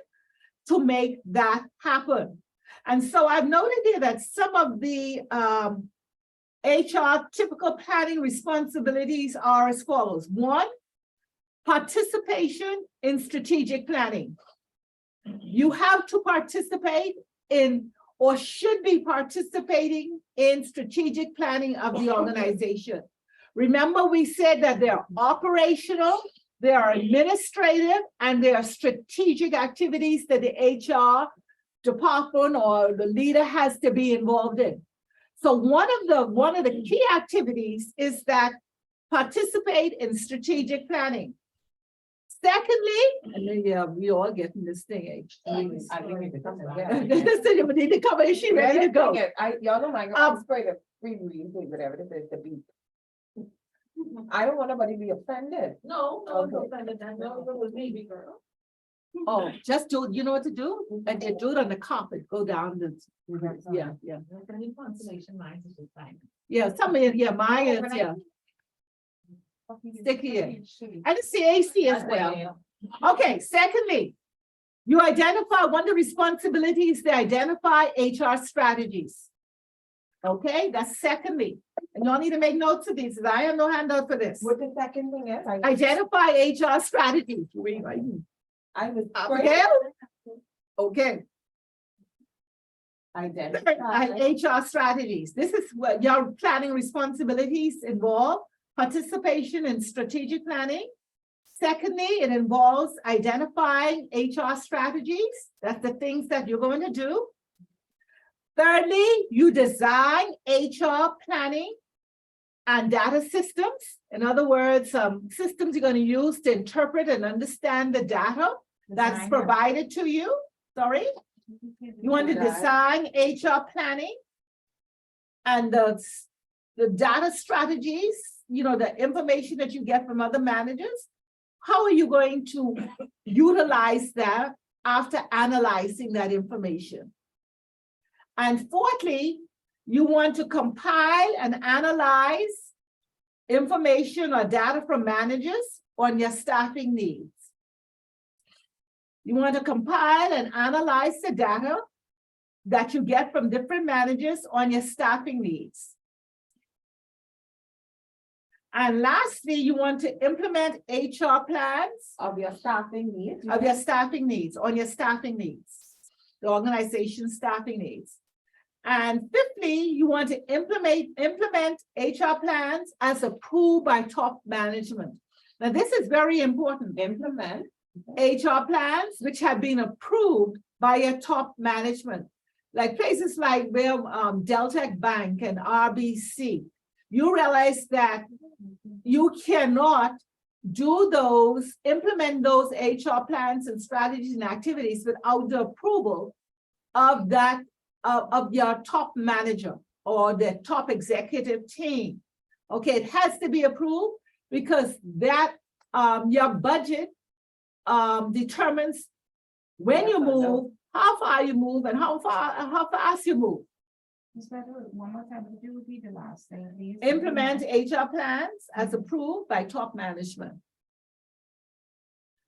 to make that happen? And so I've noted here that some of the HR typical planning responsibilities are as follows. One, participation in strategic planning. You have to participate in or should be participating in strategic planning of the organization. Remember, we said that there are operational, there are administrative, and there are strategic activities that the HR department or the leader has to be involved in. So one of the key activities is that participate in strategic planning. Secondly, and then yeah, we all get in this thing. I think we could come You need to come in, she ready to go. Y'all know my, I'm afraid of reading whatever this is to be. I don't want nobody to be offended. No, that was me, girl. Oh, just do, you know what to do? And then do it on the carpet, go down the, yeah. Any consolation lines is just fine. Yeah, some of, yeah, mine is, yeah. Stick here. And the CAC as well. Okay, secondly, you identify, one of the responsibilities to identify HR strategies. Okay, that's secondly. And y'all need to make notes of these, because I have no handout for this. What the second thing is? Identify HR strategies. I was. Okay? Okay. Identify. HR strategies. This is what your planning responsibilities involve. Participation in strategic planning. Secondly, it involves identifying HR strategies. That's the things that you're going to do. Thirdly, you design HR planning and data systems. In other words, systems you're going to use to interpret and understand the data that's Design. provided to you. Sorry, you want to design HR planning and the data strategies, the information that you get from other managers. How are you going to utilize that after analyzing that information? And fourthly, you want to compile and analyze information or data from managers on your staffing needs. You want to compile and analyze the data that you get from different managers on your staffing needs. And lastly, you want to implement HR plans Of your staffing needs. of your staffing needs, on your staffing needs, the organization's staffing needs. And fifthly, you want to implement HR plans as approved by top management. Now, this is very important. Implement. HR plans which have been approved by your top management, like places like where Deltec Bank and RBC. You realize that you cannot implement those HR plans and strategies and activities without the approval of that of your top manager or the top executive team. Okay, it has to be approved because that your budget determines when you move, how far you move, and how fast you move. One more time, could you repeat the last thing, please? Implement HR plans as approved by top management.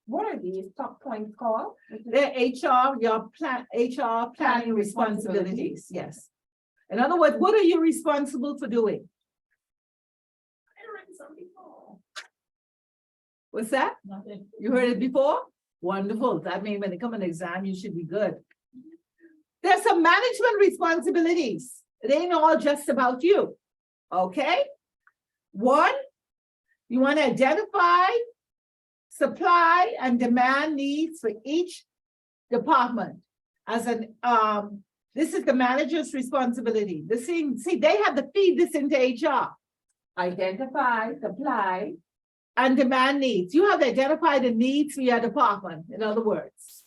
What are these top points called? Their HR planning responsibilities, yes. In other words, what are you responsible for doing? What's that? Nothing. You heard it before? Wonderful. That means when they come an exam, you should be good. There's some management responsibilities. It ain't all just about you. Okay? One, you want to identify supply and demand needs for each department. This is the manager's responsibility. See, they have to feed this into HR. Identify, supply. And demand needs. You have to identify the needs for your department, in other words.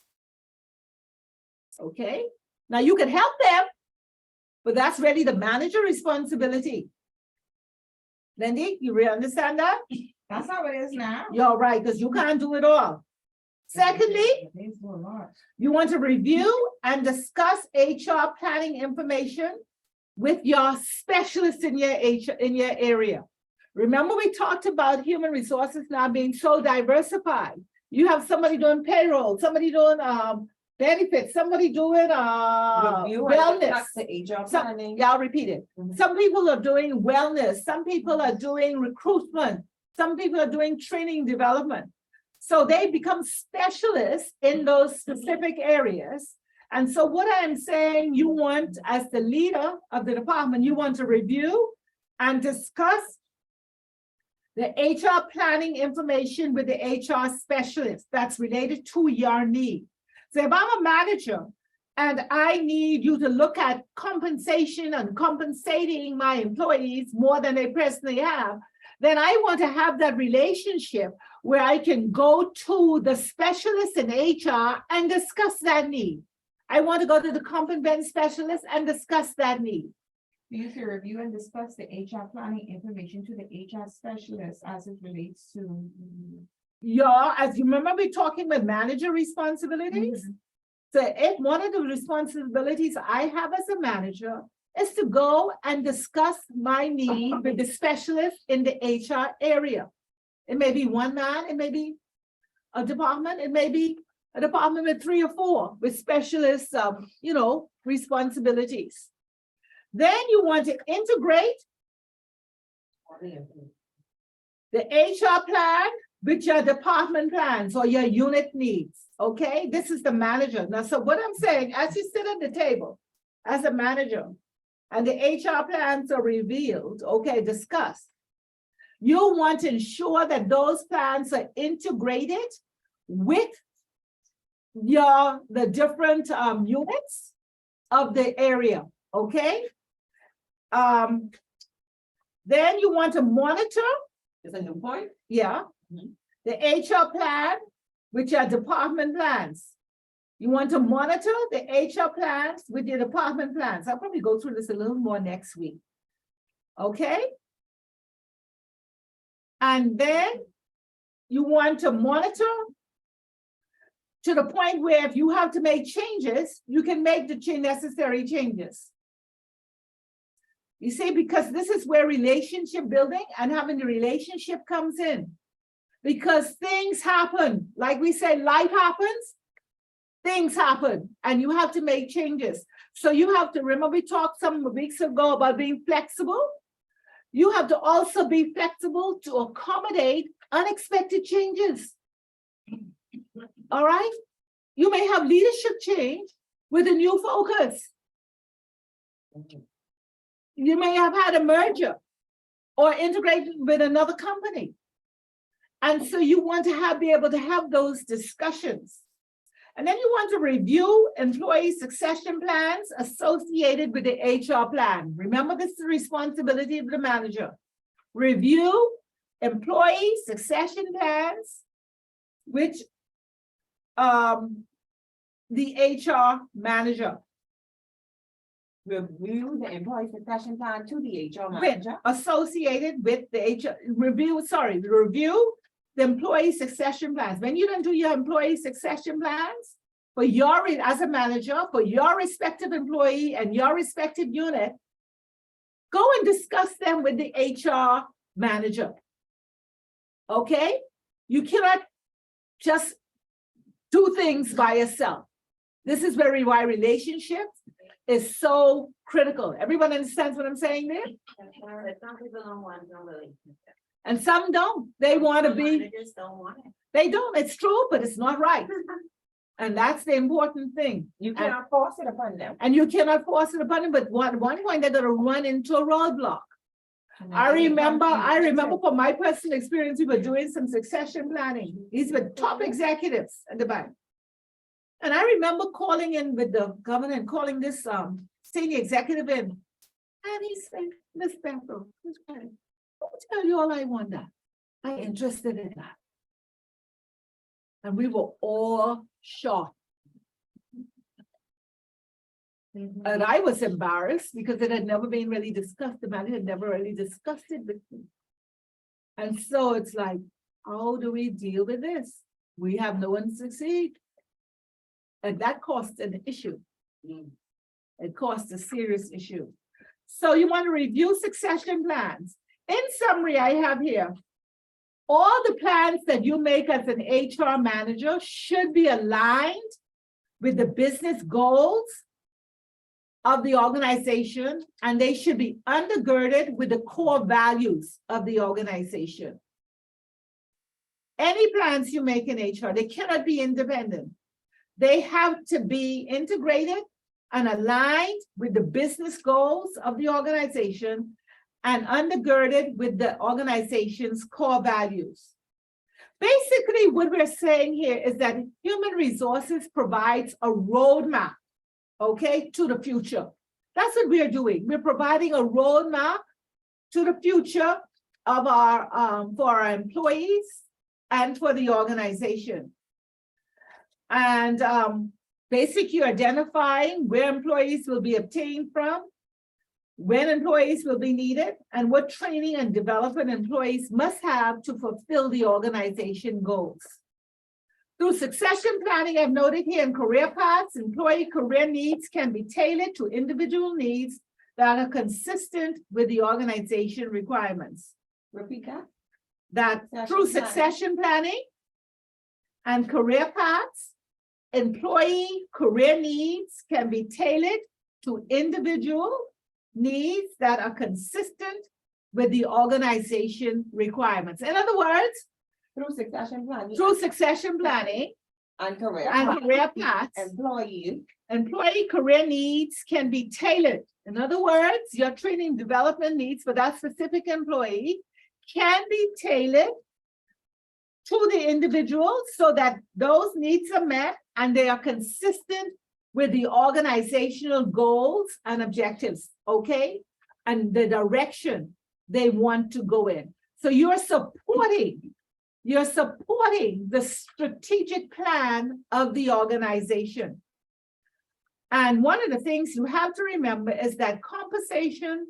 Okay, now you can help them, but that's really the manager responsibility. Lindy, you really understand that? That's how it is now. You're right, because you can't do it all. Secondly, They do a lot. you want to review and discuss HR planning information with your specialists in your area. Remember, we talked about human resources now being so diversified. You have somebody doing payroll, somebody doing benefits, somebody doing Review and wellness. discuss the HR planning. Yeah, I'll repeat it. Mhm. Some people are doing wellness, some people are doing recruitment, some people are doing training development. So they become specialists in those specific areas. And so what I'm saying, you want, as the leader of the department, you want to review and discuss the HR planning information with the HR specialist that's related to your need. So if I'm a manager and I need you to look at compensation and compensating my employees more than they presently have, then I want to have that relationship where I can go to the specialist in HR and discuss that need. I want to go to the comp and ben specialist and discuss that need. You should review and discuss the HR planning information to the HR specialist as it relates to. Yeah, as you remember, we're talking about manager responsibilities. So if one of the responsibilities I have as a manager is to go and discuss my need with the specialist in the HR area. It may be one man, it may be a department, it may be a department with 3 or 4 with specialists, responsibilities. Then you want to integrate the HR plan with your department plans or your unit needs, okay? This is the manager. Now, so what I'm saying, as you sit at the table as a manager and the HR plans are revealed, okay, discussed, you want to ensure that those plans are integrated with the different units of the area. Okay? Then you want to monitor, It's a new point. yeah, Mhm. the HR plan, which are department plans. You want to monitor the HR plans with your department plans. I'll probably go through this a little more next week. Okay? And then you want to monitor to the point where if you have to make changes, you can make the necessary changes. You see, because this is where relationship building and having the relationship comes in. Because things happen, like we say, life happens, things happen, and you have to make changes. So you have to remember, we talked some weeks ago about being flexible. You have to also be flexible to accommodate unexpected changes. All right? You may have leadership change with a new focus. You may have had a merger or integrated with another company. And so you want to be able to have those discussions. And then you want to review employee succession plans associated with the HR plan. Remember, this is the responsibility of the manager. Review employee succession plans, which the HR manager Review the employee succession plan to the HR with, manager. associated with the HR, review the employee succession plans. When you don't do your employee succession plans for your, as a manager, for your respective employee and your respective unit, go and discuss them with the HR manager. Okay? You cannot just do things by yourself. This is why relationships is so critical. Everyone understands what I'm saying there? Some people don't want no relationship. And some don't. They want to be, They just don't want it. they don't. It's true, but it's not right. And that's the important thing. You cannot force it upon them. And you cannot force it upon them, but at one point they're gonna run into a roadblock. I remember from my personal experience, we were doing some succession planning. These were top executives at the bank. And I remember calling in with the governor and calling this senior executive in. And he said, Miss Bethel, I'll tell you all I want that. I'm interested in that. And we were all shocked. And I was embarrassed because it had never been really discussed. The man had never really discussed it with me. And so it's like, how do we deal with this? We have no one to succeed. And that costs an issue. It costs a serious issue. So you want to review succession plans. In summary, I have here, all the plans that you make as an HR manager should be aligned with the business goals of the organization, and they should be undergirded with the core values of the organization. Any plans you make in HR, they cannot be independent. They have to be integrated and aligned with the business goals of the organization and undergirded with the organization's core values. Basically, what we're saying here is that human resources provides a roadmap, okay, to the future. That's what we're doing. We're providing a roadmap to the future of our for our employees and for the organization. And basically identifying where employees will be obtained from, when employees will be needed, and what training and development employees must have to fulfill the organization goals. Through succession planning, I've noted here in career paths, employee career needs can be tailored to individual needs that are consistent with the organization requirements. Repeat that. That through succession planning and career paths, employee career needs can be tailored to individual needs that are consistent with the organization requirements. In other words, Through succession planning. through succession planning And career. and career paths, Employees. employee career needs can be tailored. In other words, your training development needs for that specific employee can be tailored to the individual so that those needs are met and they are consistent with the organizational goals and objectives, okay? And the direction they want to go in. So you're supporting the strategic plan of the organization. And one of the things you have to remember is that compensation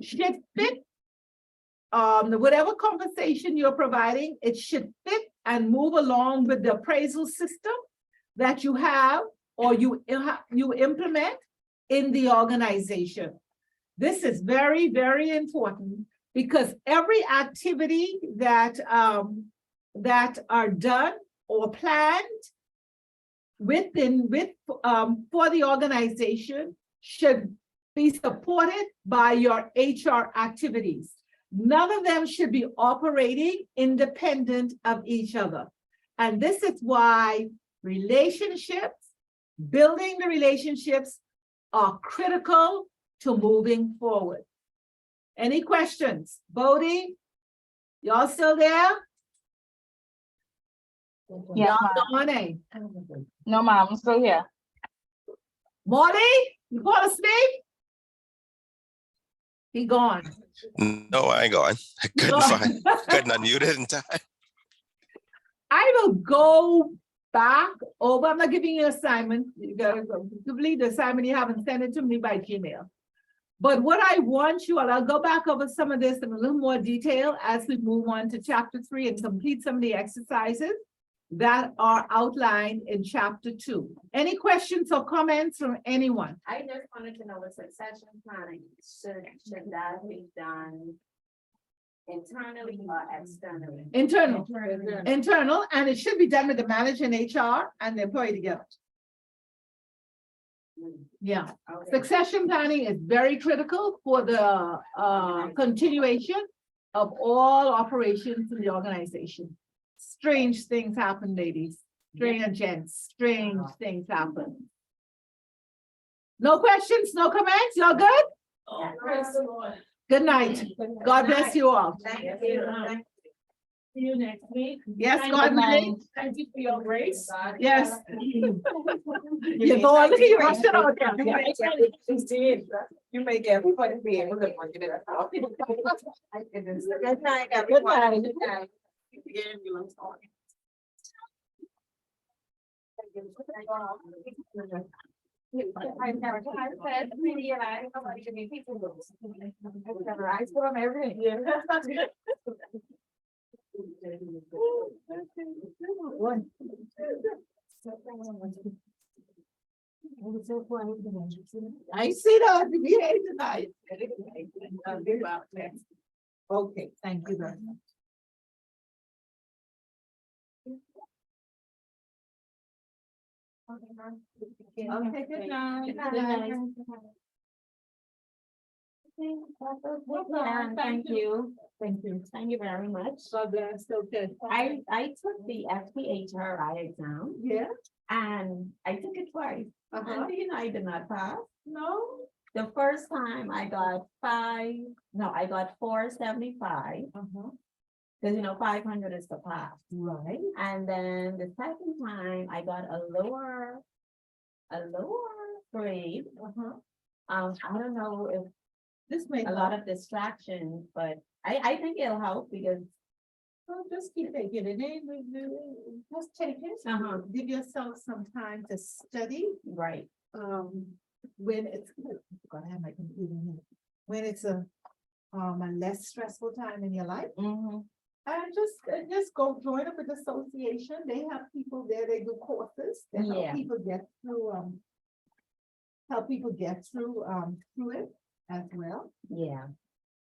should fit whatever compensation you're providing, it should fit and move along with the appraisal system that you have or you implement in the organization. This is very, very important because every activity that are done or planned for the organization should be supported by your HR activities. None of them should be operating independent of each other. And this is why building the relationships are critical to moving forward. Any questions? Bodie, y'all still there? Yes, Y'all ma'am. on A. No, ma'am, I'm still here. Marty, you fall asleep? He gone. No, I ain't going. I couldn't unmute it in time. I will go back over. I'm not giving you an assignment. You gotta complete the assignment you haven't sent it to me by Gmail. But what I want you all, I'll go back over some of this in a little more detail as we move on to chapter 3 and complete some of the exercises that are outlined in chapter 2. Any questions or comments from anyone? I just wanted to know what succession planning, should that be done internally or externally? Internal, and it should be done with the manager and HR and the employee together. Yeah, Okay. succession planning is very critical for the continuation of all operations in the organization. Strange things happen, ladies. Strange things happen. No questions, no comments? Y'all good? Praise the Lord. Good night. God bless you all. Thank you. See you next week. Yes, Thank God you. willing. Thank you for your grace. Yes. You're going to your restaurant. You may get everybody be able to work it out. Good night, everyone. Good night. I said, really, and I don't want to be people. I saw them every year. I see that. We hate tonight. Okay, thank you very much. Okay, good night. Thank you. Thank you. Thank you very much. God bless, okay. I took the FPHRI exam Yeah. and I took it twice. And you know, I did not pass. No. The first time I got 475, because you know, 500 is the pass. Right. And then the second time I got a lower grade. I don't know if This may a lot of distractions, but I think it'll help because just keep taking it in, just take it. Give yourself some time to study. right. When it's, gotta have my computer here. When it's a less stressful time in your life. And just go join up with the association. They have people there, they do courses. They help Yeah. people get through, through it as well. Yeah.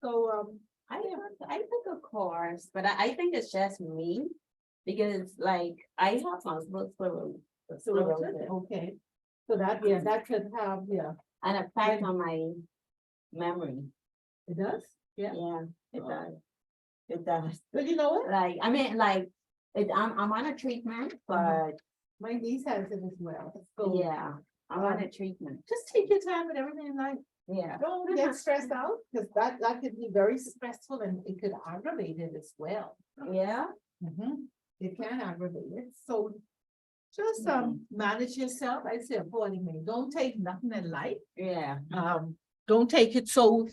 So, I took a course, but I think it's just me because like I have multiple sclerosis okay. So that could have, and effect on my memory. it does, Yeah, it does. It does. but you know what? Like, I mean, like, I'm on a treatment, but My niece has it as well. So yeah, I'm on a treatment. just take your time with everything in life. Yeah. Don't get stressed out, because that could be very stressful and it could aggravate it as well. Yeah. It can aggravate it, so just manage yourself, I say accordingly, don't take nothing in life. Yeah. Don't take it so